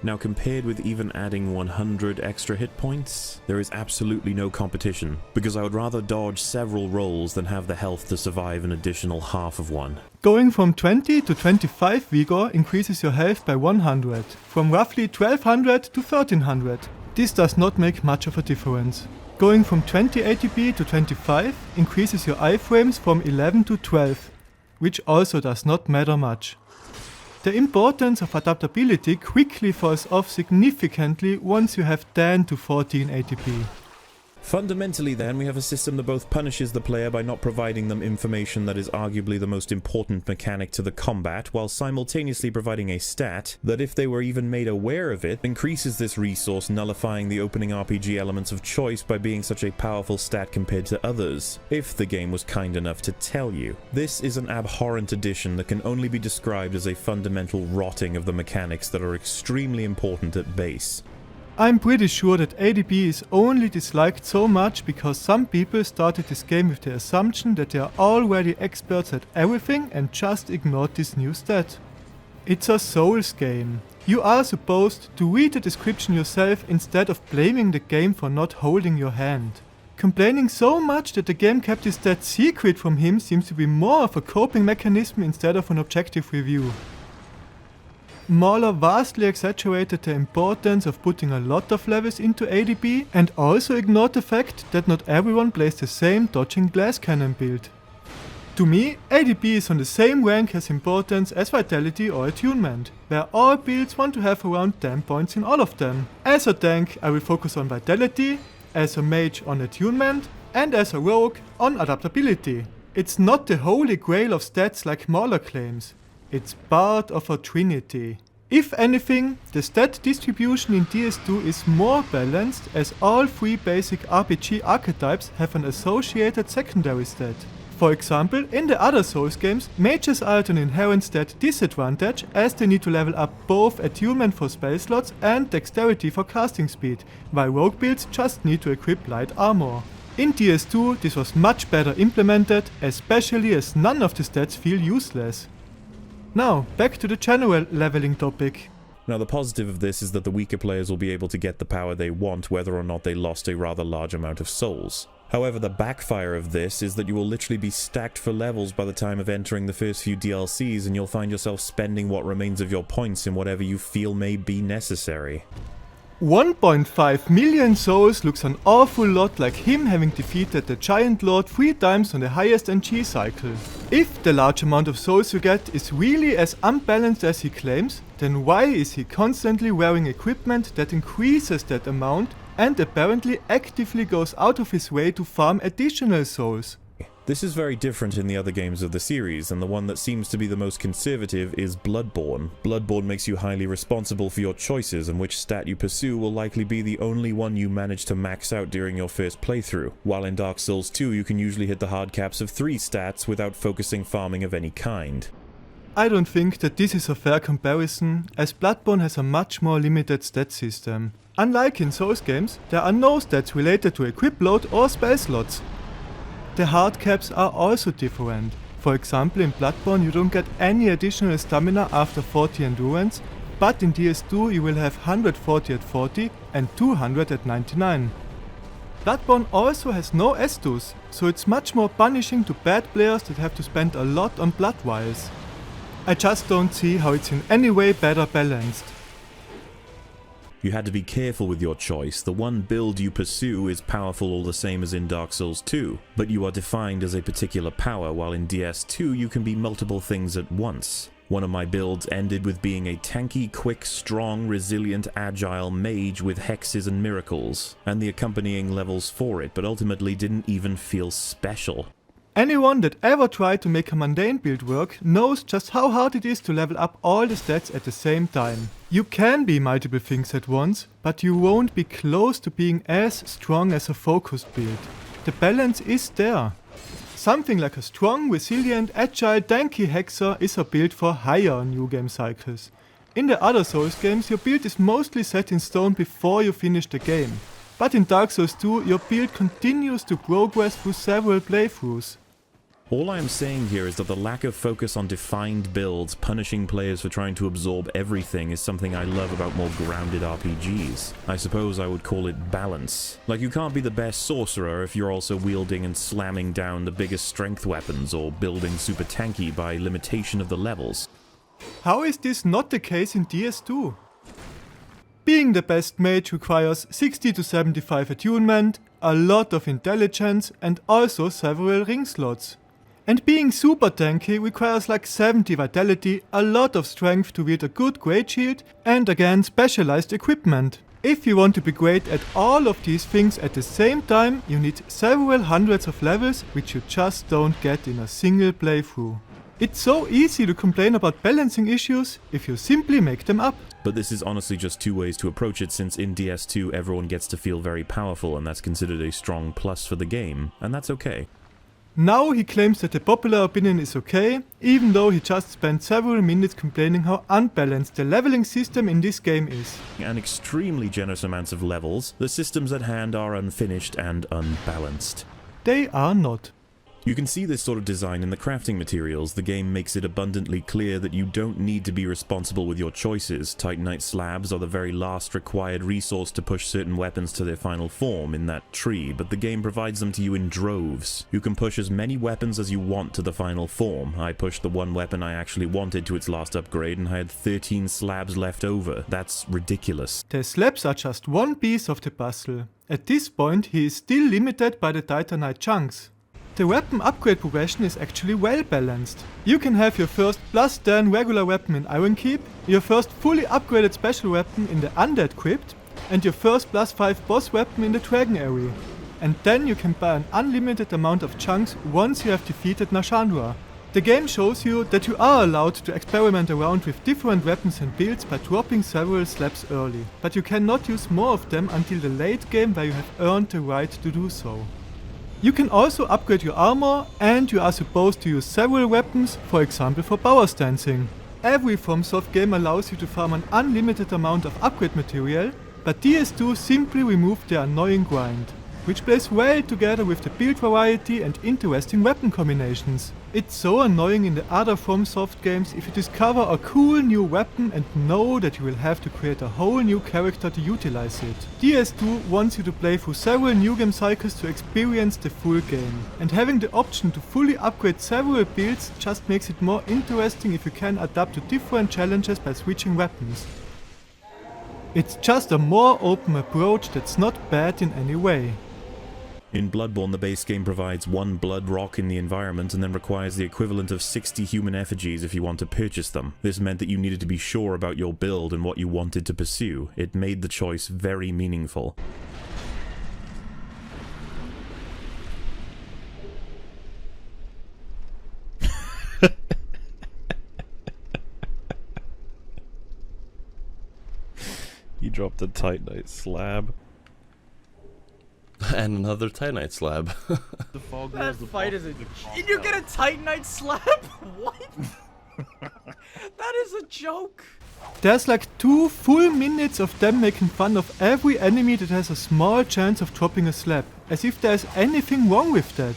Now, compared with even adding 100 extra hit points, there is absolutely no competition, because I would rather dodge several rolls than have the health to survive an additional half of one. Going from 20 to 25 vigor increases your health by 100, from roughly 1200 to 1300. This does not make much of a difference. Going from 20 ATP to 25 increases your iframes from 11 to 12, which also does not matter much. The importance of adaptability quickly falls off significantly once you have 10 to 14 ATP. Fundamentally then, we have a system that both punishes the player by not providing them information that is arguably the most important mechanic to the combat, while simultaneously providing a stat that, if they were even made aware of it, increases this resource, nullifying the opening RPG elements of choice by being such a powerful stat compared to others, if the game was kind enough to tell you. This is an abhorrent addition that can only be described as a fundamental rotting of the mechanics that are extremely important at base. I'm pretty sure that ADP is only disliked so much because some people started this game with the assumption that they are already experts at everything and just ignored this new stat. It's a Souls game. You are supposed to read the description yourself instead of blaming the game for not holding your hand. Complaining so much that the game kept his stat secret from him seems to be more of a coping mechanism instead of an objective review. MauLer vastly exaggerated the importance of putting a lot of levels into ADP and also ignored the fact that not everyone plays the same dodging glass cannon build. To me, ADP is on the same rank as importance as vitality or attunement, where all builds want to have around 10 points in all of them. As a tank, I will focus on vitality, as a mage on attunement, and as a rogue on adaptability. It's not the holy grail of stats like MauLer claims. It's part of a trinity. If anything, the stat distribution in DS2 is more balanced, as all 3 basic RPG archetypes have an associated secondary stat. For example, in the other Souls games, mages are at an inherent stat disadvantage as they need to level up both attunement for spell slots and dexterity for casting speed, while rogue builds just need to equip light armor. In DS2 this was much better implemented, especially as none of the stats feel useless. Now, back to the general leveling topic. Now, the positive of this is that the weaker players will be able to get the power they want whether or not they lost a rather large amount of souls. However, the backfire of this is that you will literally be stacked for levels by the time of entering the first few DLCs, and you'll find yourself spending what remains of your points in whatever you feel may be necessary. 1.5 million souls looks an awful lot like him having defeated the Giant Lord 3 times on the highest NG cycle. If the large amount of souls you get is really as unbalanced as he claims, then why is he constantly wearing equipment that increases that amount and apparently actively goes out of his way to farm additional souls? This is very different in the other games of the series, and the one that seems to be the most conservative is Bloodborne. Bloodborne makes you highly responsible for your choices, and which stat you pursue will likely be the only one you manage to max out during your first playthrough, while in Dark Souls 2 you can usually hit the hard caps of 3 stats without focusing farming of any kind. I don't think that this is a fair comparison, as Bloodborne has a much more limited stat system. Unlike in Souls games, there are no stats related to equip load or spell slots. The hard caps are also different. For example, in Bloodborne you don't get any additional stamina after 40 endurance, but in DS2 you will have 140 at 40 and 200 at 99. Bloodborne also has no Estus, so it's much more punishing to bad players that have to spend a lot on blood vials. I just don't see how it's in any way better balanced. You had to be careful with your choice. The one build you pursue is powerful all the same as in Dark Souls 2, but you are defined as a particular power, while in DS2 you can be multiple things at once. One of my builds ended with being a tanky, quick, strong, resilient, agile mage with hexes and miracles, and the accompanying levels for it, but ultimately didn't even feel special. Anyone that ever tried to make a mundane build work knows just how hard it is to level up all the stats at the same time. You can be multiple things at once, but you won't be close to being as strong as a focused build. The balance is there. Something like a strong, resilient, agile, tanky hexer is a build for higher new game cycles. In the other Souls games your build is mostly set in stone before you finish the game. But in Dark Souls 2 your build continues to progress through several playthroughs. All I am saying here is that the lack of focus on defined builds, punishing players for trying to absorb everything, is something I love about more grounded RPGs. I suppose I would call it balance. Like, you can't be the best sorcerer if you're also wielding and slamming down the biggest strength weapons, or building super tanky by limitation of the levels. How is this not the case in DS2? Being the best mage requires 60 to 75 attunement, a lot of intelligence and also several ring slots. And being super tanky requires like 70 vitality, a lot of strength to wield a good great shield, and again specialized equipment. If you want to be great at all of these things at the same time, you need several hundreds of levels, which you just don't get in a single playthrough. It's so easy to complain about balancing issues if you simply make them up. But this is honestly just two ways to approach it, since in DS2 everyone gets to feel very powerful, and that's considered a strong plus for the game, and that's okay. Now he claims that the popular opinion is okay, even though he just spent several minutes complaining how unbalanced the leveling system in this game is. And extremely generous amounts of levels, the systems at hand are unfinished and unbalanced. They are not. You can see this sort of design in the crafting materials. The game makes it abundantly clear that you don't need to be responsible with your choices. Titanite slabs are the very last required resource to push certain weapons to their final form in that tree, but the game provides them to you in droves. You can push as many weapons as you want to the final form. I pushed the one weapon I actually wanted to its last upgrade and I had 13 slabs left over. That's ridiculous. The slabs are just one piece of the puzzle. At this point he is still limited by the Titanite chunks. The weapon upgrade progression is actually well balanced. You can have your first +10 regular weapon in Iron Keep, your first fully upgraded special weapon in the Undead Crypt, and your first +5 boss weapon in the Dragon Area. And then you can buy an unlimited amount of chunks once you have defeated Nashandra. The game shows you that you are allowed to experiment around with different weapons and builds by dropping several slabs early, but you cannot use more of them until the late game where you have earned the right to do so. You can also upgrade your armor, and you are supposed to use several weapons, for example for power stancing. Every FromSoft game allows you to farm an unlimited amount of upgrade material, but DS2 simply removed the annoying grind, which plays well together with the build variety and interesting weapon combinations. It's so annoying in the other FromSoft games if you discover a cool new weapon and know that you will have to create a whole new character to utilize it. DS2 wants you to play through several new game cycles to experience the full game, and having the option to fully upgrade several builds just makes it more interesting if you can adapt to different challenges by switching weapons. It's just a more open approach that's not bad in any way. In Bloodborne, the base game provides one blood rock in the environment and then requires the equivalent of 60 human effigies if you want to purchase them. This meant that you needed to be sure about your build and what you wanted to pursue. It made the choice very meaningful. He dropped a Titanite slab. And another Titanite slab. The fog That was the fight boss is a... of the And you get a Titanite slap? What? That is a joke. There's like 2 full minutes of them making fun of every enemy that has a small chance of dropping a slab, as if there's anything wrong with that.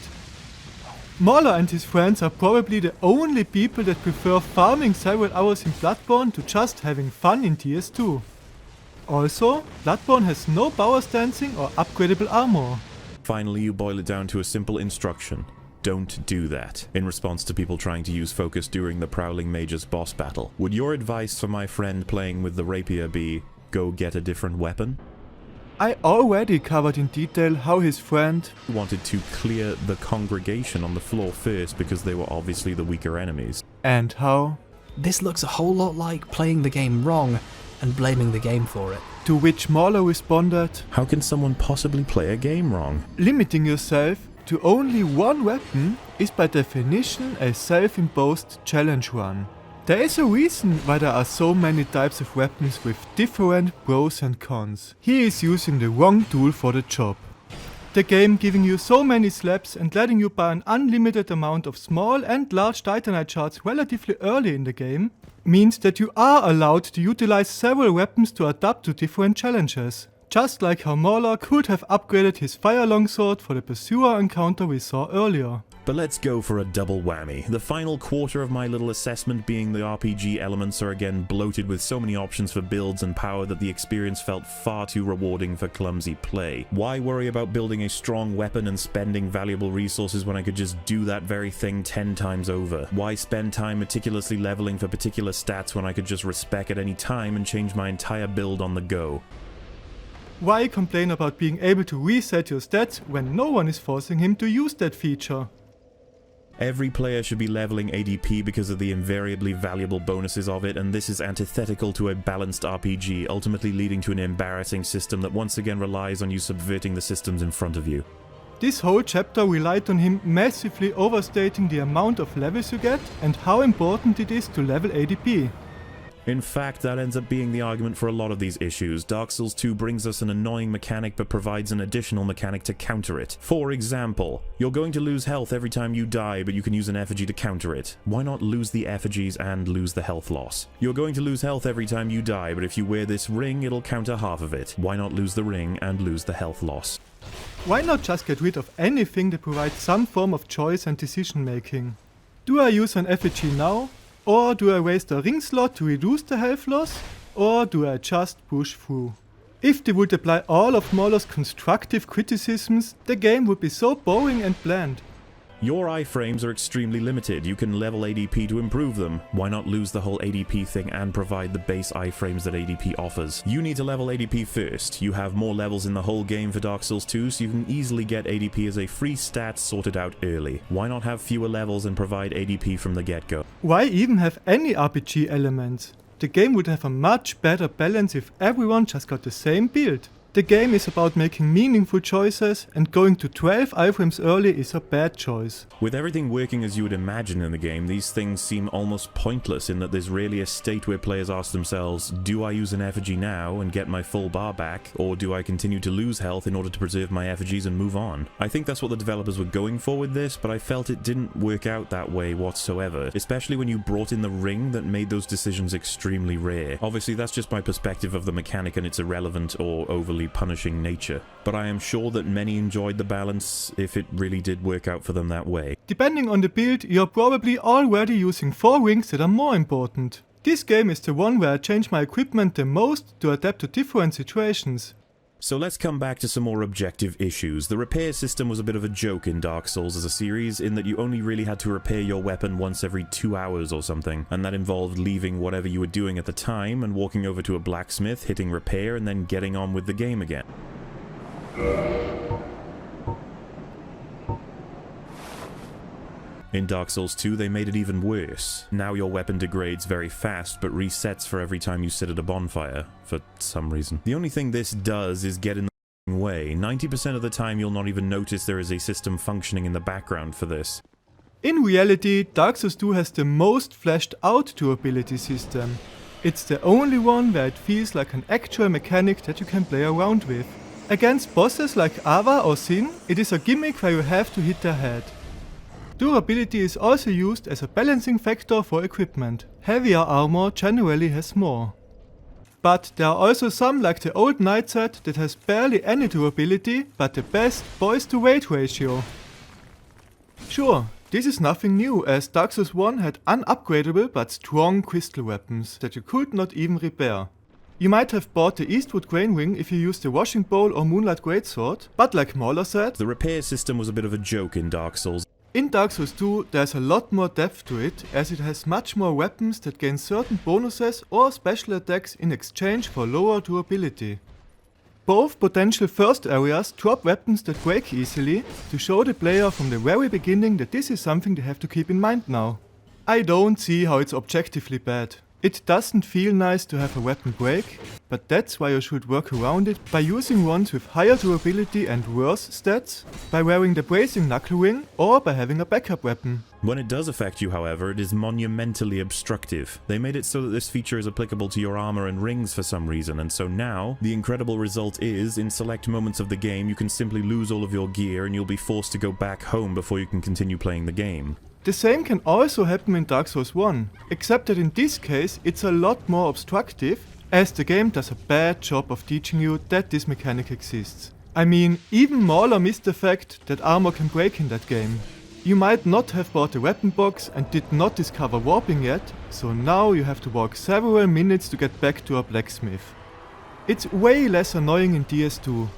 MauLer and his friends are probably the only people that prefer farming several hours in Bloodborne to just having fun in TS2. Also, Bloodborne has no power stancing or upgradable armor. Finally, you boil it down to a simple instruction. Don't do that, in response to people trying to use focus during the Prowling Mage's boss battle. Would your advice for my friend playing with the rapier be, go get a different weapon? I already covered in detail how his friend wanted to clear the congregation on the floor first because they were obviously the weaker enemies. And how This looks a whole lot like playing the game wrong and blaming the game for it. To which MauLer responded, how can someone possibly play a game wrong? Limiting yourself to only one weapon is by definition a self-imposed challenge run. There is a reason why there are so many types of weapons with different pros and cons. He is using the wrong tool for the job. The game giving you so many slabs and letting you buy an unlimited amount of small and large Titanite shards relatively early in the game means that you are allowed to utilize several weapons to adapt to different challenges. Just like how MauLer could have upgraded his fire longsword for the pursuer encounter we saw earlier. But let's go for a double whammy. The final quarter of my little assessment being the RPG elements are again bloated with so many options for builds and power that the experience felt far too rewarding for clumsy play. Why worry about building a strong weapon and spending valuable resources when I could just do that very thing 10 times over? Why spend time meticulously leveling for particular stats when I could just respec at any time and change my entire build on the go? Why complain about being able to reset your stats when no one is forcing him to use that feature? Every player should be leveling ADP because of the invariably valuable bonuses of it, and this is antithetical to a balanced RPG, ultimately leading to an embarrassing system that once again relies on you subverting the systems in front of you. This whole chapter relied on him massively overstating the amount of levels you get and how important it is to level ADP. In fact, that ends up being the argument for a lot of these issues. Dark Souls 2 brings us an annoying mechanic but provides an additional mechanic to counter it. For example, you're going to lose health every time you die, but you can use an effigy to counter it. Why not lose the effigies and lose the health loss? You're going to lose health every time you die, but if you wear this ring, it'll counter half of it. Why not lose the ring and lose the health loss? Why not just get rid of anything that provides some form of choice and decision making? Do I use an effigy now? Or do I waste a ring slot to reduce the health loss? Or do I just push through? If they would apply all of MauLer's constructive criticisms, the game would be so boring and bland. Your iframes are extremely limited. You can level ADP to improve them. Why not lose the whole ADP thing and provide the base iframes that ADP offers? You need to level ADP first. You have more levels in the whole game for Dark Souls 2, so you can easily get ADP as a free stat sorted out early. Why not have fewer levels and provide ADP from the get-go? Why even have any RPG elements? The game would have a much better balance if everyone just got the same build. The game is about making meaningful choices, and going to 12 iframes early is a bad choice. With everything working as you would imagine in the game, these things seem almost pointless in that there's rarely a state where players ask themselves, do I use an effigy now and get my full bar back, or do I continue to lose health in order to preserve my effigies and move on? I think that's what the developers were going for with this, but I felt it didn't work out that way whatsoever, especially when you brought in the ring that made those decisions extremely rare. Obviously that's just my perspective of the mechanic and its irrelevant or overly punishing nature, but I am sure that many enjoyed the balance if it really did work out for them that way. Depending on the build, you're probably already using 4 rings that are more important. This game is the one where I change my equipment the most to adapt to different situations. So let's come back to some more objective issues. The repair system was a bit of a joke in Dark Souls as a series, in that you only really had to repair your weapon once every 2 hours or something, and that involved leaving whatever you were doing at the time and walking over to a blacksmith, hitting repair, and then getting on with the game again. In Dark Souls 2, they made it even worse. Now your weapon degrades very fast, but resets for every time you sit at a bonfire, for some reason. The only thing this does is get in the way. 90% of the time you'll not even notice there is a system functioning in the background for this. In reality, Dark Souls 2 has the most fleshed out durability system. It's the only one where it feels like an actual mechanic that you can play around with. Against bosses like Ava or Sin, it is a gimmick where you have to hit their head. Durability is also used as a balancing factor for equipment. Heavier armor generally has more. But there are also some, like the old knight set, that has barely any durability, but the best boys to weight ratio. Sure, this is nothing new, as Dark Souls 1 had unupgradable but strong crystal weapons that you could not even repair. You might have bought the Eastwood Grain Ring if you used the Washing Bowl or Moonlight Greatsword, but like MauLer said, the repair system was a bit of a joke in Dark Souls. In Dark Souls 2 there's a lot more depth to it, as it has much more weapons that gain certain bonuses or special attacks in exchange for lower durability. Both potential first areas drop weapons that break easily, to show the player from the very beginning that this is something they have to keep in mind now. I don't see how it's objectively bad. It doesn't feel nice to have a weapon break, but that's why you should work around it by using ones with higher durability and worse stats, by wearing the bracing knuckle ring, or by having a backup weapon. When it does affect you, however, it is monumentally obstructive. They made it so that this feature is applicable to your armor and rings for some reason, and so now, the incredible result is, in select moments of the game, you can simply lose all of your gear and you'll be forced to go back home before you can continue playing the game. The same can also happen in Dark Souls 1, except that in this case it's a lot more obstructive, as the game does a bad job of teaching you that this mechanic exists. I mean, even MauLer missed the fact that armor can break in that game. You might not have bought a weapon box and did not discover warping yet, so now you have to walk several minutes to get back to a blacksmith. It's way less annoying in DS2.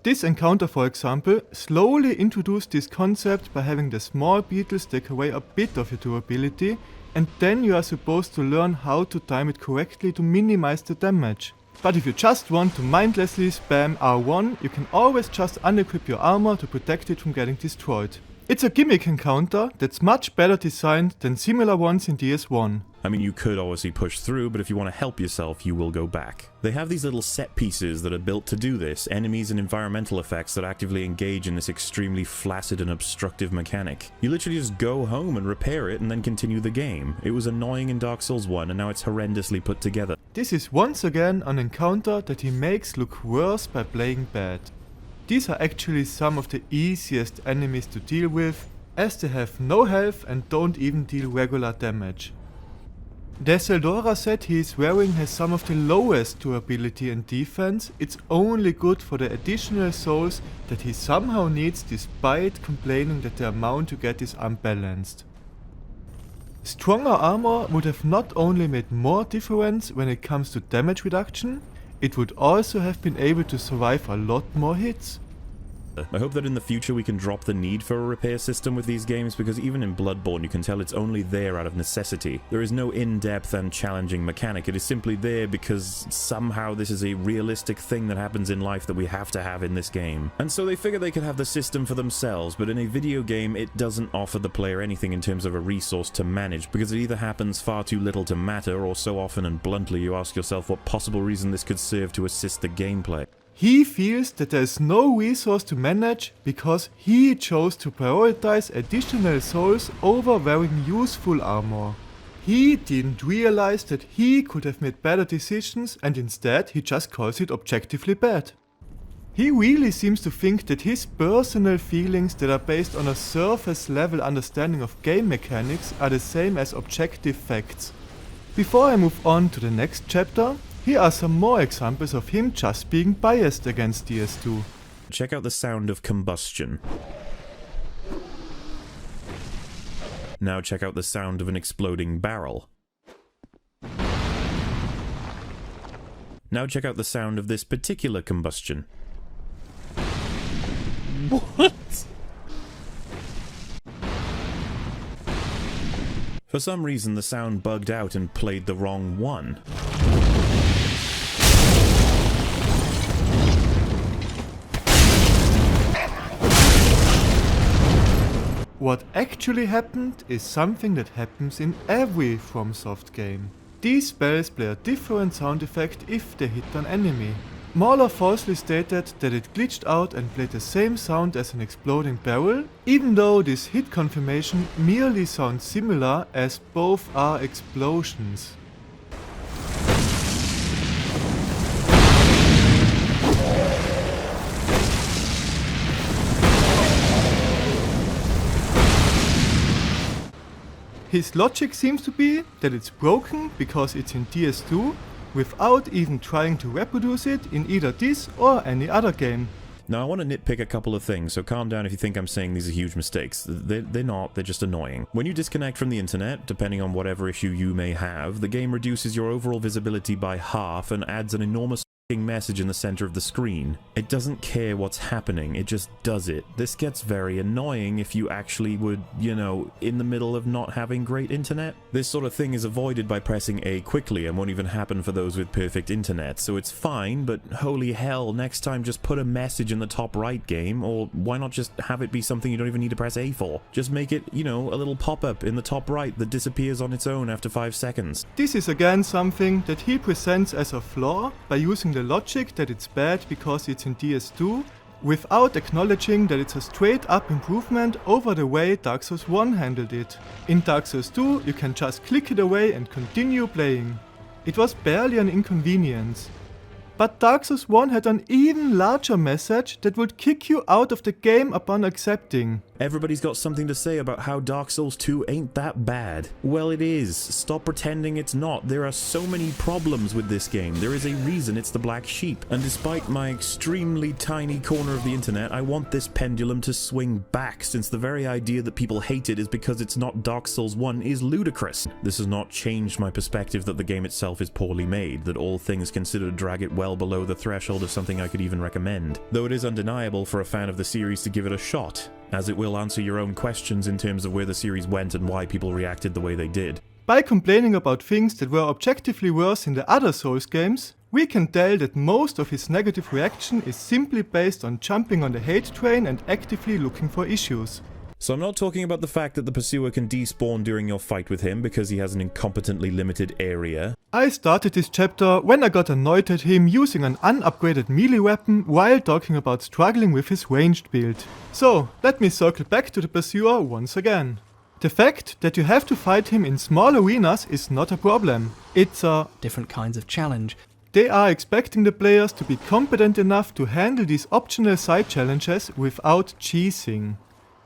This encounter, for example, slowly introduced this concept by having the small beetles take away a bit of your durability, and then you are supposed to learn how to time it correctly to minimize the damage. But if you just want to mindlessly spam R1, you can always just unequip your armor to protect it from getting destroyed. It's a gimmick encounter that's much better designed than similar ones in DS1. I mean, you could obviously push through, but if you want to help yourself, you will go back. They have these little set pieces that are built to do this, enemies and environmental effects that actively engage in this extremely flaccid and obstructive mechanic. You literally just go home and repair it and then continue the game. It was annoying in Dark Souls 1 and now it's horrendously put together. This is once again an encounter that he makes look worse by playing bad. These are actually some of the easiest enemies to deal with, as they have no health and don't even deal regular damage. The Seldora set he is wearing has some of the lowest durability and defense. It's only good for the additional souls that he somehow needs, despite complaining that the amount you get is unbalanced. Stronger armor would have not only made more difference when it comes to damage reduction, it would also have been able to survive a lot more hits. I hope that in the future we can drop the need for a repair system with these games, because even in Bloodborne you can tell it's only there out of necessity. There is no in-depth and challenging mechanic, it is simply there because somehow this is a realistic thing that happens in life that we have to have in this game. And so they figure they could have the system for themselves, but in a video game it doesn't offer the player anything in terms of a resource to manage, because it either happens far too little to matter, or so often and bluntly you ask yourself what possible reason this could serve to assist the gameplay. He feels that there is no resource to manage because he chose to prioritize additional souls over wearing useful armor. He didn't realize that he could have made better decisions, and instead he just calls it objectively bad. He really seems to think that his personal feelings that are based on a surface level understanding of game mechanics are the same as objective facts. Before I move on to the next chapter, here are some more examples of him just being biased against DS2. Check out the sound of combustion. Now check out the sound of an exploding barrel. Now check out the sound of this particular combustion. What? For some reason the sound bugged out and played the wrong one. What actually happened is something that happens in every FromSoft game. These spells play a different sound effect if they hit an enemy. MauLer falsely stated that it glitched out and played the same sound as an exploding barrel, even though this hit confirmation merely sounds similar as both are explosions. His logic seems to be that it's broken because it's in DS2 without even trying to reproduce it in either this or any other game. Now, I want to nitpick a couple of things, so calm down if you think I'm saying these are huge mistakes. They're not, they're just annoying. When you disconnect from the internet, depending on whatever issue you may have, the game reduces your overall visibility by half and adds an enormous message in the center of the screen. It doesn't care what's happening, it just does it. This gets very annoying if you actually would, you know, in the middle of not having great internet. This sort of thing is avoided by pressing A quickly and won't even happen for those with perfect internet, so it's fine, but holy hell, next time just put a message in the top right game, or why not just have it be something you don't even need to press A for? Just make it, you know, a little pop-up in the top right that disappears on its own after 5 seconds. This is again something that he presents as a flaw by using the logic that it's bad because it's in DS2 without acknowledging that it's a straight up improvement over the way Dark Souls 1 handled it. In Dark Souls 2 you can just click it away and continue playing. It was barely an inconvenience. But Dark Souls 1 had an even larger message that would kick you out of the game upon accepting. Everybody's got something to say about how Dark Souls 2 ain't that bad. Well, it is. Stop pretending it's not. There are so many problems with this game. There is a reason it's the black sheep. And despite my extremely tiny corner of the internet, I want this pendulum to swing back, since the very idea that people hate it is because it's not Dark Souls 1 is ludicrous. This has not changed my perspective that the game itself is poorly made, that all things considered drag it well below the threshold of something I could even recommend. Though it is undeniable for a fan of the series to give it a shot, as it will answer your own questions in terms of where the series went and why people reacted the way they did. By complaining about things that were objectively worse in the other Souls games, we can tell that most of his negative reaction is simply based on jumping on the hate train and actively looking for issues. So I'm not talking about the fact that the pursuer can despawn during your fight with him because he has an incompetently limited area. I started this chapter when I got annoyed at him using an unupgraded melee weapon while talking about struggling with his ranged build. So, let me circle back to the pursuer once again. The fact that you have to fight him in small arenas is not a problem. It's a different kinds of challenge. They are expecting the players to be competent enough to handle these optional side challenges without cheesing.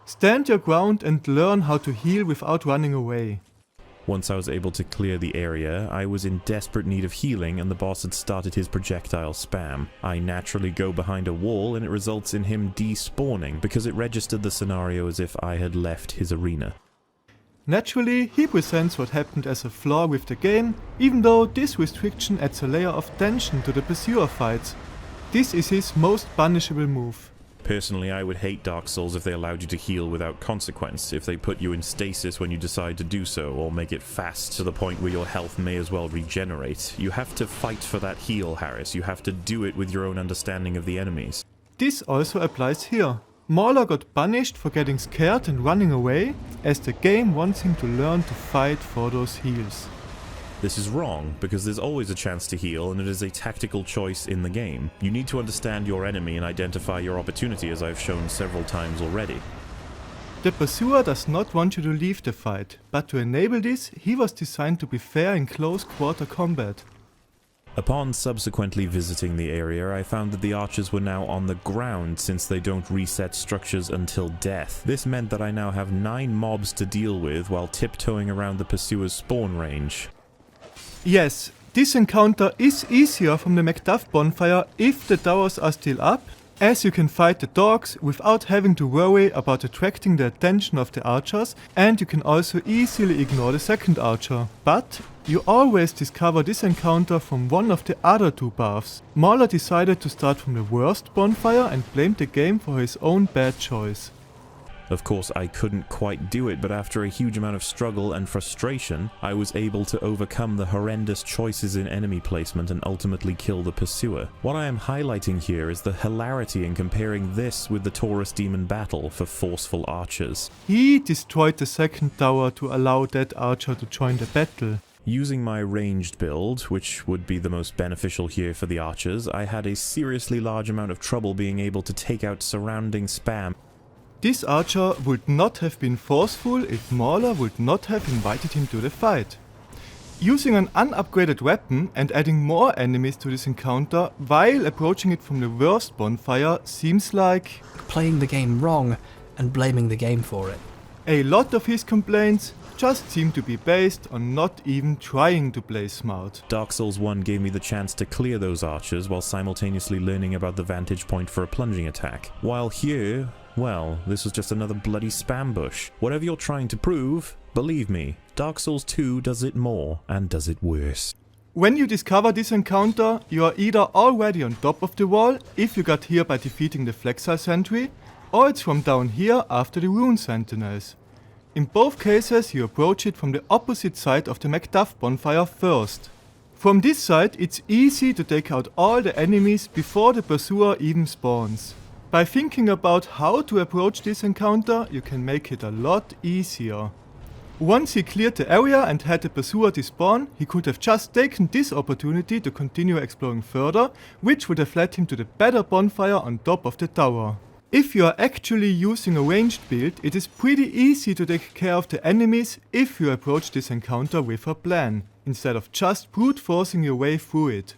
Stand your ground and learn how to heal without running away. Once I was able to clear the area, I was in desperate need of healing and the boss had started his projectile spam. I naturally go behind a wall and it results in him despawning because it registered the scenario as if I had left his arena. Naturally, he presents what happened as a flaw with the game, even though this restriction adds a layer of tension to the pursuer fights. This is his most punishable move. Personally, I would hate Dark Souls if they allowed you to heal without consequence, if they put you in stasis when you decide to do so, or make it fast to the point where your health may as well regenerate. You have to fight for that heal, Harris. You have to do it with your own understanding of the enemies. This also applies here. MauLer got punished for getting scared and running away, as the game wants him to learn to fight for those heals. This is wrong, because there's always a chance to heal, and it is a tactical choice in the game. You need to understand your enemy and identify your opportunity, as I've shown several times already. The pursuer does not want you to leave the fight, but to enable this, he was designed to be fair in close quarter combat. Upon subsequently visiting the area, I found that the archers were now on the ground since they don't reset structures until death. This meant that I now have 9 mobs to deal with while tiptoeing around the pursuer's spawn range. Yes, this encounter is easier from the Macduff bonfire if the towers are still up, as you can fight the dogs without having to worry about attracting the attention of the archers, and you can also easily ignore the second archer. But you always discover this encounter from one of the other 2 paths. MauLer decided to start from the worst bonfire and blamed the game for his own bad choice. Of course, I couldn't quite do it, but after a huge amount of struggle and frustration, I was able to overcome the horrendous choices in enemy placement and ultimately kill the pursuer. What I am highlighting here is the hilarity in comparing this with the Taurus Demon battle for forceful archers. He destroyed the second tower to allow that archer to join the battle. Using my ranged build, which would be the most beneficial here for the archers, I had a seriously large amount of trouble being able to take out surrounding spam. This archer would not have been forceful if MauLer would not have invited him to the fight. Using an unupgraded weapon and adding more enemies to this encounter while approaching it from the worst bonfire seems like playing the game wrong and blaming the game for it. A lot of his complaints just seem to be based on not even trying to play smart. Dark Souls 1 gave me the chance to clear those archers while simultaneously learning about the vantage point for a plunging attack. While here, well, this was just another bloody spam bush. Whatever you're trying to prove, believe me, Dark Souls 2 does it more and does it worse. When you discover this encounter, you are either already on top of the wall if you got here by defeating the Flexile Sentry, or it's from down here after the Rune Sentinels. In both cases you approach it from the opposite side of the Macduff bonfire first. From this side it's easy to take out all the enemies before the pursuer even spawns. By thinking about how to approach this encounter, you can make it a lot easier. Once he cleared the area and had the pursuer despawn, he could have just taken this opportunity to continue exploring further, which would have led him to the better bonfire on top of the tower. If you are actually using a ranged build, it is pretty easy to take care of the enemies if you approach this encounter with a plan, instead of just brute forcing your way through it.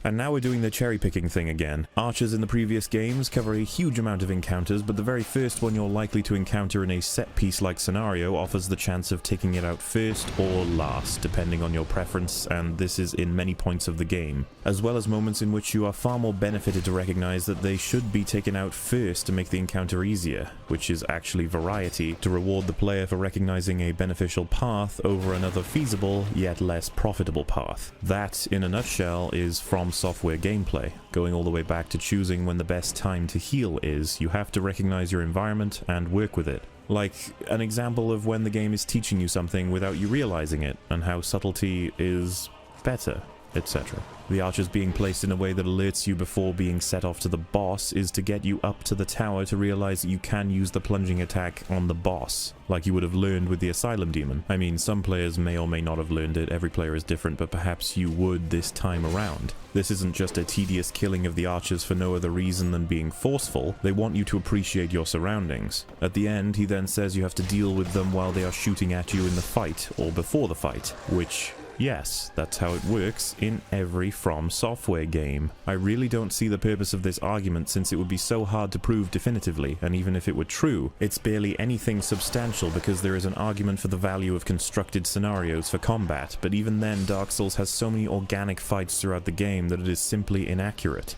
And now we're doing the cherry picking thing again. Archers in the previous games cover a huge amount of encounters, but the very first one you're likely to encounter in a set piece like scenario offers the chance of taking it out first or last, depending on your preference, and this is in many points of the game, as well as moments in which you are far more benefited to recognize that they should be taken out first to make the encounter easier, which is actually variety, to reward the player for recognizing a beneficial path over another feasible yet less profitable path. That, in a nutshell, is From Software gameplay. Going all the way back to choosing when the best time to heal is, you have to recognize your environment and work with it. Like an example of when the game is teaching you something without you realizing it, and how subtlety is better, etc. The archers being placed in a way that alerts you before being set off to the boss is to get you up to the tower to realize that you can use the plunging attack on the boss, like you would have learned with the Asylum Demon. I mean, some players may or may not have learned it, every player is different, but perhaps you would this time around. This isn't just a tedious killing of the archers for no other reason than being forceful, they want you to appreciate your surroundings. At the end, he then says you have to deal with them while they are shooting at you in the fight, or before the fight, which... yes, that's how it works in every From Software game. I really don't see the purpose of this argument since it would be so hard to prove definitively, and even if it were true, it's barely anything substantial because there is an argument for the value of constructed scenarios for combat, but even then Dark Souls has so many organic fights throughout the game that it is simply inaccurate.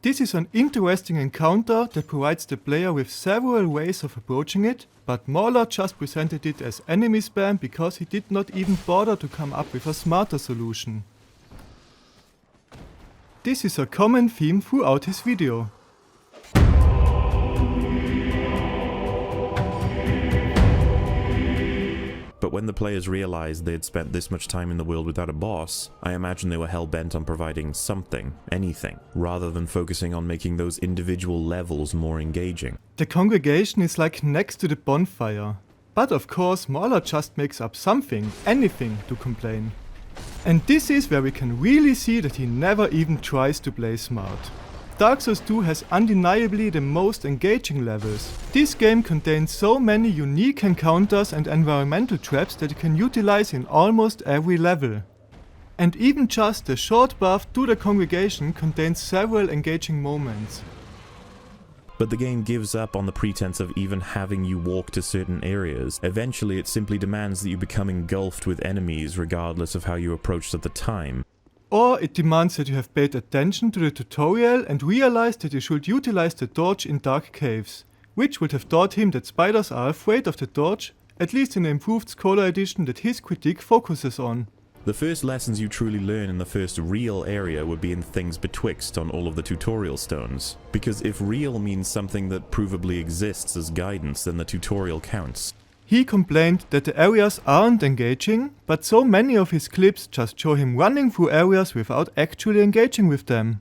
This is an interesting encounter that provides the player with several ways of approaching it, but MauLer just presented it as enemy spam because he did not even bother to come up with a smarter solution. This is a common theme throughout his video. But when the players realized they had spent this much time in the world without a boss, I imagine they were hell-bent on providing something, anything, rather than focusing on making those individual levels more engaging. The congregation is like next to the bonfire. But of course MauLer just makes up something, anything, to complain. And this is where we can really see that he never even tries to play smart. Dark Souls 2 has undeniably the most engaging levels. This game contains so many unique encounters and environmental traps that you can utilize in almost every level. And even just the short path to the congregation contains several engaging moments. But the game gives up on the pretense of even having you walk to certain areas. Eventually it simply demands that you become engulfed with enemies regardless of how you approached at the time. Or it demands that you have paid attention to the tutorial and realized that you should utilize the torch in dark caves, which would have taught him that spiders are afraid of the torch, at least in the improved Scholar edition that his critique focuses on. The first lessons you truly learn in the first real area would be in things betwixt on all of the tutorial stones. Because if real means something that provably exists as guidance, then the tutorial counts. He complained that the areas aren't engaging, but so many of his clips just show him running through areas without actually engaging with them.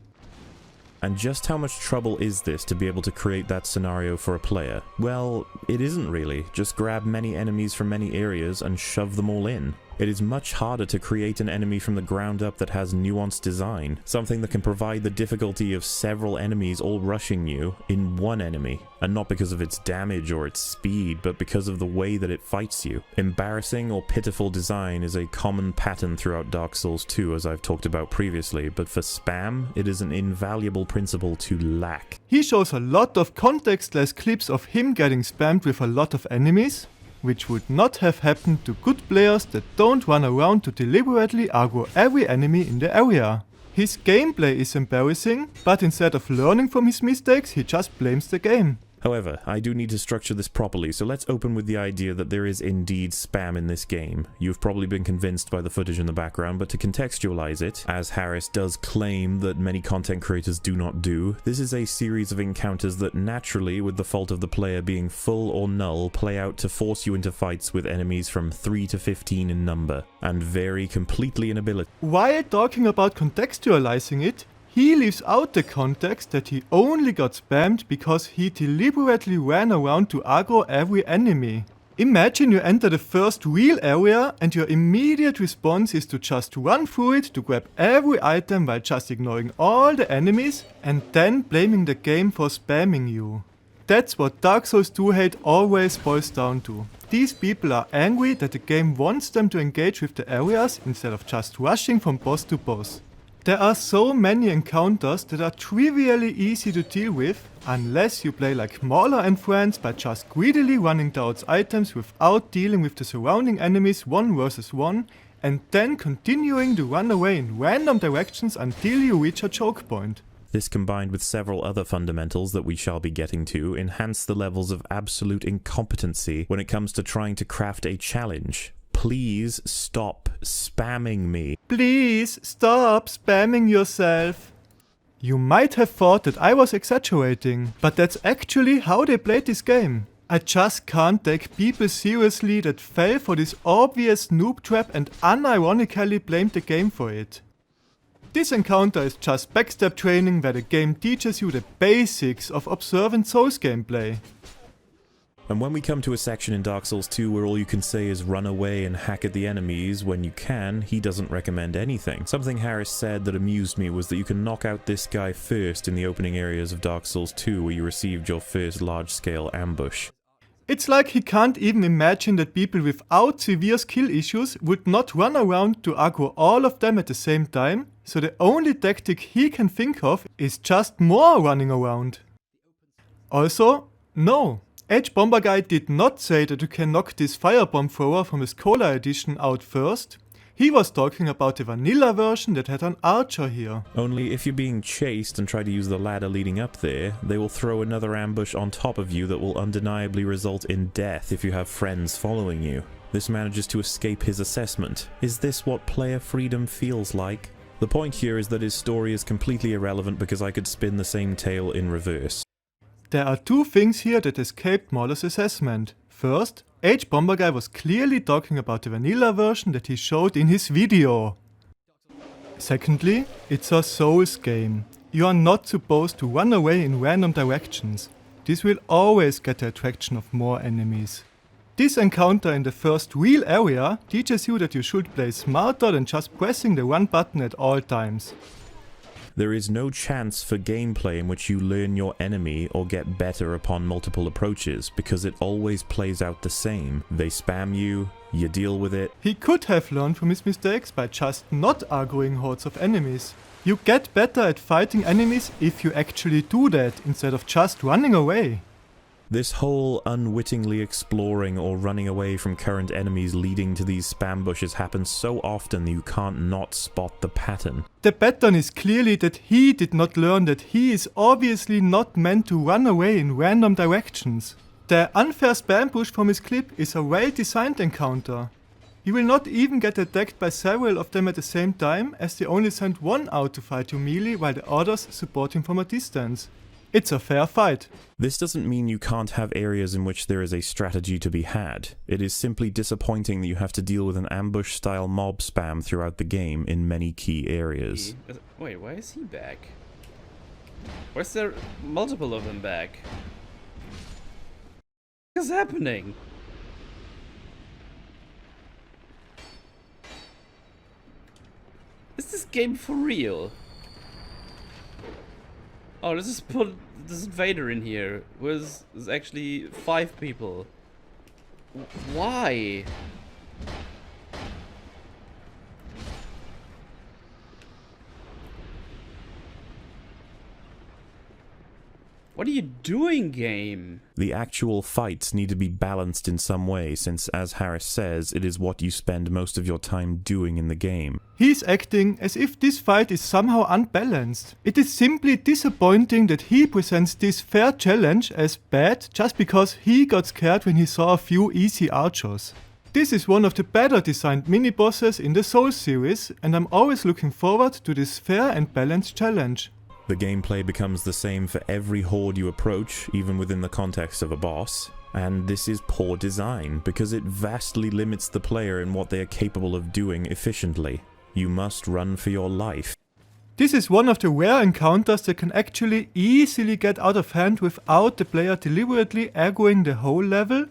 And just how much trouble is this to be able to create that scenario for a player? Well, it isn't really. Just grab many enemies from many areas and shove them all in. It is much harder to create an enemy from the ground up that has nuanced design, something that can provide the difficulty of several enemies all rushing you in one enemy, and not because of its damage or its speed, but because of the way that it fights you. Embarrassing or pitiful design is a common pattern throughout Dark Souls 2, as I've talked about previously, but for spam, it is an invaluable principle to lack. He shows a lot of contextless clips of him getting spammed with a lot of enemies, which would not have happened to good players that don't run around to deliberately aggro every enemy in the area. His gameplay is embarrassing, but instead of learning from his mistakes, he just blames the game. However, I do need to structure this properly, so let's open with the idea that there is indeed spam in this game. You've probably been convinced by the footage in the background, but to contextualize it, as Harris does claim that many content creators do not do, this is a series of encounters that naturally, with the fault of the player being full or null, play out to force you into fights with enemies from 3 to 15 in number, and vary completely in ability. While talking about contextualizing it, he leaves out the context that he only got spammed because he deliberately ran around to aggro every enemy. Imagine you enter the first real area and your immediate response is to just run through it to grab every item while just ignoring all the enemies and then blaming the game for spamming you. That's what Dark Souls 2 hate always boils down to. These people are angry that the game wants them to engage with the areas instead of just rushing from boss to boss. There are so many encounters that are trivially easy to deal with, unless you play like MauLer and friends by just greedily running towards items without dealing with the surrounding enemies 1 versus 1, and then continuing to run away in random directions until you reach a choke point. This, combined with several other fundamentals that we shall be getting to, enhance the levels of absolute incompetency when it comes to trying to craft a challenge. Please stop spamming me. Please stop spamming yourself. You might have thought that I was exaggerating, but that's actually how they played this game. I just can't take people seriously that fell for this obvious noob trap and unironically blamed the game for it. This encounter is just backstab training where the game teaches you the basics of observant Souls gameplay. And when we come to a section in Dark Souls 2 where all you can say is run away and hack at the enemies when you can, he doesn't recommend anything. Something Harris said that amused me was that you can knock out this guy first in the opening areas of Dark Souls 2 where you received your first large-scale ambush. It's like he can't even imagine that people without severe skill issues would not run around to aggro all of them at the same time, so the only tactic he can think of is just more running around. Also, no. Bomber Guy did not say that you can knock this firebomb thrower from his Cola edition out first. He was talking about the vanilla version that had an archer here. Only if you're being chased and try to use the ladder leading up there, they will throw another ambush on top of you that will undeniably result in death if you have friends following you. This manages to escape his assessment. Is this what player freedom feels like? The point here is that his story is completely irrelevant because I could spin the same tale in reverse. There are 2 things here that escaped MauLer's assessment. First, Bomber Guy was clearly talking about the vanilla version that he showed in his video. Secondly, it's a Souls game. You are not supposed to run away in random directions. This will always get the attraction of more enemies. This encounter in the first real area teaches you that you should play smarter than just pressing the run button at all times. There is no chance for gameplay in which you learn your enemy or get better upon multiple approaches, because it always plays out the same. They spam you, you deal with it. He could have learned from his mistakes by just not aggroing hordes of enemies. You get better at fighting enemies if you actually do that, instead of just running away. This whole unwittingly exploring or running away from current enemies leading to these spam bushes happens so often that you can't not spot the pattern. The pattern is clearly that he did not learn that he is obviously not meant to run away in random directions. The unfair spam push from his clip is a well-designed encounter. He will not even get attacked by several of them at the same time, as they only send one out to fight you melee while the others support him from a distance. It's a fair fight. This doesn't mean you can't have areas in which there is a strategy to be had. It is simply disappointing that you have to deal with an ambush-style mob spam throughout the game in many key areas. Wait, why is he back? Why is there multiple of them back? What is happening? Is this game for real? Oh, let's just put this invader in here. There's actually 5 people. Why? What are you doing, game? The actual fights need to be balanced in some way, since, as Harris says, it is what you spend most of your time doing in the game. He's acting as if this fight is somehow unbalanced. It is simply disappointing that he presents this fair challenge as bad just because he got scared when he saw a few easy archers. This is one of the better designed mini-bosses in the Souls series, and I'm always looking forward to this fair and balanced challenge. The gameplay becomes the same for every horde you approach, even within the context of a boss. And this is poor design, because it vastly limits the player in what they are capable of doing efficiently. You must run for your life. This is one of the rare encounters that can actually easily get out of hand without the player deliberately aggroing the whole level,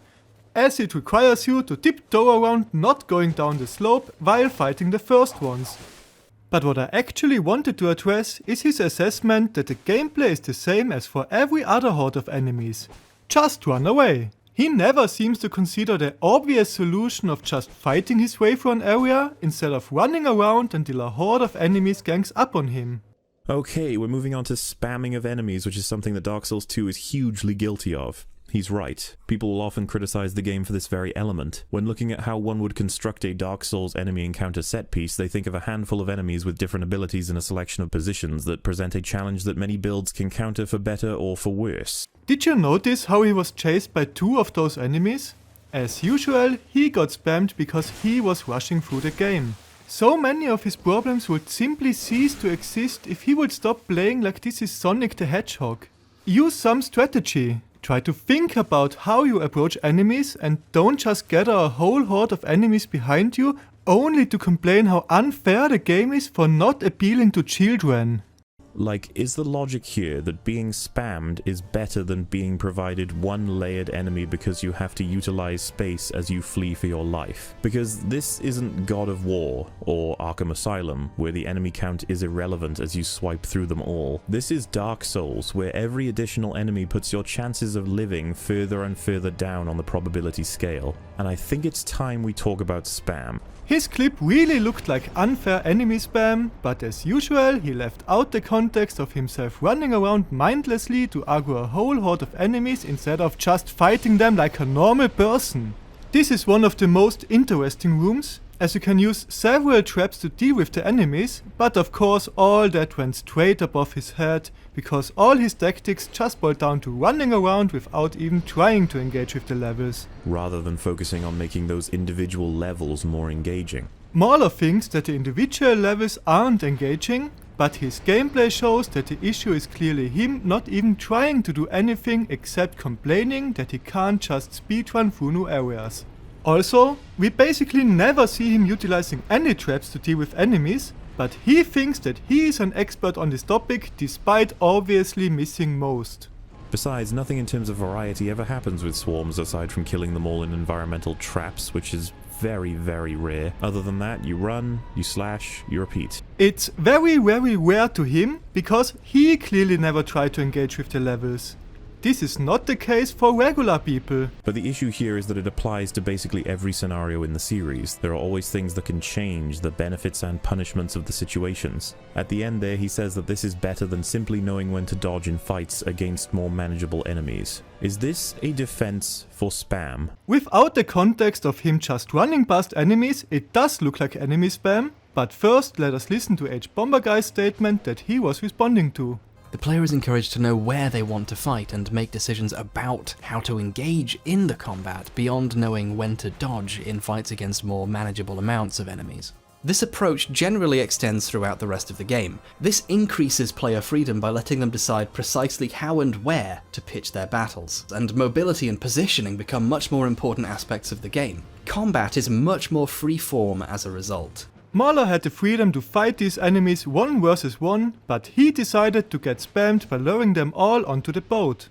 as it requires you to tiptoe around not going down the slope while fighting the first ones. But what I actually wanted to address is his assessment that the gameplay is the same as for every other horde of enemies. Just run away. He never seems to consider the obvious solution of just fighting his way through an area instead of running around until a horde of enemies gangs up on him. Okay, we're moving on to spamming of enemies, which is something that Dark Souls 2 is hugely guilty of. He's right. People will often criticize the game for this very element. When looking at how one would construct a Dark Souls enemy encounter set piece, they think of a handful of enemies with different abilities and a selection of positions that present a challenge that many builds can counter for better or for worse. Did you notice how he was chased by two of those enemies? As usual, he got spammed because he was rushing through the game. So many of his problems would simply cease to exist if he would stop playing like this is Sonic the Hedgehog. Use some strategy. Try to think about how you approach enemies and don't just gather a whole horde of enemies behind you only to complain how unfair the game is for not appealing to children. Like, is the logic here that being spammed is better than being provided one layered enemy because you have to utilize space as you flee for your life? Because this isn't God of War or Arkham Asylum, where the enemy count is irrelevant as you swipe through them all. This is Dark Souls, where every additional enemy puts your chances of living further and further down on the probability scale. And I think it's time we talk about spam. His clip really looked like unfair enemy spam, but as usual he left out the context of himself running around mindlessly to aggro a whole horde of enemies instead of just fighting them like a normal person. This is one of the most interesting rooms, as you can use several traps to deal with the enemies, but of course all that went straight above his head, because all his tactics just boiled down to running around without even trying to engage with the levels. Rather than focusing on making those individual levels more engaging. MauLer thinks that the individual levels aren't engaging, but his gameplay shows that the issue is clearly him not even trying to do anything except complaining that he can't just speedrun through new areas. Also, we basically never see him utilizing any traps to deal with enemies, but he thinks that he is an expert on this topic despite obviously missing most. Besides, nothing in terms of variety ever happens with swarms aside from killing them all in environmental traps, which is very, very rare. Other than that, you run, you slash, you repeat. It's very, very rare to him because he clearly never tried to engage with the levels. This is not the case for regular people. But the issue here is that it applies to basically every scenario in the series. There are always things that can change the benefits and punishments of the situations. At the end there, he says that this is better than simply knowing when to dodge in fights against more manageable enemies. Is this a defense for spam? Without the context of him just running past enemies, it does look like enemy spam. But first, let us listen to H. Bomber Guy's statement that he was responding to. The player is encouraged to know where they want to fight and make decisions about how to engage in the combat beyond knowing when to dodge in fights against more manageable amounts of enemies. This approach generally extends throughout the rest of the game. This increases player freedom by letting them decide precisely how and where to pitch their battles, and mobility and positioning become much more important aspects of the game. Combat is much more free-form as a result. MauLer had the freedom to fight these enemies 1 versus 1, but he decided to get spammed by luring them all onto the boat.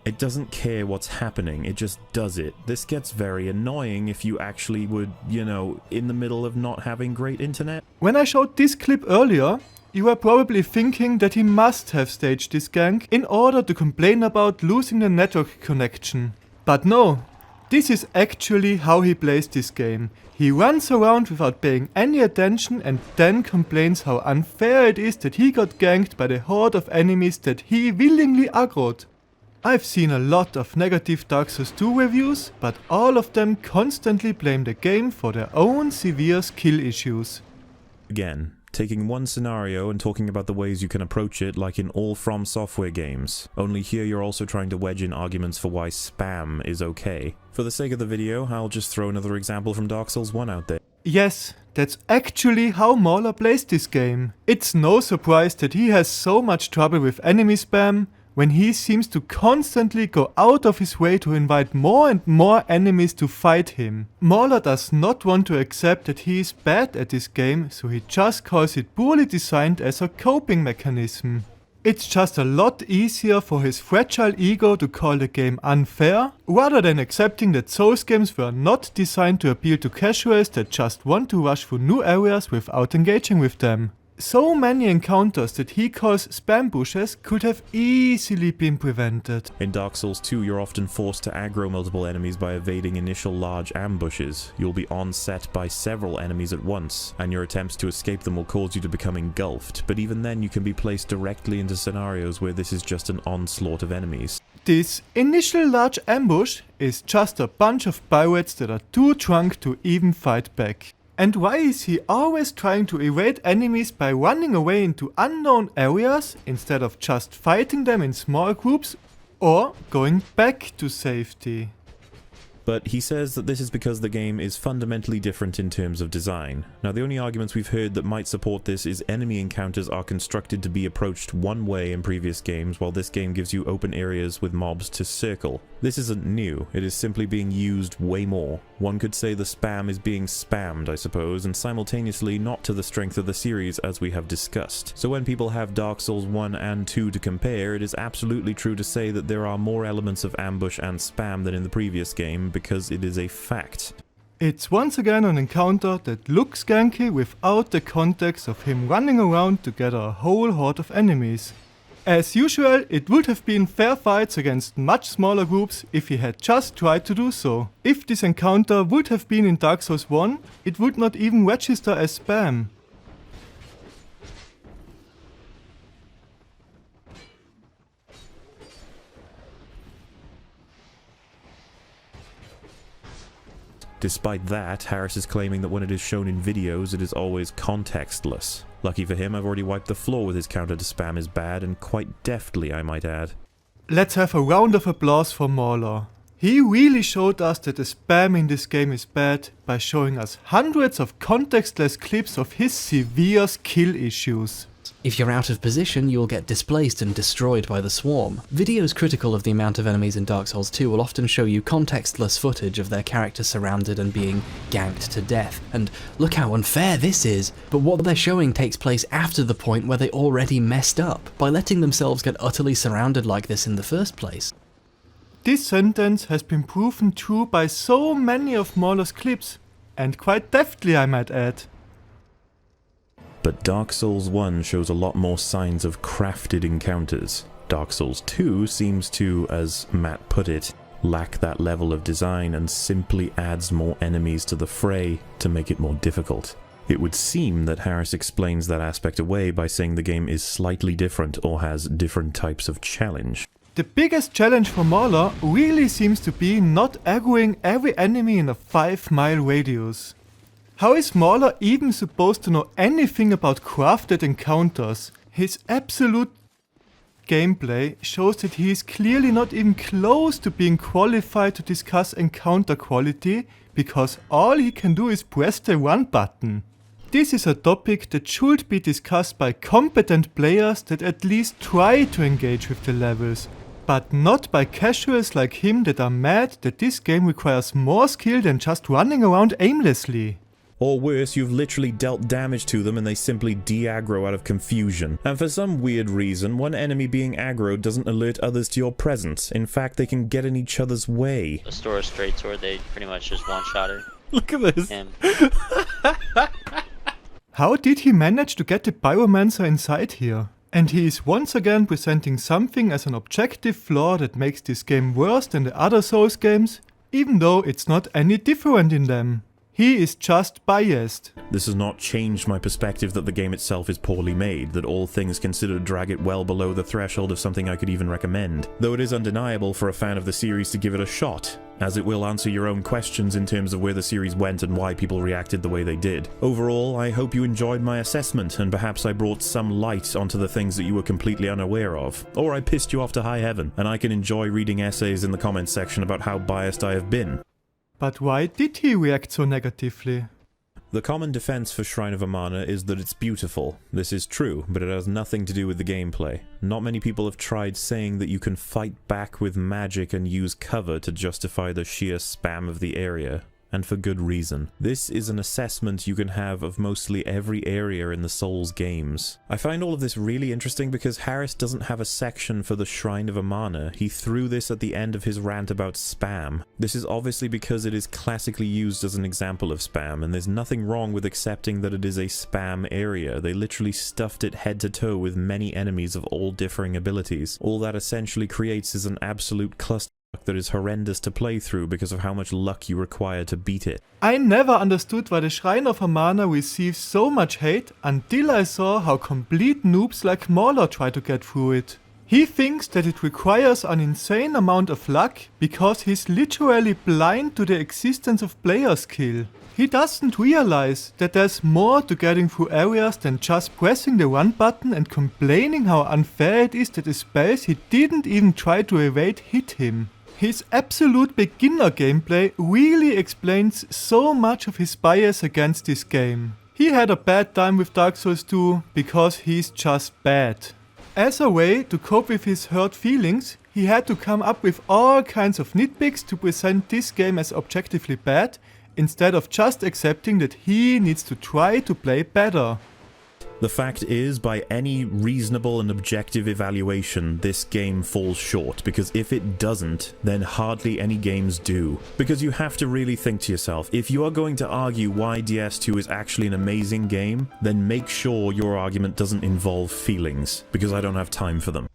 It doesn't care what's happening, it just does it. This gets very annoying if you actually would, in the middle of not having great internet. When I showed this clip earlier, you were probably thinking that he must have staged this gank in order to complain about losing the network connection. But no, this is actually how he plays this game. He runs around without paying any attention and then complains how unfair it is that he got ganked by the horde of enemies that he willingly aggroed. I've seen a lot of negative Dark Souls 2 reviews, but all of them constantly blame the game for their own severe skill issues. Again, taking one scenario and talking about the ways you can approach it like in all From Software games. Only here you're also trying to wedge in arguments for why spam is okay. For the sake of the video, I'll just throw another example from Dark Souls 1 out there. Yes, that's actually how MauLer plays this game. It's no surprise that he has so much trouble with enemy spam, when he seems to constantly go out of his way to invite more and more enemies to fight him. MauLer does not want to accept that he is bad at this game, so he just calls it poorly designed as a coping mechanism. It's just a lot easier for his fragile ego to call the game unfair, rather than accepting that Souls games were not designed to appeal to casuals that just want to rush through new areas without engaging with them. So many encounters that he calls spam bushes could have easily been prevented. In Dark Souls 2, you're often forced to aggro multiple enemies by evading initial large ambushes. You'll be onset by several enemies at once, and your attempts to escape them will cause you to become engulfed, but even then you can be placed directly into scenarios where this is just an onslaught of enemies. This initial large ambush is just a bunch of pirates that are too drunk to even fight back. And why is he always trying to evade enemies by running away into unknown areas instead of just fighting them in small groups or going back to safety? But he says that this is because the game is fundamentally different in terms of design. Now, the only arguments we've heard that might support this is enemy encounters are constructed to be approached one way in previous games, while this game gives you open areas with mobs to circle. This isn't new, it is simply being used way more. One could say the spam is being spammed, I suppose, and simultaneously not to the strength of the series as we have discussed. So when people have Dark Souls 1 and 2 to compare, it is absolutely true to say that there are more elements of ambush and spam than in the previous game, because it is a fact. It's once again an encounter that looks ganky without the context of him running around to gather a whole horde of enemies. As usual, it would have been fair fights against much smaller groups if he had just tried to do so. If this encounter would have been in Dark Souls 1, it would not even register as spam. Despite that, Harris is claiming that when it is shown in videos, it is always contextless. Lucky for him, I've already wiped the floor with his counter to spam is bad, and quite deftly, I might add. Let's have a round of applause for MauLer. He really showed us that the spam in this game is bad by showing us hundreds of contextless clips of his severe skill issues. If you're out of position, you'll get displaced and destroyed by the swarm. Videos critical of the amount of enemies in Dark Souls 2 will often show you contextless footage of their character surrounded and being ganked to death. And look how unfair this is, but what they're showing takes place after the point where they already messed up, by letting themselves get utterly surrounded like this in the first place. This sentence has been proven true by so many of MauLer's clips, and quite deftly I might add. But Dark Souls 1 shows a lot more signs of crafted encounters. Dark Souls 2 seems to, as Matt put it, lack that level of design and simply adds more enemies to the fray to make it more difficult. It would seem that Harris explains that aspect away by saying the game is slightly different or has different types of challenge. The biggest challenge for MauLer really seems to be not aggroing every enemy in a 5-mile radius. How is MauLer even supposed to know anything about crafted encounters? His absolute gameplay shows that he is clearly not even close to being qualified to discuss encounter quality, because all he can do is press the run button. This is a topic that should be discussed by competent players that at least try to engage with the levels, but not by casuals like him that are mad that this game requires more skill than just running around aimlessly. Or worse, you've literally dealt damage to them and they simply de-aggro out of confusion. And for some weird reason, one enemy being aggroed doesn't alert others to your presence. In fact, they can get in each other's way. The Stora's straight sword, they pretty much just one-shot her. Look at this. How did he manage to get the Pyromancer inside here? And he is once again presenting something as an objective flaw that makes this game worse than the other Souls games, even though it's not any different in them. He is just biased. This has not changed my perspective that the game itself is poorly made, that all things considered drag it well below the threshold of something I could even recommend, though it is undeniable for a fan of the series to give it a shot, as it will answer your own questions in terms of where the series went and why people reacted the way they did. Overall, I hope you enjoyed my assessment, and perhaps I brought some light onto the things that you were completely unaware of, or I pissed you off to high heaven, and I can enjoy reading essays in the comments section about how biased I have been. But why did he react so negatively? The common defense for Shrine of Amana is that it's beautiful. This is true, but it has nothing to do with the gameplay. Not many people have tried saying that you can fight back with magic and use cover to justify the sheer spam of the area. And for good reason. This is an assessment you can have of mostly every area in the Souls games. I find all of this really interesting because Harris doesn't have a section for the Shrine of Amana. He threw this at the end of his rant about spam. This is obviously because it is classically used as an example of spam, and there's nothing wrong with accepting that it is a spam area. They literally stuffed it head to toe with many enemies of all differing abilities. All that essentially creates is an absolute cluster that is horrendous to play through because of how much luck you require to beat it. I never understood why the Shrine of Amana receives so much hate until I saw how complete noobs like MauLer try to get through it. He thinks that it requires an insane amount of luck because he's literally blind to the existence of player skill. He doesn't realize that there's more to getting through areas than just pressing the run button and complaining how unfair it is that the spells he didn't even try to evade hit him. His absolute beginner gameplay really explains so much of his bias against this game. He had a bad time with Dark Souls 2 because he's just bad. As a way to cope with his hurt feelings, he had to come up with all kinds of nitpicks to present this game as objectively bad, instead of just accepting that he needs to try to play better. The fact is, by any reasonable and objective evaluation, this game falls short, because if it doesn't, then hardly any games do. Because you have to really think to yourself, if you are going to argue why DS2 is actually an amazing game, then make sure your argument doesn't involve feelings, because I don't have time for them.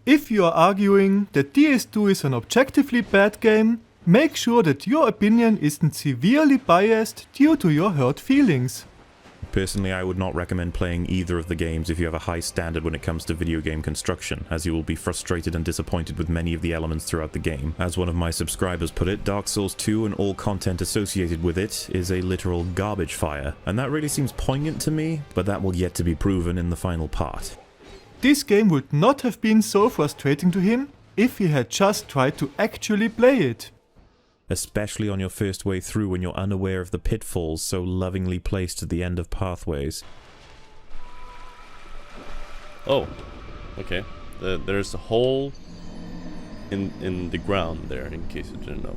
If you are arguing that DS2 is an objectively bad game, make sure that your opinion isn't severely biased due to your hurt feelings. Personally, I would not recommend playing either of the games if you have a high standard when it comes to video game construction, as you will be frustrated and disappointed with many of the elements throughout the game. As one of my subscribers put it, Dark Souls 2 and all content associated with it is a literal garbage fire, and that really seems poignant to me, but that will yet to be proven in the final part. This game would not have been so frustrating to him if he had just tried to actually play it. Especially on your first way through when you're unaware of the pitfalls so lovingly placed at the end of pathways. Oh, okay. There's a hole in the ground there, in case you didn't know.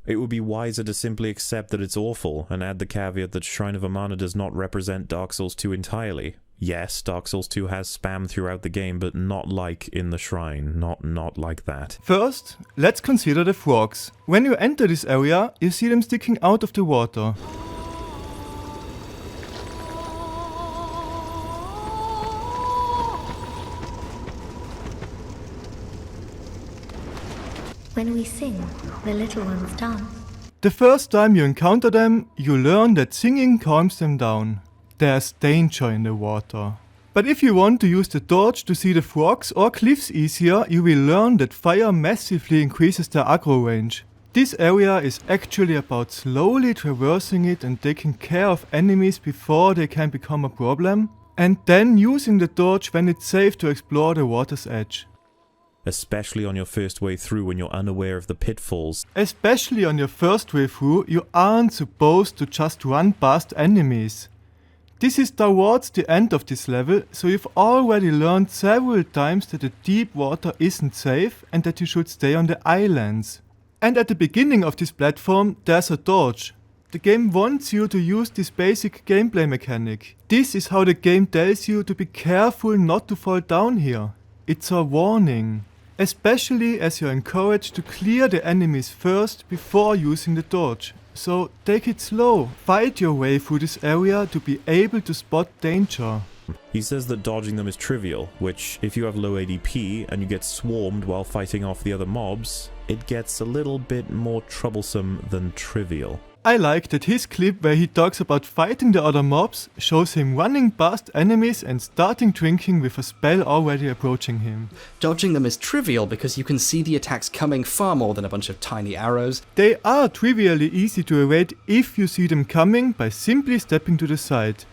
It would be wiser to simply accept that it's awful, and add the caveat that Shrine of Amana does not represent Dark Souls 2 entirely. Yes, Dark Souls 2 has spam throughout the game, but not like in the Shrine. Not like that. First, let's consider the frogs. When you enter this area, you see them sticking out of the water. When we sing, the little ones dance. The first time you encounter them, you learn that singing calms them down. There's danger in the water. But if you want to use the torch to see the frogs or cliffs easier, you will learn that fire massively increases their aggro range. This area is actually about slowly traversing it and taking care of enemies before they can become a problem, and then using the torch when it's safe to explore the water's edge. Especially on your first way through when you're unaware of the pitfalls. Especially on your first way through, you aren't supposed to just run past enemies. This is towards the end of this level, so you've already learned several times that the deep water isn't safe and that you should stay on the islands. And at the beginning of this platform, there's a torch. The game wants you to use this basic gameplay mechanic. This is how the game tells you to be careful not to fall down here. It's a warning. Especially as you're encouraged to clear the enemies first before using the torch. So take it slow, fight your way through this area to be able to spot danger. He says that dodging them is trivial, which, if you have low ADP and you get swarmed while fighting off the other mobs, it gets a little bit more troublesome than trivial. I like that his clip where he talks about fighting the other mobs shows him running past enemies and starting drinking with a spell already approaching him. Dodging them is trivial because you can see the attacks coming far more than a bunch of tiny arrows. They are trivially easy to evade if you see them coming by simply stepping to the side,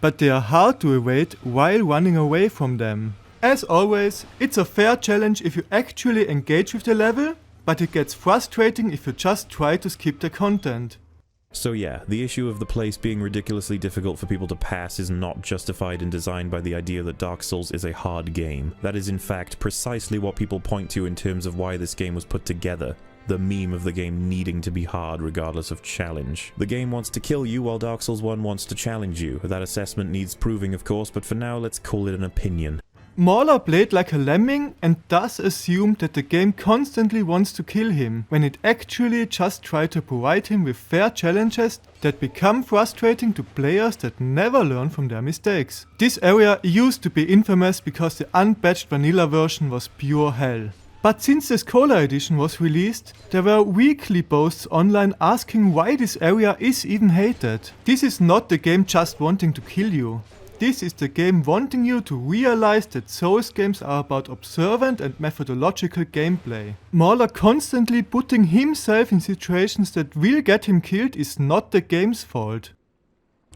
but they are hard to evade while running away from them. As always, it's a fair challenge if you actually engage with the level, but it gets frustrating if you just try to skip the content. So yeah, the issue of the place being ridiculously difficult for people to pass is not justified and designed by the idea that Dark Souls is a hard game. That is in fact precisely what people point to in terms of why this game was put together. The meme of the game needing to be hard regardless of challenge. The game wants to kill you while Dark Souls 1 wants to challenge you. That assessment needs proving of course, but for now let's call it an opinion. MauLer played like a lemming and thus assumed that the game constantly wants to kill him, when it actually just tried to provide him with fair challenges that become frustrating to players that never learn from their mistakes. This area used to be infamous because the unpatched vanilla version was pure hell. But since the Scholar edition was released, there were weekly posts online asking why this area is even hated. This is not the game just wanting to kill you. This is the game wanting you to realize that Souls games are about observant and methodological gameplay. MauLer constantly putting himself in situations that will get him killed is not the game's fault.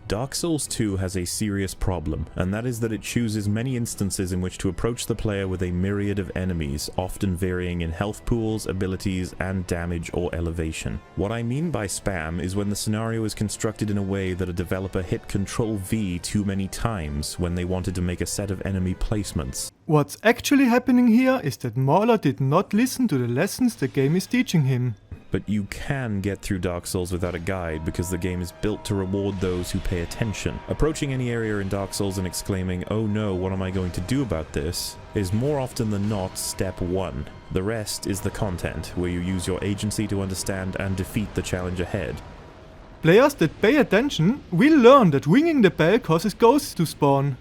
Dark Souls 2 has a serious problem, and that is that it chooses many instances in which to approach the player with a myriad of enemies, often varying in health pools, abilities, and damage or elevation. What I mean by spam is when the scenario is constructed in a way that a developer hit Ctrl-V too many times when they wanted to make a set of enemy placements. What's actually happening here is that MauLer did not listen to the lessons the game is teaching him. But you can get through Dark Souls without a guide because the game is built to reward those who pay attention. Approaching any area in Dark Souls and exclaiming, "Oh no, what am I going to do about this?" is more often than not step 1. The rest is the content, where you use your agency to understand and defeat the challenge ahead. Players that pay attention will learn that ringing the bell causes ghosts to spawn.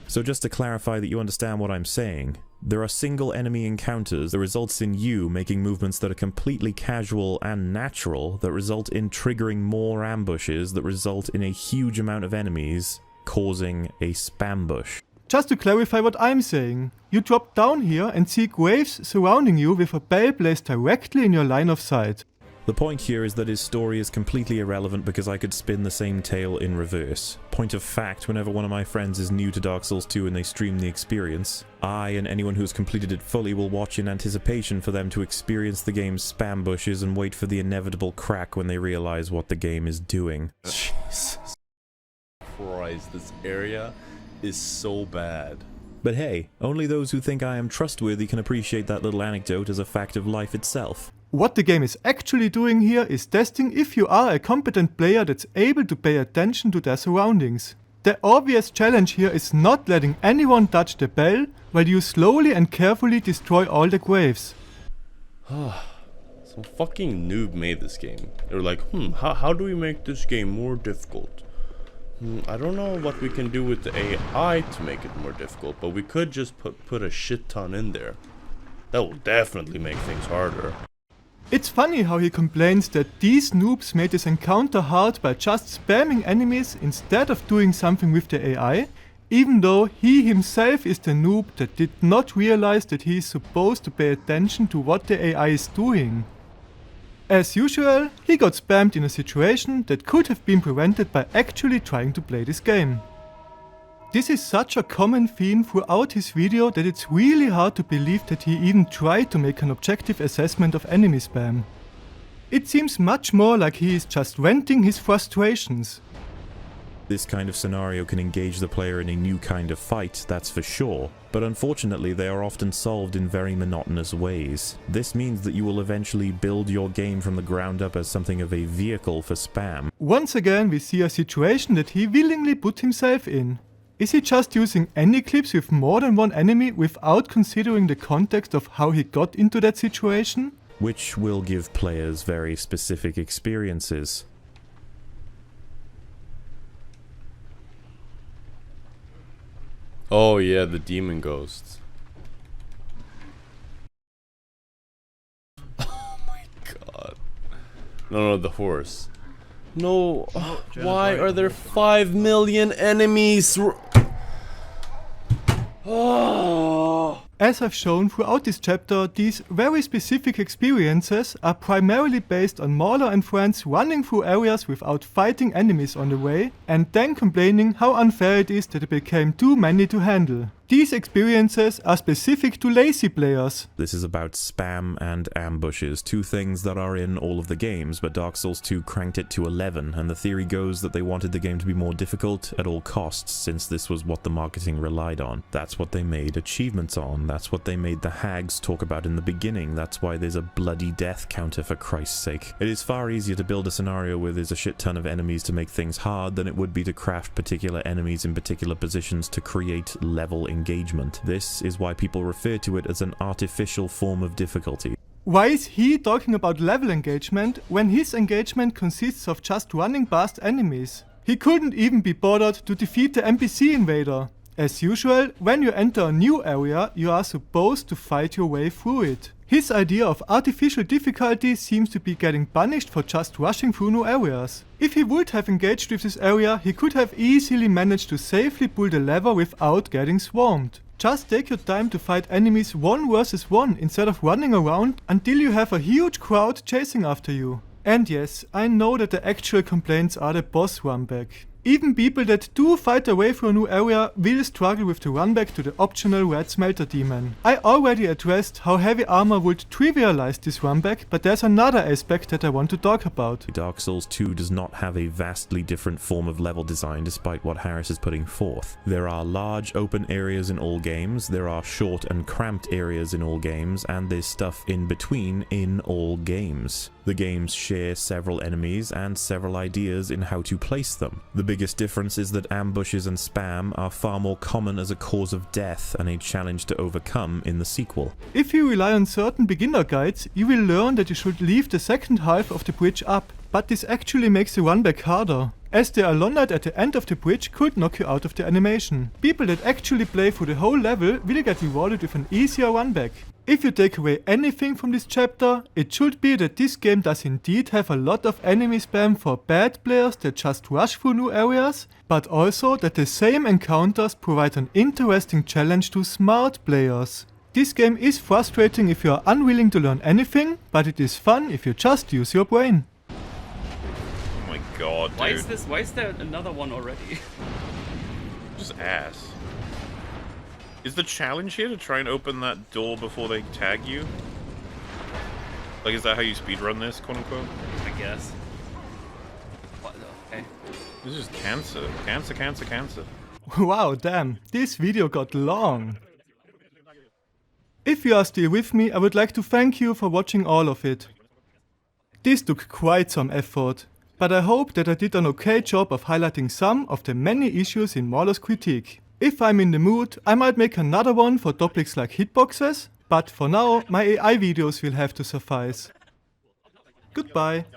So just to clarify that you understand what I'm saying, there are single enemy encounters that results in you making movements that are completely casual and natural that result in triggering more ambushes that result in a huge amount of enemies, causing a spam bush. Just to clarify what I'm saying, you drop down here and see waves surrounding you with a bell placed directly in your line of sight. The point here is that his story is completely irrelevant because I could spin the same tale in reverse. Point of fact, whenever one of my friends is new to Dark Souls 2 and they stream the experience, I and anyone who's completed it fully will watch in anticipation for them to experience the game's spam bushes and wait for the inevitable crack when they realize what the game is doing. Jesus Christ, this area is so bad. But hey, only those who think I am trustworthy can appreciate that little anecdote as a fact of life itself. What the game is actually doing here is testing if you are a competent player that's able to pay attention to their surroundings. The obvious challenge here is not letting anyone touch the bell while you slowly and carefully destroy all the graves. Some fucking noob made this game. They were like, how do we make this game more difficult? I don't know what we can do with the AI to make it more difficult, but we could just put a shit ton in there. That will definitely make things harder. It's funny how he complains that these noobs made this encounter hard by just spamming enemies instead of doing something with the AI, even though he himself is the noob that did not realize that he is supposed to pay attention to what the AI is doing. As usual, he got spammed in a situation that could have been prevented by actually trying to play this game. This is such a common theme throughout his video that it's really hard to believe that he even tried to make an objective assessment of enemy spam. It seems much more like he is just venting his frustrations. This kind of scenario can engage the player in a new kind of fight, that's for sure, but unfortunately they are often solved in very monotonous ways. This means that you will eventually build your game from the ground up as something of a vehicle for spam. Once again we see a situation that he willingly put himself in. Is he just using any clips with more than one enemy without considering the context of how he got into that situation? Which will give players very specific experiences. Oh yeah, the demon ghosts. Oh my god. No, the horse. No, why are there 5 million enemies? Oh. As I've shown throughout this chapter, these very specific experiences are primarily based on MauLer and friends running through areas without fighting enemies on the way, and then complaining how unfair it is that it became too many to handle. These experiences are specific to lazy players. This is about spam and ambushes, two things that are in all of the games, but Dark Souls 2 cranked it to 11, and the theory goes that they wanted the game to be more difficult at all costs, since this was what the marketing relied on. That's what they made achievements on, that's what they made the hags talk about in the beginning, that's why there's a bloody death counter, for Christ's sake. It is far easier to build a scenario where there's a shit ton of enemies to make things hard than it would be to craft particular enemies in particular positions to create level engagement. This is why people refer to it as an artificial form of difficulty. Why is he talking about level engagement when his engagement consists of just running past enemies? He couldn't even be bothered to defeat the NPC invader. As usual, when you enter a new area, you are supposed to fight your way through it. His idea of artificial difficulty seems to be getting punished for just rushing through new areas. If he would have engaged with this area, he could have easily managed to safely pull the lever without getting swarmed. Just take your time to fight enemies 1 versus 1 instead of running around until you have a huge crowd chasing after you. And yes, I know that the actual complaints are the boss runback. Even people that do fight their way through a new area will struggle with the runback to the optional red smelter demon. I already addressed how heavy armor would trivialize this runback, but there's another aspect that I want to talk about. Dark Souls 2 does not have a vastly different form of level design despite what Harris is putting forth. There are large open areas in all games, there are short and cramped areas in all games, and there's stuff in between in all games. The games share several enemies and several ideas in how to place them. The biggest difference is that ambushes and spam are far more common as a cause of death and a challenge to overcome in the sequel. If you rely on certain beginner guides, you will learn that you should leave the second half of the bridge up, but this actually makes the runback harder, as the Alonite at the end of the bridge could knock you out of the animation. People that actually play through the whole level will get rewarded with an easier runback. If you take away anything from this chapter, it should be that this game does indeed have a lot of enemy spam for bad players that just rush through new areas, but also that the same encounters provide an interesting challenge to smart players. This game is frustrating if you are unwilling to learn anything, but it is fun if you just use your brain. Oh my god, dude. Why is there another one already? Just ass. Is the challenge here to try and open that door before they tag you? Like, is that how you speedrun this, quote unquote? I guess. What the? Okay. This is cancer. Cancer, cancer, cancer. Wow, damn, this video got long. If you are still with me, I would like to thank you for watching all of it. This took quite some effort, but I hope that I did an okay job of highlighting some of the many issues in MauLer's critique. If I'm in the mood, I might make another one for topics like hitboxes, but for now, my AI videos will have to suffice. Goodbye.